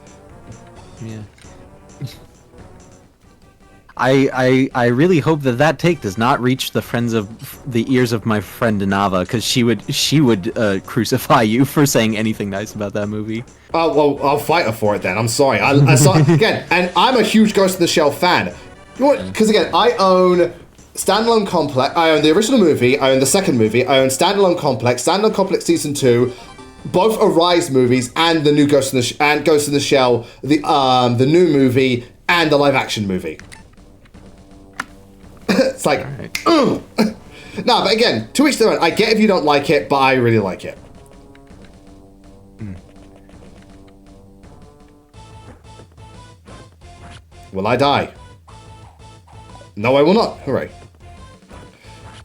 Yeah. I really hope that take does not reach the ears of my friend Inava, because she would crucify you for saying anything nice about that movie. Oh, well, I'll fight her for it then. I'm sorry. I saw, again, and I'm a huge Ghost in the Shell fan. Because again, I own Standalone Complex, I own the original movie, I own the second movie, I own Standalone Complex Season 2, both Arise movies, and the new Ghost in the Shell, the new movie, and the live-action movie. It's like, right. No, but again, to each their own. I get if you don't like it, but I really like it. Will I die? No, I will not. Hooray.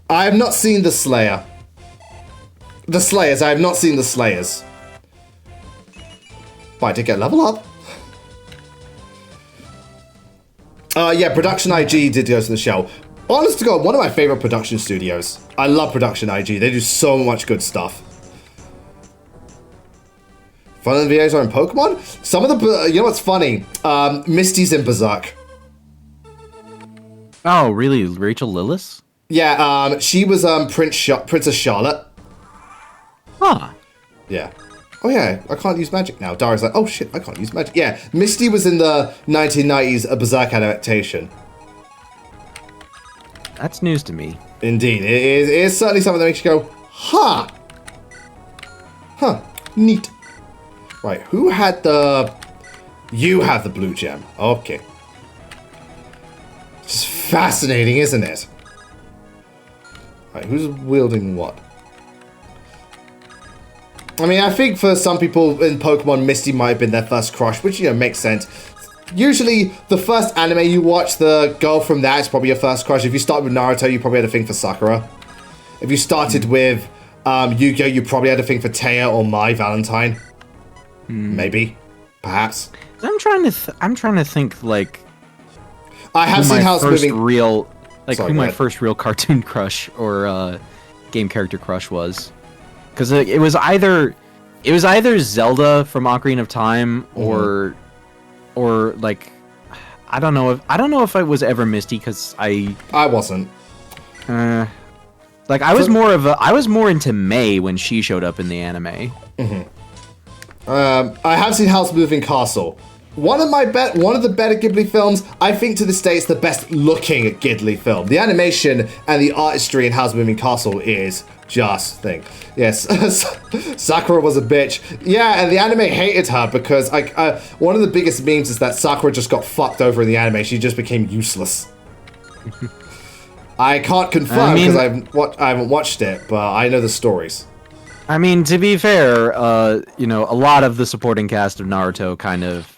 I have not seen the Slayer. The Slayers, I have not seen the Slayers. But I did get level up. Yeah, Production IG did Ghost in the Shell. Honest to God, one of my favorite production studios. I love Production IG. They do so much good stuff. Fun of the videos are in Pokemon? Some of the, you know what's funny? Misty's in Berserk. Oh, really? Rachel Lillis? Yeah, she was Princess Charlotte. Huh. Yeah. Oh yeah, I can't use magic now. Darius like, oh shit, I can't use magic. Yeah, Misty was in the 1990s Berserk adaptation. That's news to me. Indeed, it is certainly something that makes you go, huh. Huh, neat. Right, who had the... You have the blue gem. Okay. Just fascinating, isn't it? Right, who's wielding what? I mean, I think for some people in Pokemon, Misty might have been their first crush, which, you know, makes sense. Usually, the first anime you watch, the girl from that is probably your first crush. If you start with Naruto, you probably had a thing for Sakura. If you started with Yu-Gi-Oh, you probably had a thing for Taya or Mai Valentine. Maybe. Perhaps. I'm trying to think, like... I have seen how it's moving... who my first real cartoon crush or game character crush was. Because it was either Zelda from Ocarina of Time or like I don't know if I was ever Misty, because I wasn't. Like I was more into May when she showed up in the anime. I have seen House Moving Castle. One of the better Ghibli films. I think to this day it's the best looking Ghibli film. The animation and the artistry in House Moving Castle is just thing. Yes, Sakura was a bitch. Yeah, and the anime hated her because one of the biggest memes is that Sakura just got fucked over in the anime. She just became useless. I can't confirm because I haven't watched it, but I know the stories. I mean, to be fair, you know, a lot of the supporting cast of Naruto kind of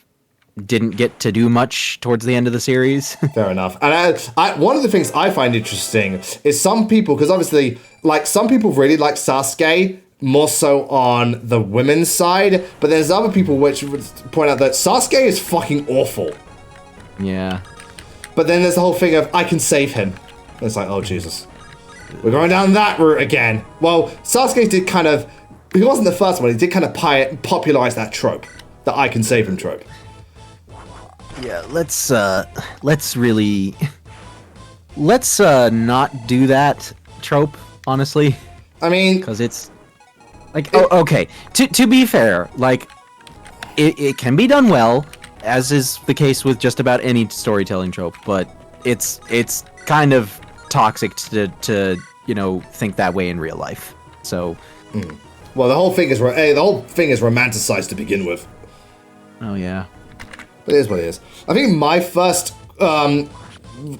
didn't get to do much towards the end of the series. Fair enough. And one of the things I find interesting is some people, because obviously, like, some people really like Sasuke more so on the women's side, but there's other people which would point out that Sasuke is fucking awful. Yeah. But then there's the whole thing of, I can save him. And it's like, oh, Jesus. We're going down that route again. Well, Sasuke did kind of, he wasn't the first one, he did kind of popularize that trope, the I can save him trope. Yeah, let's not do that trope, honestly. I mean, because it's like, okay. To be fair, like it can be done well, as is the case with just about any storytelling trope, but it's kind of toxic to you know, think that way in real life. So, well, the whole thing is romanticized to begin with. Oh yeah. It is what it is. I think my first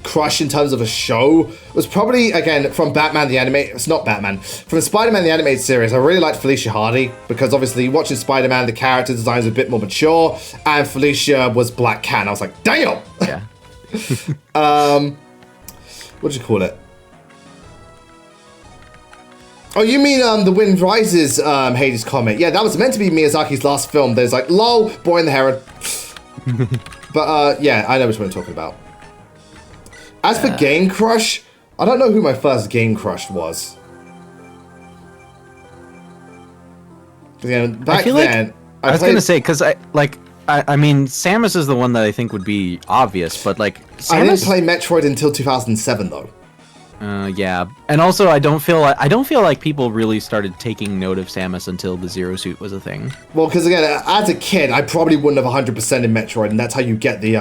crush in terms of a show was probably, again, from Batman the Animated... It's not Batman. From Spider-Man the Animated Series, I really liked Felicia Hardy, because obviously watching Spider-Man, the character design is a bit more mature, and Felicia was Black Cat, and I was like, damn! Yeah. What do you call it? Oh, you mean the Wind Rises Hades comic? Yeah, that was meant to be Miyazaki's last film. There's like, lol, Boy and the Heron. But yeah, I know which one I'm talking about. As for Game Crush, I don't know who my first Game Crush was. Yeah, back then, I was gonna say, because I mean, Samus is the one that I think would be obvious, but like, Samus... I didn't play Metroid until 2007 though. Yeah, and also I don't feel like people really started taking note of Samus until the Zero Suit was a thing. Well, because again, as a kid, I probably wouldn't have 100% in Metroid, and that's how you get the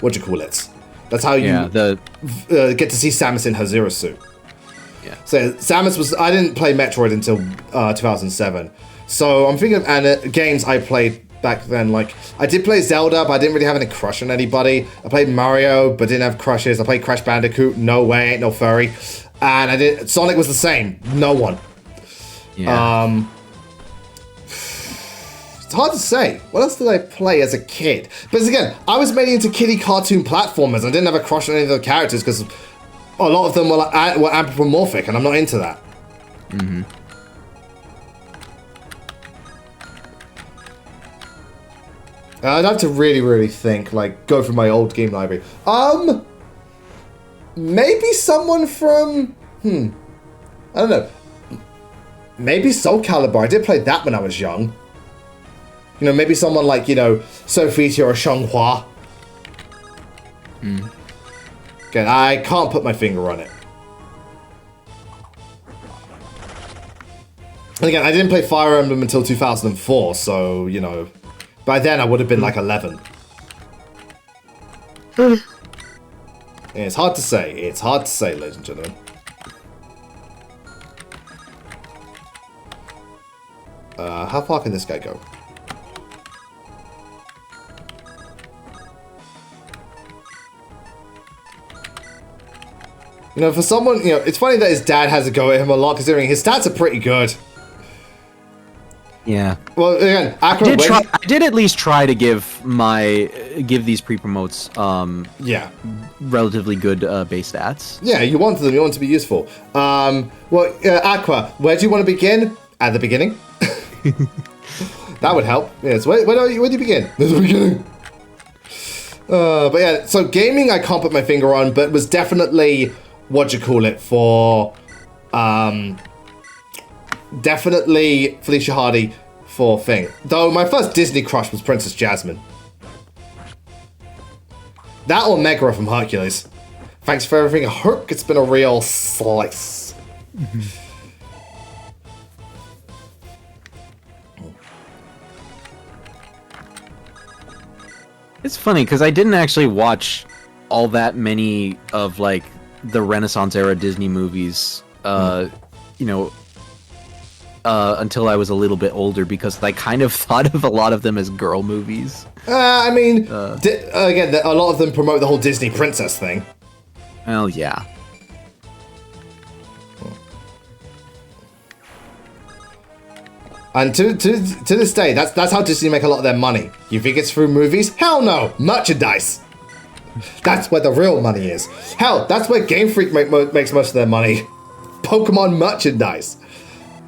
what do you call it? That's how you get to see Samus in her Zero Suit. Yeah. So Samus was... I didn't play Metroid until 2007. So I'm thinking of games I played back then. Like, I did play Zelda, but I didn't really have any crush on anybody. I played Mario, but didn't have crushes. I played Crash Bandicoot. No way, ain't no furry. And Sonic was the same. No one. Yeah. It's hard to say. What else did I play as a kid? But again, I was mainly into kiddie cartoon platformers. I didn't have a crush on any of the characters because a lot of them were anthropomorphic, and I'm not into that. Mm-hmm. I'd have to really, really think, like, go through my old game library. Maybe someone from, I don't know. Maybe Soul Calibur. I did play that when I was young. You know, maybe someone like, you know, Sophia or Xianghua. Again, I can't put my finger on it. And again, I didn't play Fire Emblem until 2004, so, you know, by then I would have been like 11. Yeah, it's hard to say. It's hard to say, ladies and gentlemen. How far can this guy go? You know, for someone, you know, it's funny that his dad has a go at him a lot, considering his stats are pretty good. Yeah. Well, again, Aqua, I did at least try to give these pre-promotes relatively good base stats. Yeah, you want them. You want them to be useful. Well, Aqua, where do you want to begin? At the beginning. That would help. Yes. Where do you begin? At the beginning. But yeah, so gaming I can't put my finger on, but was definitely what you call it for. Definitely Felicia Hardy for thing. Though my first Disney crush was Princess Jasmine. That or Megara from Hercules. Thanks for everything. I hope it's been a real slice. It's funny because I didn't actually watch all that many of like the Renaissance era Disney movies. You know. Until I was a little bit older, because I kind of thought of a lot of them as girl movies. I mean, again, a lot of them promote the whole Disney princess thing. Well, yeah. And to this day, that's how Disney make a lot of their money. You think it's through movies? Hell no! Merchandise! That's where the real money is. Hell, that's where Game Freak makes most of their money. Pokemon merchandise.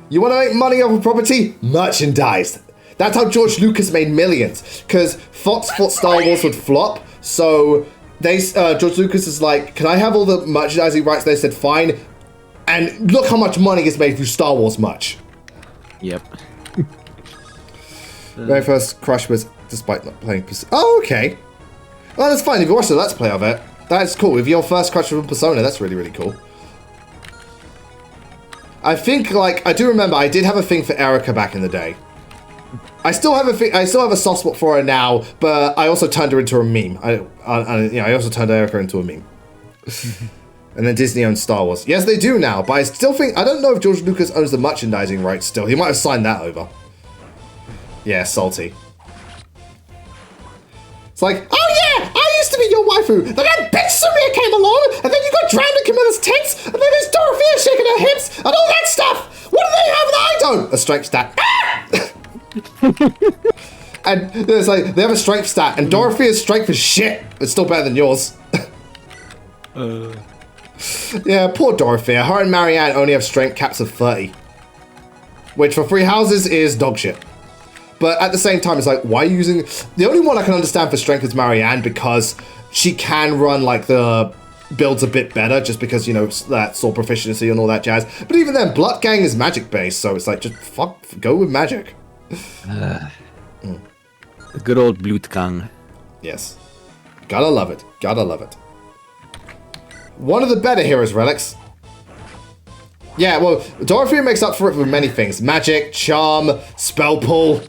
You want to make money off a property? Merchandise. That's how George Lucas made millions. Because Fox thought Star Wars would flop, so George Lucas is like, can I have all the merchandising rights? They said, fine. And look how much money is made through Star Wars merch. Yep. Very first crush was despite not playing Persona. Oh, okay. Well, that's fine. If you watch the Let's Play of it, that's cool. If your first crush was Persona, that's really, really cool. I think, like, I do remember I did have a thing for Erica back in the day. I still have a soft spot for her now, but I also turned her into a meme. I also turned Erica into a meme. And then Disney owns Star Wars. Yes, they do now, but I still think, I don't know if George Lucas owns the merchandising rights still. He might have signed that over. Yeah, salty. It's like, oh yeah, I used to be your waifu, then I bitch Sumia came along, and then you got drowned in Camilla's tits, and then there's Dorothea shaking her hips, and all that stuff! What do they have that I don't? A strength stat. And there's like, they have a strength stat, and Dorothea's strength is shit. It's still better than yours. Yeah, poor Dorothea. Her and Marianne only have strength caps of 30. Which for 3 houses is dog shit. But at the same time, it's like, why are you using... The only one I can understand for strength is Marianne, because she can run, like, the builds a bit better, just because, you know, that sword proficiency and all that jazz. But even then, Bloodgang is magic-based, so it's like, just go with magic. The good old Blutgang. Yes. Gotta love it. Gotta love it. One of the better heroes relics. Yeah, well, Dorothea makes up for it with many things. Magic, charm, spell pull,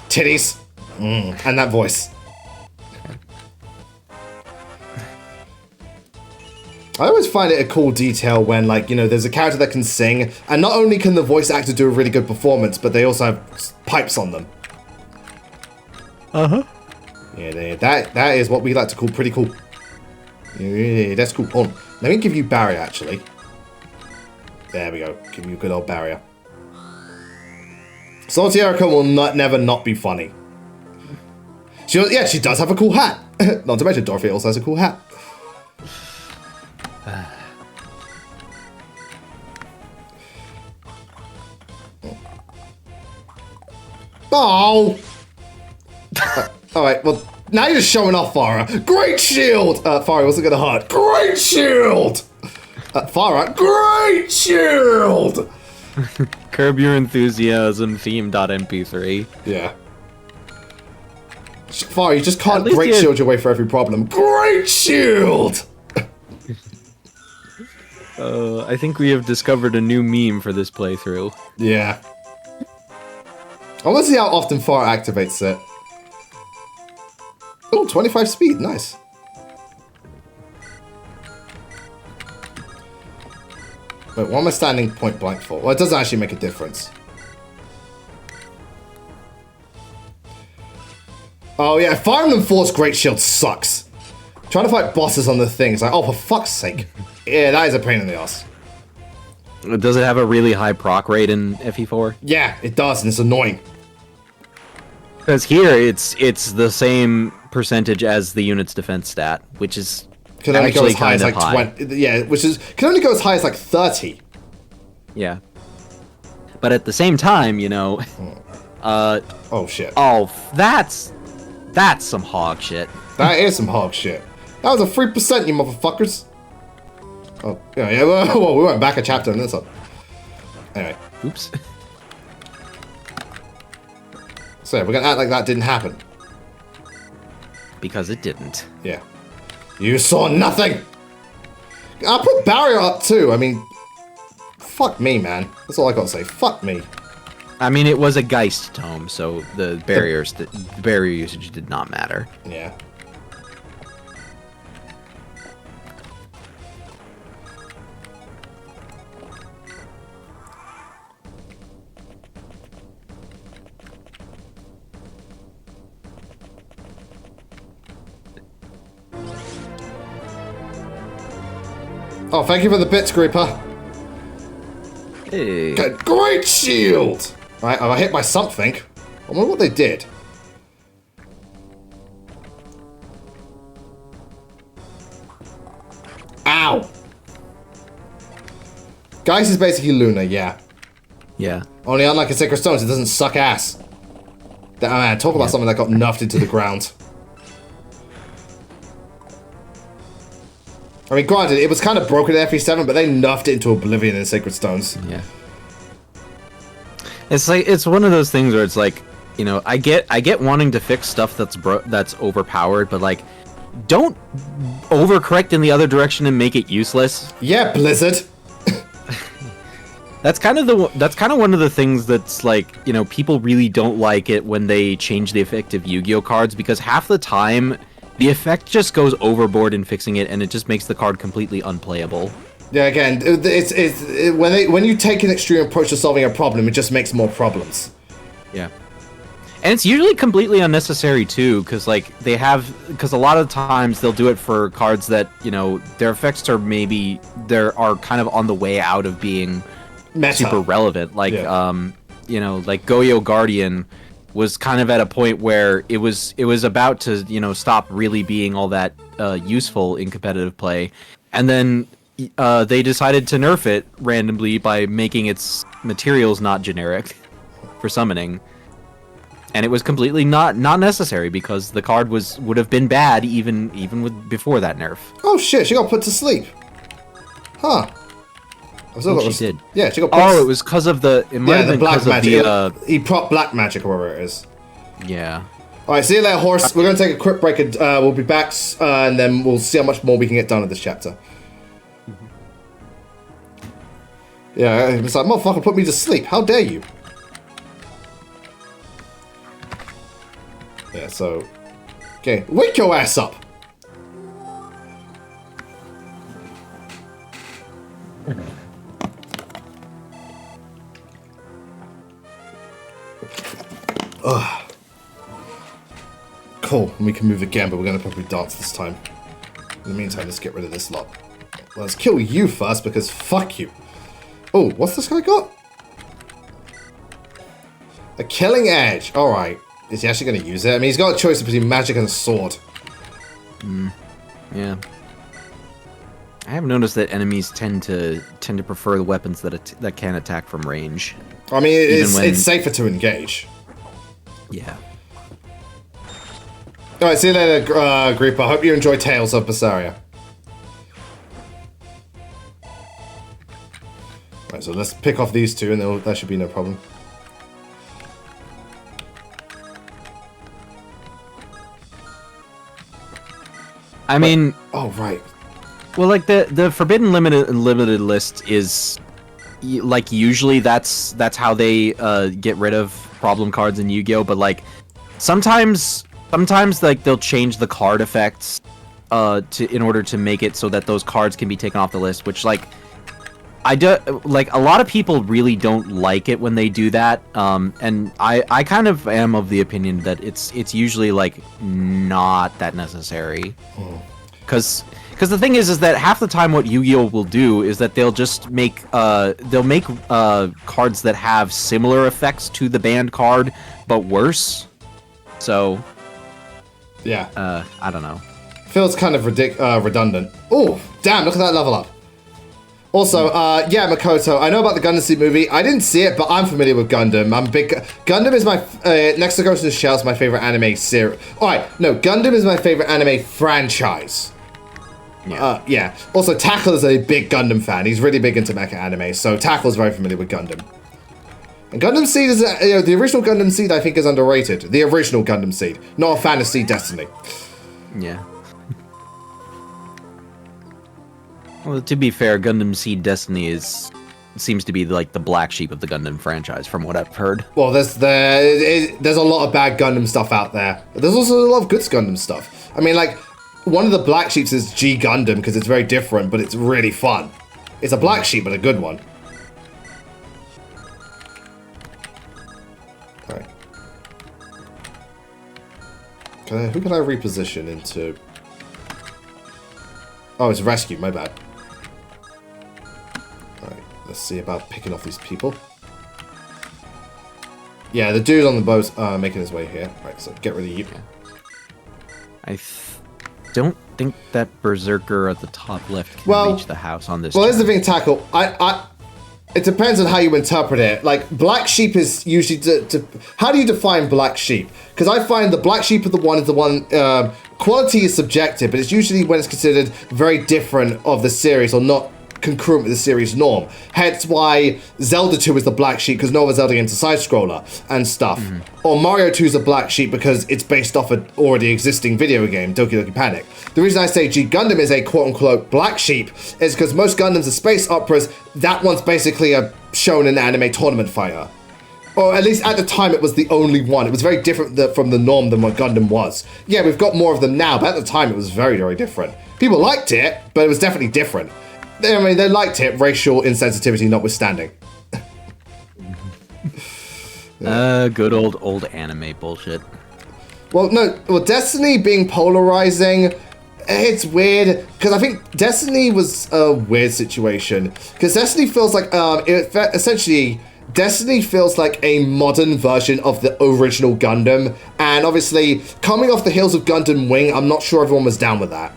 titties, and that voice. I always find it a cool detail when, like, you know, there's a character that can sing, and not only can the voice actor do a really good performance, but they also have pipes on them. Uh-huh. Yeah, that is what we like to call pretty cool. Yeah, that's cool. Hold on. Let me give you barrier, actually. There we go. Give you a good old barrier. Salty Erica will never not be funny. She does have a cool hat. Not to mention, Dorothea also has a cool hat. Oh! Alright, well, now you're just showing off, Farah. Great shield! Farah wasn't gonna hurt. Great shield! Farah, great shield! Curb Your Enthusiasm theme.mp3. Yeah. Farah, you just can't great shield your way for every problem. Great shield! I think we have discovered a new meme for this playthrough. Yeah. I want to see how often Farah activates it. Oh, 25 speed, nice. Wait, what am I standing point blank for? Well, it doesn't actually make a difference. Oh yeah, Fire Emblem 4's Great Shield sucks. Trying to fight bosses on the thing, it's like, oh, for fuck's sake. Yeah, that is a pain in the ass. Does it have a really high proc rate in FE4? Yeah, it does, and it's annoying. Because here, it's the same percentage as the unit's defense stat, which is Can only go actually as high as kind like of high. 20. Yeah, which is can only go as high as like 30. Yeah. But at the same time, you know, Oh shit. oh, that's some hog shit. That is some hog shit. That was a 3%, you motherfuckers. Oh, yeah, well, we went back a chapter on this one. Anyway. Oops. So we're gonna act like that didn't happen. Because it didn't. Yeah. You saw nothing! I'll put barrier up too, I mean... Fuck me, man. That's all I gotta say. Fuck me. I mean, it was a Geist tome, so the barrier usage did not matter. Yeah. Oh, thank you for the bits, Creeper. Hey. Great shield! Right, I hit by something. I wonder what they did. Ow! Geist is basically Luna, yeah. Yeah. Only unlike a Sacred Stones, it doesn't suck ass. Oh man, talk about something that got nuffed into the ground. I mean, granted, it was kind of broken in FE7, but they nuffed it into oblivion in Sacred Stones. Yeah. It's like, it's one of those things where it's like, you know, I get wanting to fix stuff that's overpowered, but like, don't overcorrect in the other direction and make it useless. Yeah, Blizzard. That's kind of one of the things that's like, you know, people really don't like it when they change the effect of Yu-Gi-Oh cards, because half the time the effect just goes overboard in fixing it, and it just makes the card completely unplayable. Yeah, again, when you take an extreme approach to solving a problem, it just makes more problems. Yeah. And it's usually completely unnecessary too, because because a lot of times they'll do it for cards that their effects are kind of on the way out of being Meta. super relevant. Like like Goyo Guardian was kind of at a point where it was about to stop really being all that useful in competitive play, and then they decided to nerf it randomly by making its materials not generic for summoning. And it was completely not necessary because the card would have been bad even before that nerf. Oh shit! She got put to sleep. Huh? She did. Yeah, she got. Put it was because of the. It might have been black magic. He prop black magic or whatever it is. Yeah. All right, see you later, horse. We're gonna take a quick break, and we'll be back, and then we'll see how much more we can get done in this chapter. Yeah, it's like, motherfucker, put me to sleep. How dare you? Yeah, so... Okay, wake your ass up! Ugh. Cool, and we can move again, but we're gonna probably dance this time. In the meantime, let's get rid of this lot. Well, let's kill you first, because fuck you. Oh, what's this guy got? A killing edge. Alright. Is he actually going to use it? I mean, he's got a choice between magic and a sword. Yeah. I have noticed that enemies tend to prefer the weapons that can attack from range. I mean, it's safer to engage. Yeah. Alright, see you later, group. I hope you enjoy Tales of Berseria. Alright, so let's pick off these two, and that should be no problem. I mean... Oh, right. Well, like, the Forbidden Limited list is... Like, usually that's how they get rid of problem cards in Yu-Gi-Oh! But, like, sometimes like, they'll change the card effects in order to make it so that those cards can be taken off the list, which, like... a lot of people really don't like it when they do that, and I kind of am of the opinion that it's usually like not that necessary, because the thing is that half the time what Yu-Gi-Oh will do is that they'll just make cards that have similar effects to the banned card but worse. So yeah, I don't know. Feels kind of redundant. Oh damn! Look at that level up. Also, yeah, Makoto, I know about the Gundam Seed movie. I didn't see it, but I'm familiar with Gundam. I'm big... Gundam is my... next to Ghost in the Shell is my favorite anime series. Alright, no, Gundam is my favorite anime franchise. Yeah. Yeah. Also, Tackle is a big Gundam fan. He's really big into mecha anime, so Tackle's very familiar with Gundam. And Gundam Seed is... the original Gundam Seed, I think, is underrated. The original Gundam Seed. Not a fan of Seed Destiny. Yeah. Well, to be fair, Gundam Seed Destiny seems to be like the black sheep of the Gundam franchise, from what I've heard. Well, there's a lot of bad Gundam stuff out there. There's also a lot of good Gundam stuff. I mean, like, one of the black sheeps is G Gundam because it's very different, but it's really fun. It's a black sheep, but a good one. All right. Who can I reposition into? Oh, it's rescue. My bad. Let's see about picking off these people. Yeah, the dude on the boat's making his way here. Right, so get rid of you. I don't think that Berserker at the top left can reach the house on this. Well, here's the thing, Tackle. It depends on how you interpret it. Like, black sheep is usually how do you define black sheep? Because I find the black sheep is the one. Quality is subjective, but it's usually when it's considered very different of the series or not concurrent with the series norm. Hence why Zelda 2 is the black sheep, because no other Zelda game's a side-scroller and stuff. Or Mario 2 is a black sheep because it's based off an already existing video game, Doki Doki Panic. The reason I say G Gundam is a quote-unquote black sheep is because most Gundams are space operas. That one's basically a shonen anime tournament fighter. Or at least at the time it was the only one. It was very different from the norm than what Gundam was. Yeah, we've got more of them now, but at the time it was very, very different. People liked it, but it was definitely different. I mean, they liked it, racial insensitivity notwithstanding. Good old anime bullshit. Well, no. Well, Destiny being polarizing, it's weird because I think Destiny was a weird situation because Destiny feels like essentially Destiny feels like a modern version of the original Gundam, and obviously coming off the heels of Gundam Wing, I'm not sure everyone was down with that.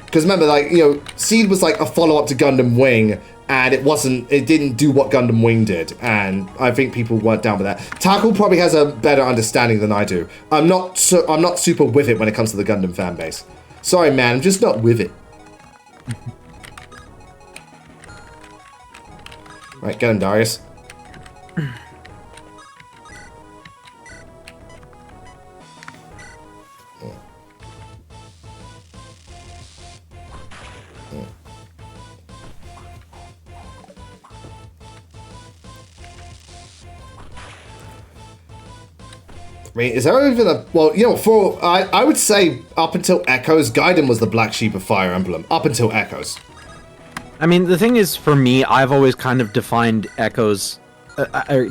Because remember, like, you know, Seed was like a follow-up to Gundam Wing, and it didn't do what Gundam Wing did, and I think people weren't down with that. Tackle probably has a better understanding than I do. I'm not super with it when it comes to the Gundam fan base. Sorry, man, I'm just not with it. Right, get him, Darius. I mean, is there even a... Well, you know, I would say up until Echoes, Gaiden was the black sheep of Fire Emblem. Up until Echoes. I mean, the thing is, for me, I've always kind of defined Echoes...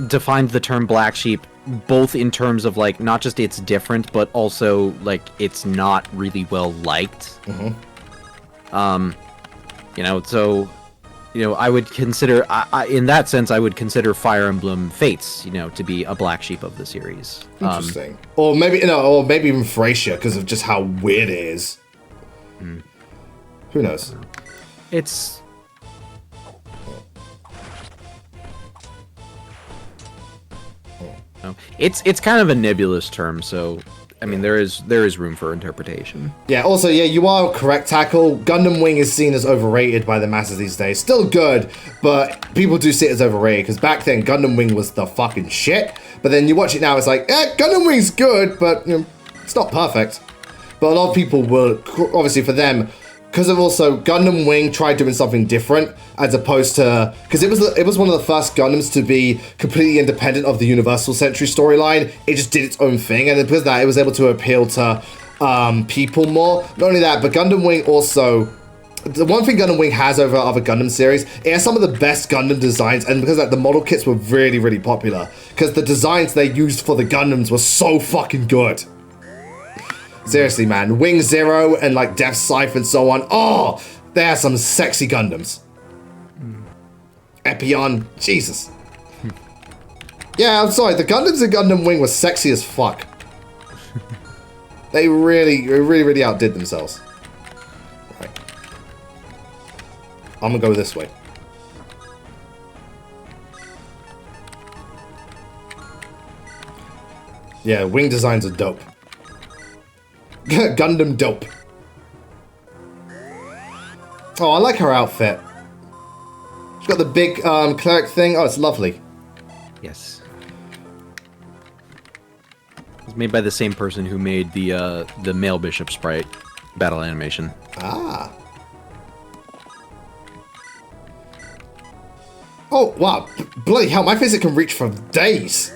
defined the term black sheep both in terms of, like, not just it's different, but also, like, it's not really well liked. Mm-hmm. You know, so... You know, I would consider, in that sense, I would consider Fire Emblem Fates, you know, to be a black sheep of the series. Interesting. Or maybe, you know, or maybe even Thracia, because of just how weird it is. Who knows? It's... It's kind of a nebulous term, so... I mean, there is room for interpretation. Yeah, also, yeah, you are correct, Tackle. Gundam Wing is seen as overrated by the masses these days. Still good, but people do see it as overrated, because back then, Gundam Wing was the fucking shit. But then you watch it now, it's like, Gundam Wing's good, but, you know, it's not perfect. But a lot of people will, obviously for them, because of also Gundam Wing tried doing something different as opposed to, because it was one of the first Gundams to be completely independent of the Universal Century storyline. It just did its own thing, and because of that, it was able to appeal to people more. Not only that, but Gundam Wing also, the one thing Gundam Wing has over other Gundam series, it has some of the best Gundam designs, and because of that, the model kits were really, really popular. Because the designs they used for the Gundams were so fucking good. Seriously, man. Wing Zero and, like, Death Scythe and so on. Oh, they are some sexy Gundams. Epion. Jesus. Yeah, I'm sorry. The Gundams in Gundam Wing were sexy as fuck. They really outdid themselves. Right. I'm gonna go this way. Yeah, wing designs are dope. Gundam dope. Oh, I like her outfit. She's got the big cleric thing. Oh, it's lovely. Yes. It's made by the same person who made the male bishop sprite battle animation. Ah. Oh, wow. Bloody hell, my physics can reach for days.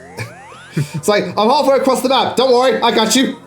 It's like, I'm halfway across the map. Don't worry, I got you.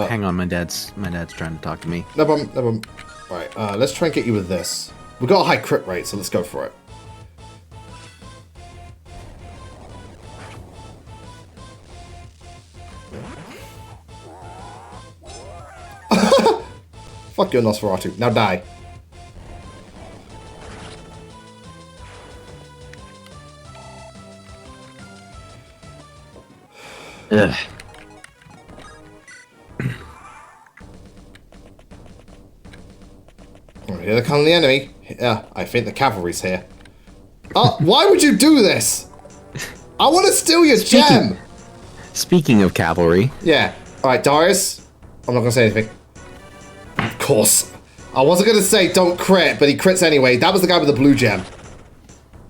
Hang on, my dad's trying to talk to me. No problem, no problem. Right, let's try and get you with this. We've got a high crit rate, so let's go for it. Fuck your Nosferatu. Now die. Ugh. Here comes the enemy. Yeah, I think the cavalry's here. Oh, why would you do this? I want to steal your gem. Speaking of cavalry. Yeah. All right, Darius. I'm not gonna say anything. Of course. I wasn't gonna say don't crit, but he crits anyway. That was the guy with the blue gem.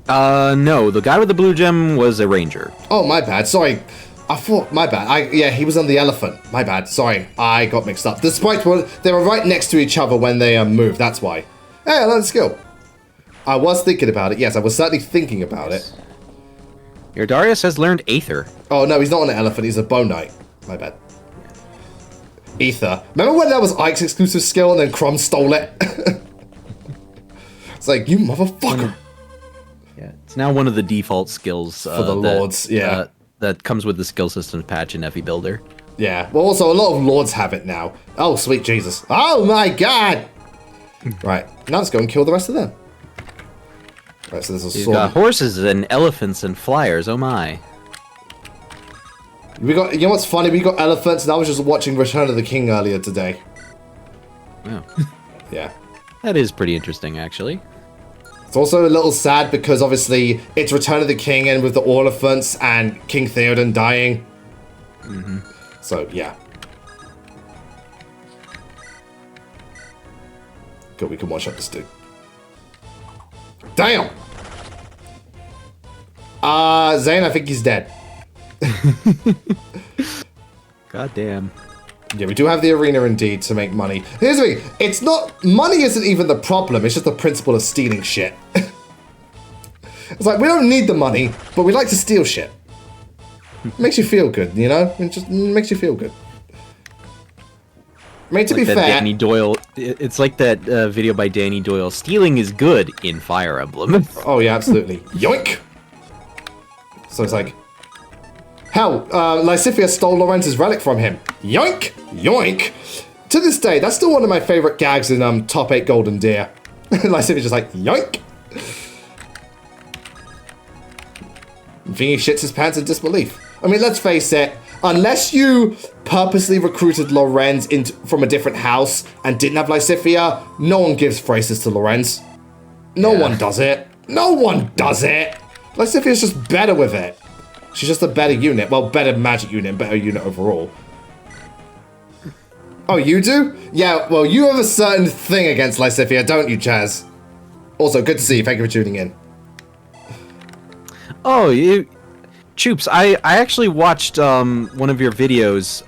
No, the guy with the blue gem was a ranger. Oh, my bad. Sorry. I thought, my bad. Yeah, he was on the elephant. My bad. Sorry, I got mixed up. The sprites were, they were right next to each other when they moved. That's why. Hey, I learned a skill. I was thinking about it. Yes, I was certainly thinking about it. Your Darius has learned Aether. Oh, no, he's not an elephant. He's a bone knight. My bad. Ether. Remember when that was Ike's exclusive skill and then Crumb stole it? It's like, you motherfucker. Yeah, it's now one of the default skills for the lords. Yeah, that comes with the skill systems patch in FE Builder. Yeah. Well, also a lot of lords have it now. Oh, sweet Jesus! Oh my God! Right, now let's go and kill the rest of them. Right, so there's a sword. You've got horses and elephants and flyers. Oh my! We got. You know what's funny? We got elephants, and I was just watching Return of the King earlier today. Wow. Yeah. That is pretty interesting, actually. It's also a little sad because obviously it's Return of the King and with the elephants and King Theoden dying. Mm-hmm. So, yeah. Good, we can one-shot this dude. Damn! Zane, I think he's dead. God damn. Yeah, we do have the arena indeed to make money. Here's the thing, it's not, money isn't even the problem, it's just the principle of stealing shit. It's like, we don't need the money, but we like to steal shit. Makes you feel good, you know? It just makes you feel good. I mean, to be fair... Danny Doyle, it's like that video by Danny Doyle, stealing is good in Fire Emblem. Oh yeah, absolutely. Yoink! So it's like... Hell, Lysithea stole Lorenz's relic from him. Yoink! Yoink! To this day, that's still one of my favorite gags in Top 8 Golden Deer. Lysithia's just like, yoink! Vinny shits his pants in disbelief. I mean, let's face it, unless you purposely recruited Lorenz from a different house and didn't have Lysithea, no one gives phrases to Lorenz. No one does it. No one does it! Lysithia's just better with it. She's just a better unit. Well, better magic unit, better unit overall. Oh, you do? Yeah, well, you have a certain thing against Lysithea, don't you, Chaz? Also, good to see you. Thank you for tuning in. Oh, Choops, I actually watched one of your videos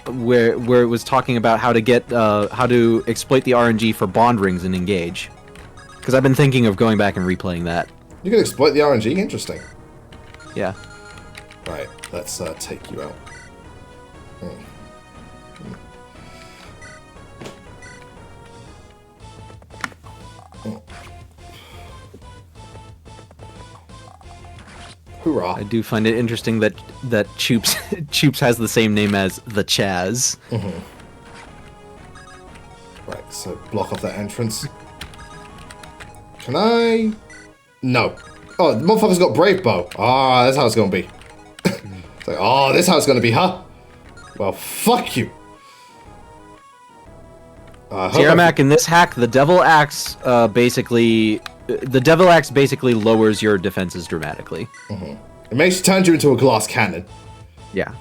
where it was talking about how to get how to exploit the RNG for bond rings in Engage. Because I've been thinking of going back and replaying that. You can exploit the RNG? Interesting. Yeah. Right, let's take you out. Hoorah. I do find it interesting that Choops Choops has the same name as the Chaz. Mm-hmm. Right, so block off that entrance. Can I? No. Oh, the motherfucker's got Brave Bow. Ah, that's how it's gonna be. It's like, oh, this is how it's gonna be, huh? Well, fuck you. Tiamak, in this hack, the Devil Axe basically lowers your defenses dramatically. Mm-hmm. It makes turns you into a glass cannon. Yeah.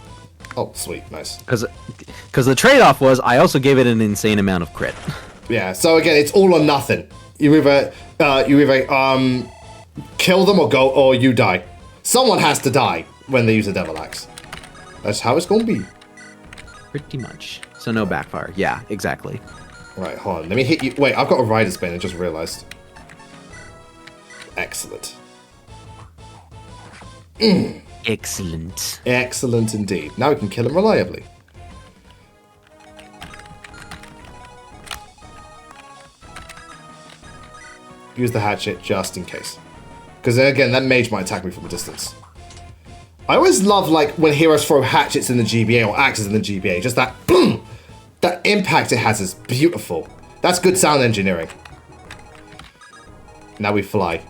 Oh, sweet, nice. Because the trade-off was I also gave it an insane amount of crit. Yeah. So again, it's all or nothing. You either kill them or you die. Someone has to die when they use a Devil Axe. That's how it's gonna be. Pretty much. So no backfire. Yeah, exactly. Right, hold on. Let me hit you. Wait, I've got a Rider's Bane. I just realized. Excellent. Excellent. Excellent indeed. Now we can kill him reliably. Use the hatchet just in case. Because then again, that mage might attack me from a distance. I always love like when heroes throw hatchets in the GBA or axes in the GBA. Just that boom! That impact it has is beautiful. That's good sound engineering. Now we fly.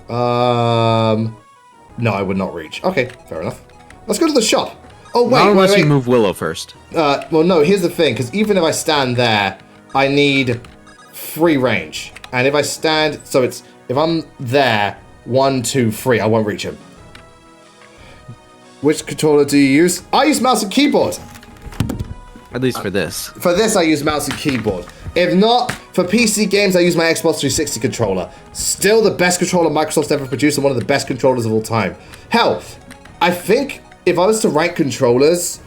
No, I would not reach. Okay, fair enough. Let's go to the shop. Oh, wait, Not unless wait. you move Willow first. Well, no, here's the thing, because even if I stand there, I need free range. And if I stand, so it's, if I'm there, 1, 2, 3, I won't reach him. Which controller do you use? I use mouse and keyboard. At least for this. For this, I use mouse and keyboard. If not, for PC games, I use my Xbox 360 controller. Still the best controller Microsoft's ever produced and one of the best controllers of all time. Hell, I think if I was to rank controllers,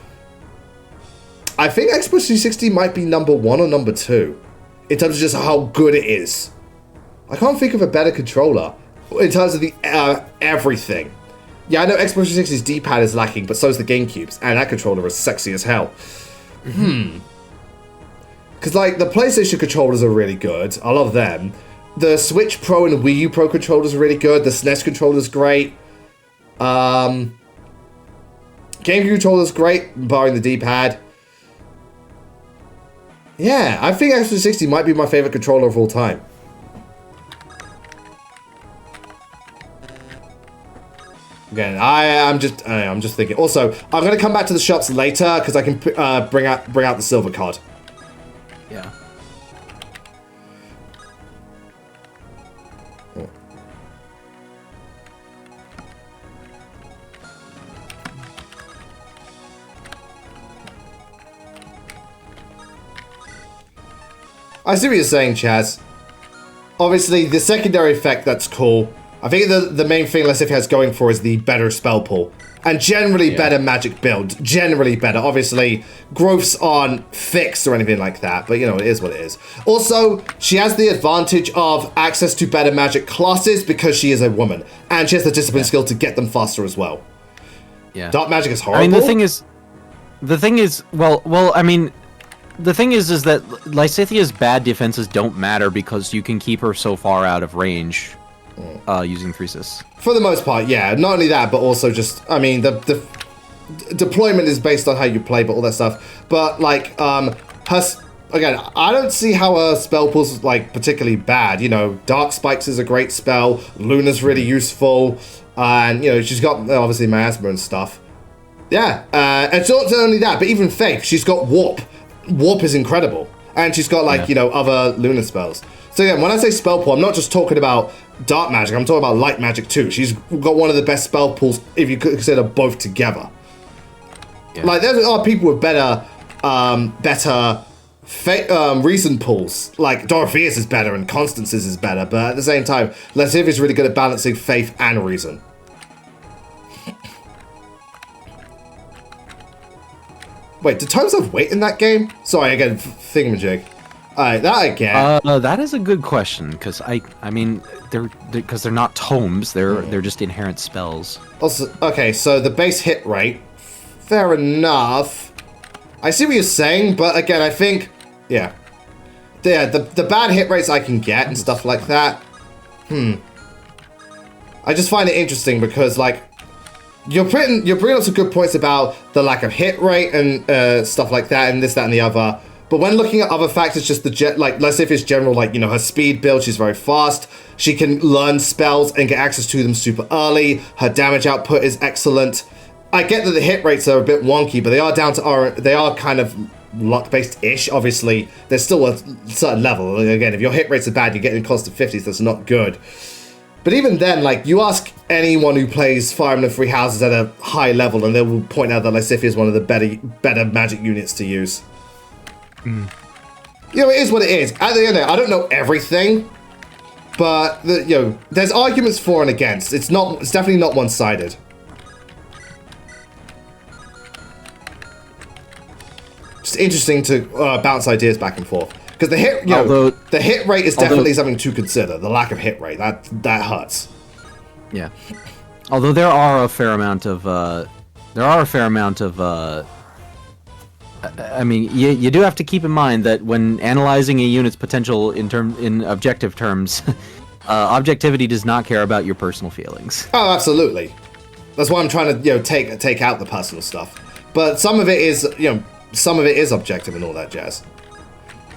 I think Xbox 360 might be number 1 or number 2 in terms of just how good it is. I can't think of a better controller in terms of the everything. Yeah, I know Xbox 360's D-pad is lacking, but so is the GameCube's, and that controller is sexy as hell. Because, like, the PlayStation controllers are really good. I love them. The Switch Pro and Wii U Pro controllers are really good. The SNES controller's great. GameCube controller's great, barring the D-pad. Yeah, I think Xbox 360 might be my favorite controller of all time. Again, I'm just thinking. Also, I'm gonna come back to the shops later because I can bring out the silver card. Yeah. I see what you're saying, Chaz. Obviously, the secondary effect, that's cool. I think the main thing Lascivia has going for is the better spell pool. And generally better magic build. Generally better. Obviously, growths aren't fixed or anything like that. But, you know, it is what it is. Also, she has the advantage of access to better magic classes because she is a woman. And she has the discipline skill to get them faster as well. Yeah. Dark magic is horrible. I mean, the thing is, I mean, the thing is that Lysithia's bad defenses don't matter because you can keep her so far out of range using Thresis. For the most part, yeah. Not only that, but also just, I mean, the deployment is based on how you play, but all that stuff. But, like, again, I don't see how her spell pool's, like, particularly bad. You know, Dark Spikes is a great spell. Luna's really useful. And, you know, she's got, obviously, Miasma and stuff. Yeah. And it's not only that, but even Faith, she's got Warp. Warp is incredible. And she's got, like, you know, other Luna spells. So, again, when I say spell pool, I'm not just talking about dark magic, I'm talking about light magic, too. She's got one of the best spell pools, if you could consider both together. Yeah. Like, there are people with better reason pools. Like, Dorotheus is better and Constance's is better, but at the same time, Lasciv is really good at balancing faith and reason. Wait, do tomes have weight in that game? Sorry, again, thingamajig. Alright, that I get. That is a good question, because I mean, they're not tomes, they're just inherent spells. Also, okay, so the base hit rate, fair enough. I see what you're saying, but again, I think, yeah, the bad hit rates I can get and stuff like that. I just find it interesting because, like, you're bringing up some good points about the lack of hit rate and stuff like that, and this, that, and the other. But when looking at other factors, just like, let's say if it's general, like, you know, her speed build, she's very fast. She can learn spells and get access to them super early. Her damage output is excellent. I get that the hit rates are a bit wonky, but they are they are kind of luck-based-ish. Obviously, there's still a certain level. Again, if your hit rates are bad, you're getting constant 50s, that's not good. But even then, like, you ask anyone who plays Fire Emblem Three Houses at a high level, and they will point out that Lysithea is one of the better magic units to use. You know, it is what it is. At the end of the day, I don't know everything, but you know, there's arguments for and against. It's definitely not one-sided. Just interesting to bounce ideas back and forth because the hit rate is definitely something to consider. The lack of hit rate that hurts. Yeah. Although there are a fair amount of I mean, you do have to keep in mind that when analyzing a unit's potential in objective terms, objectivity does not care about your personal feelings. Oh, absolutely. That's why I'm trying to, you know, take out the personal stuff. But some of it is, you know, some of it is objective and all that jazz.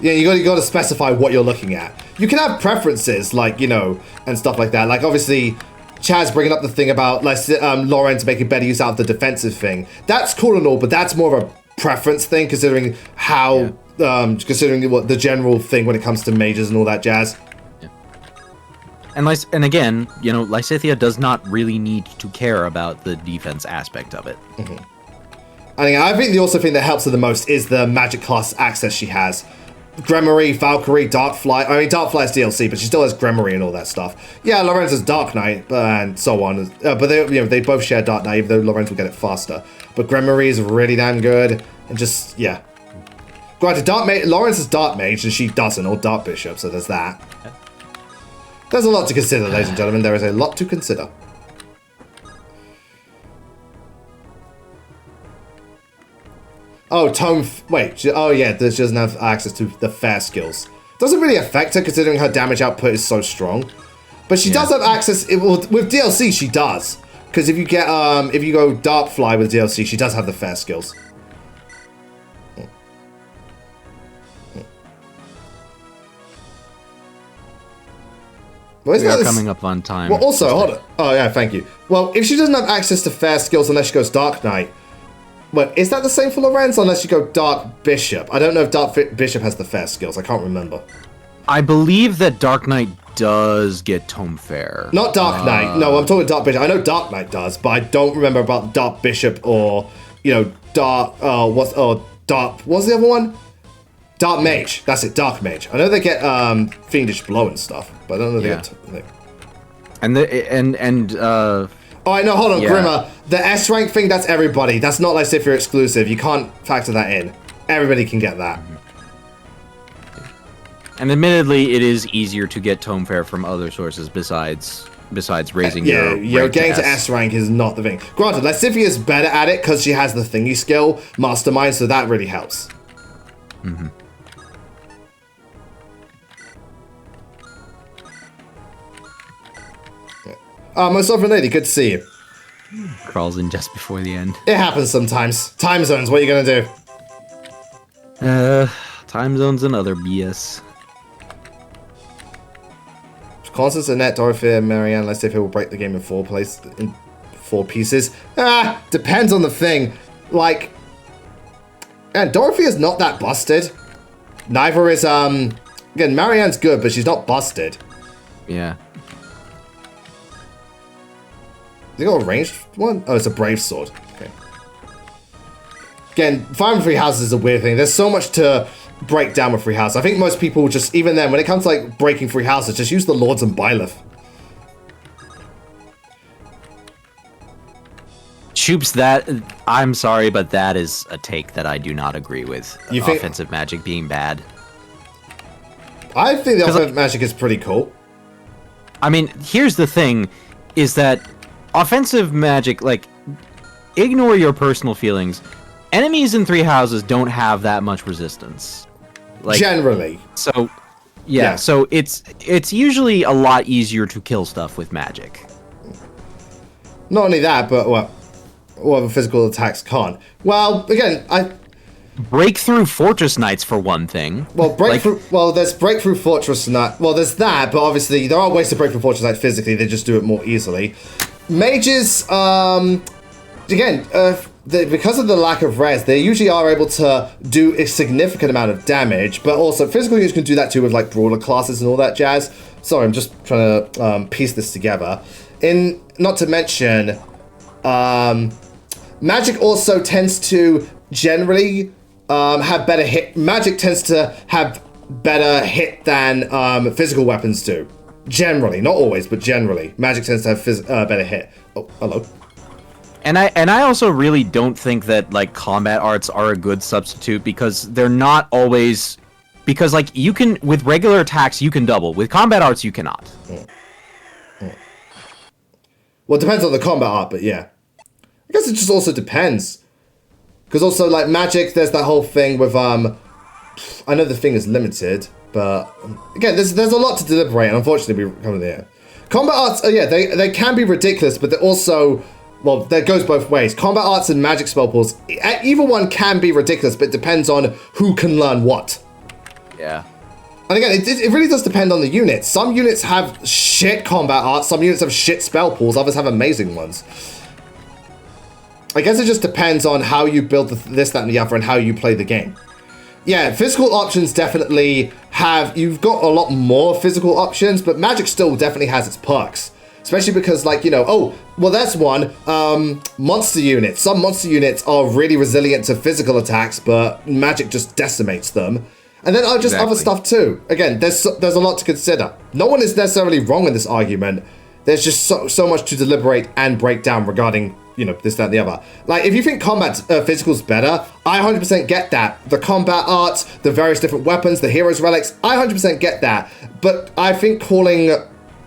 Yeah, you got to specify what you're looking at. You can have preferences, like, you know, and stuff like that. Like, obviously, Chaz bringing up the thing about Lorenz making better use out of the defensive thing. That's cool and all, but that's more of a preference thing, considering how, considering what the general thing when it comes to mages and all that jazz. Yeah. And again, you know, Lysithea does not really need to care about the defense aspect of it. I think the also thing that helps her the most is the magic class access she has. Gremory, Valkyrie, Darkfly. I mean, Darkfly's DLC, but she still has Gremory and all that stuff. Yeah, Lorenz has Dark Knight and so on. But they both share Dark Knight, even though Lorenz will get it faster. But Gremory is really damn good, and just yeah. Granted, Lorenz has Dark Mage and she doesn't, or Dark Bishop, so there's that. There's a lot to consider, ladies and gentlemen. There is a lot to consider. Oh, Tome... Wait. Oh, yeah. She doesn't have access to the fair skills. Doesn't really affect her, considering her damage output is so strong. But she does have access... with DLC, she does. Because if you get... if you go Dark Fly with DLC, she does have the fair skills. Well, we are coming up on time. Well, also, hold on. Oh, yeah, thank you. Well, if she doesn't have access to fair skills unless she goes Dark Knight... Well, is that the same for Lorenz unless you go Dark Bishop? I don't know if Dark Bishop has the fair skills. I can't remember. I believe that Dark Knight does get Tome Fair. Not Dark Knight. No, I'm talking Dark Bishop. I know Dark Knight does, but I don't remember about Dark Bishop or, you know, Dark... Dark... What's the other one? Dark Mage. That's it, Dark Mage. I know they get Fiendish Blow and stuff, but I don't know they get... Oh, I know, hold on, Grimmer. The S rank thing, that's everybody. That's not like if you're exclusive. You can't factor that in. Everybody can get that. And admittedly, it is easier to get Tome Fair from other sources besides raising your rank getting to S rank is not the thing. Granted, Lysifia's better at it because she has the thingy skill, Mastermind, so that really helps. Mm-hmm. Most often lady, good to see you. Crawls in just before the end. It happens sometimes. Time zones, what are you gonna do? Time zones and other BS. Constance, Annette, Dorothy, and Marianne, let's see if it will break the game in four pieces. Depends on the thing. Like, and Dorothy is not that busted. Neither is, again, Marianne's good, but she's not busted. Yeah. Has it got a ranged one? Oh, it's a brave sword. Okay. Again, firing free houses is a weird thing. There's so much to break down with free houses. I think most people just, even then, when it comes to like breaking free houses, just use the Lords and Byleth. Choops, that, I'm sorry, but that is a take that I do not agree with. You think offensive magic being bad? I think the offensive magic is pretty cool. I mean, here's the thing, is that offensive magic, like, ignore your personal feelings. Enemies in three houses don't have that much resistance. Like, generally. So, yeah, so it's usually a lot easier to kill stuff with magic. Not only that, but what other physical attacks can't. Well, again, Breakthrough Fortress Knights, for one thing. Well, there's Breakthrough Fortress Knight. Well, there's that, but obviously there are ways to break through Fortress Knight physically. They just do it more easily. Mages, again, because of the lack of res, they usually are able to do a significant amount of damage, but also physical units can do that too with like brawler classes and all that jazz. Sorry, I'm just trying to piece this together. Not to mention, magic also tends to generally have better hit. Magic tends to have better hit than physical weapons do. Generally, not always, but generally, magic tends to have better hit. Oh, hello. And I also really don't think that like combat arts are a good substitute, because they're not always, because like you can, with regular attacks you can double, with combat arts you cannot. Well, it depends on the combat art, but yeah, I guess it just also depends, because also like magic, there's that whole thing with I know the thing is limited, but again, there's a lot to deliberate, and unfortunately we're coming there. Combat arts, yeah, they can be ridiculous, but they're also, well, that goes both ways. Combat arts and magic spell pools, either one can be ridiculous, but it depends on who can learn what. Yeah. And again, it really does depend on the units. Some units have shit combat arts, some units have shit spell pools, others have amazing ones. I guess it just depends on how you build this, that, and the other, and how you play the game. Yeah, physical options definitely have, you've got a lot more physical options, but magic still definitely has its perks. Especially because, like, you know, oh, well, that's one. Monster units. Some monster units are really resilient to physical attacks, but magic just decimates them. And then just other stuff too. Again, there's a lot to consider. No one is necessarily wrong in this argument. There's just so much to deliberate and break down regarding, you know, this, that, and the other. Like, if you think combat physical's better, I 100% get that. The combat arts, the various different weapons, the hero's relics, I 100% get that. But I think calling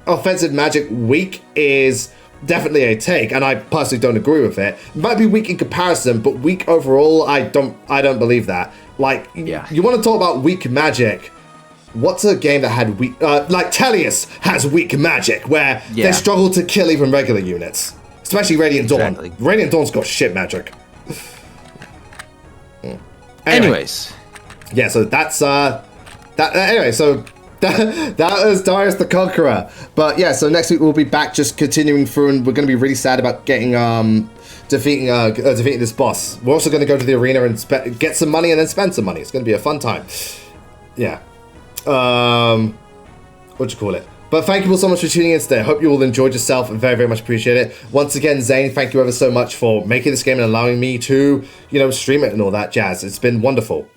offensive magic weak is definitely a take, and I personally don't agree with it. It might be weak in comparison, but weak overall, I don't believe that. Like, you want to talk about weak magic? What's a game that had weak... like, Tellius has weak magic, where they struggle to kill even regular units. Especially Radiant Dawn. Radiant Dawn's got shit magic. Anyways. Yeah, so that's... anyway, so... that was Darius the Conqueror. But yeah, so next week we'll be back just continuing through, and we're going to be really sad about getting... defeating this boss. We're also going to go to the arena and get some money and then spend some money. It's going to be a fun time. Yeah. What you call it? But thank you all so much for tuning in today. I hope you all enjoyed yourself and very, very much appreciate it. Once again, Zane, thank you ever so much for making this game and allowing me to, you know, stream it and all that jazz. It's been wonderful.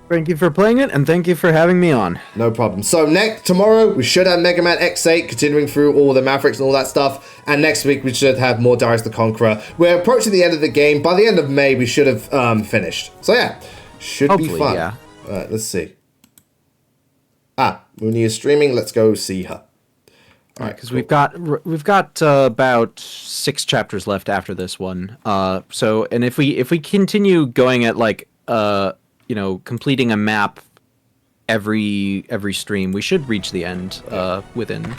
Thank you for playing it, and thank you for having me on. No problem. So tomorrow, we should have Mega Man X8, continuing through all the Mavericks and all that stuff. And next week, we should have more Darius the Conqueror. We're approaching the end of the game. By the end of May, we should have finished. So yeah, should be fun. Yeah. Let's see. Mooney is streaming. Let's go see her. All right, because cool. we've got about 6 chapters left after this one. So, and if we continue going at like you know, completing a map every stream, we should reach the end within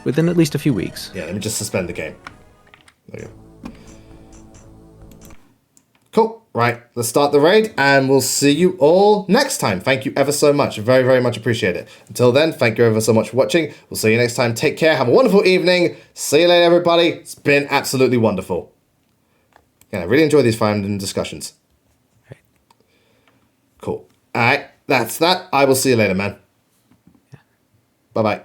at least a few weeks. Yeah, let me just suspend the game. There you go. Cool. Right, let's start the raid, and we'll see you all next time. Thank you ever so much. Very, very much appreciate it. Until then, thank you ever so much for watching. We'll see you next time. Take care. Have a wonderful evening. See you later, everybody. It's been absolutely wonderful. Yeah, I really enjoy these Fire Emblem discussions. Okay. Cool. All right, that's that. I will see you later, man. Yeah. Bye-bye.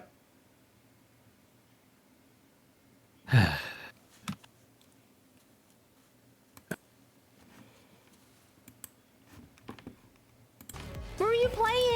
Who are you playing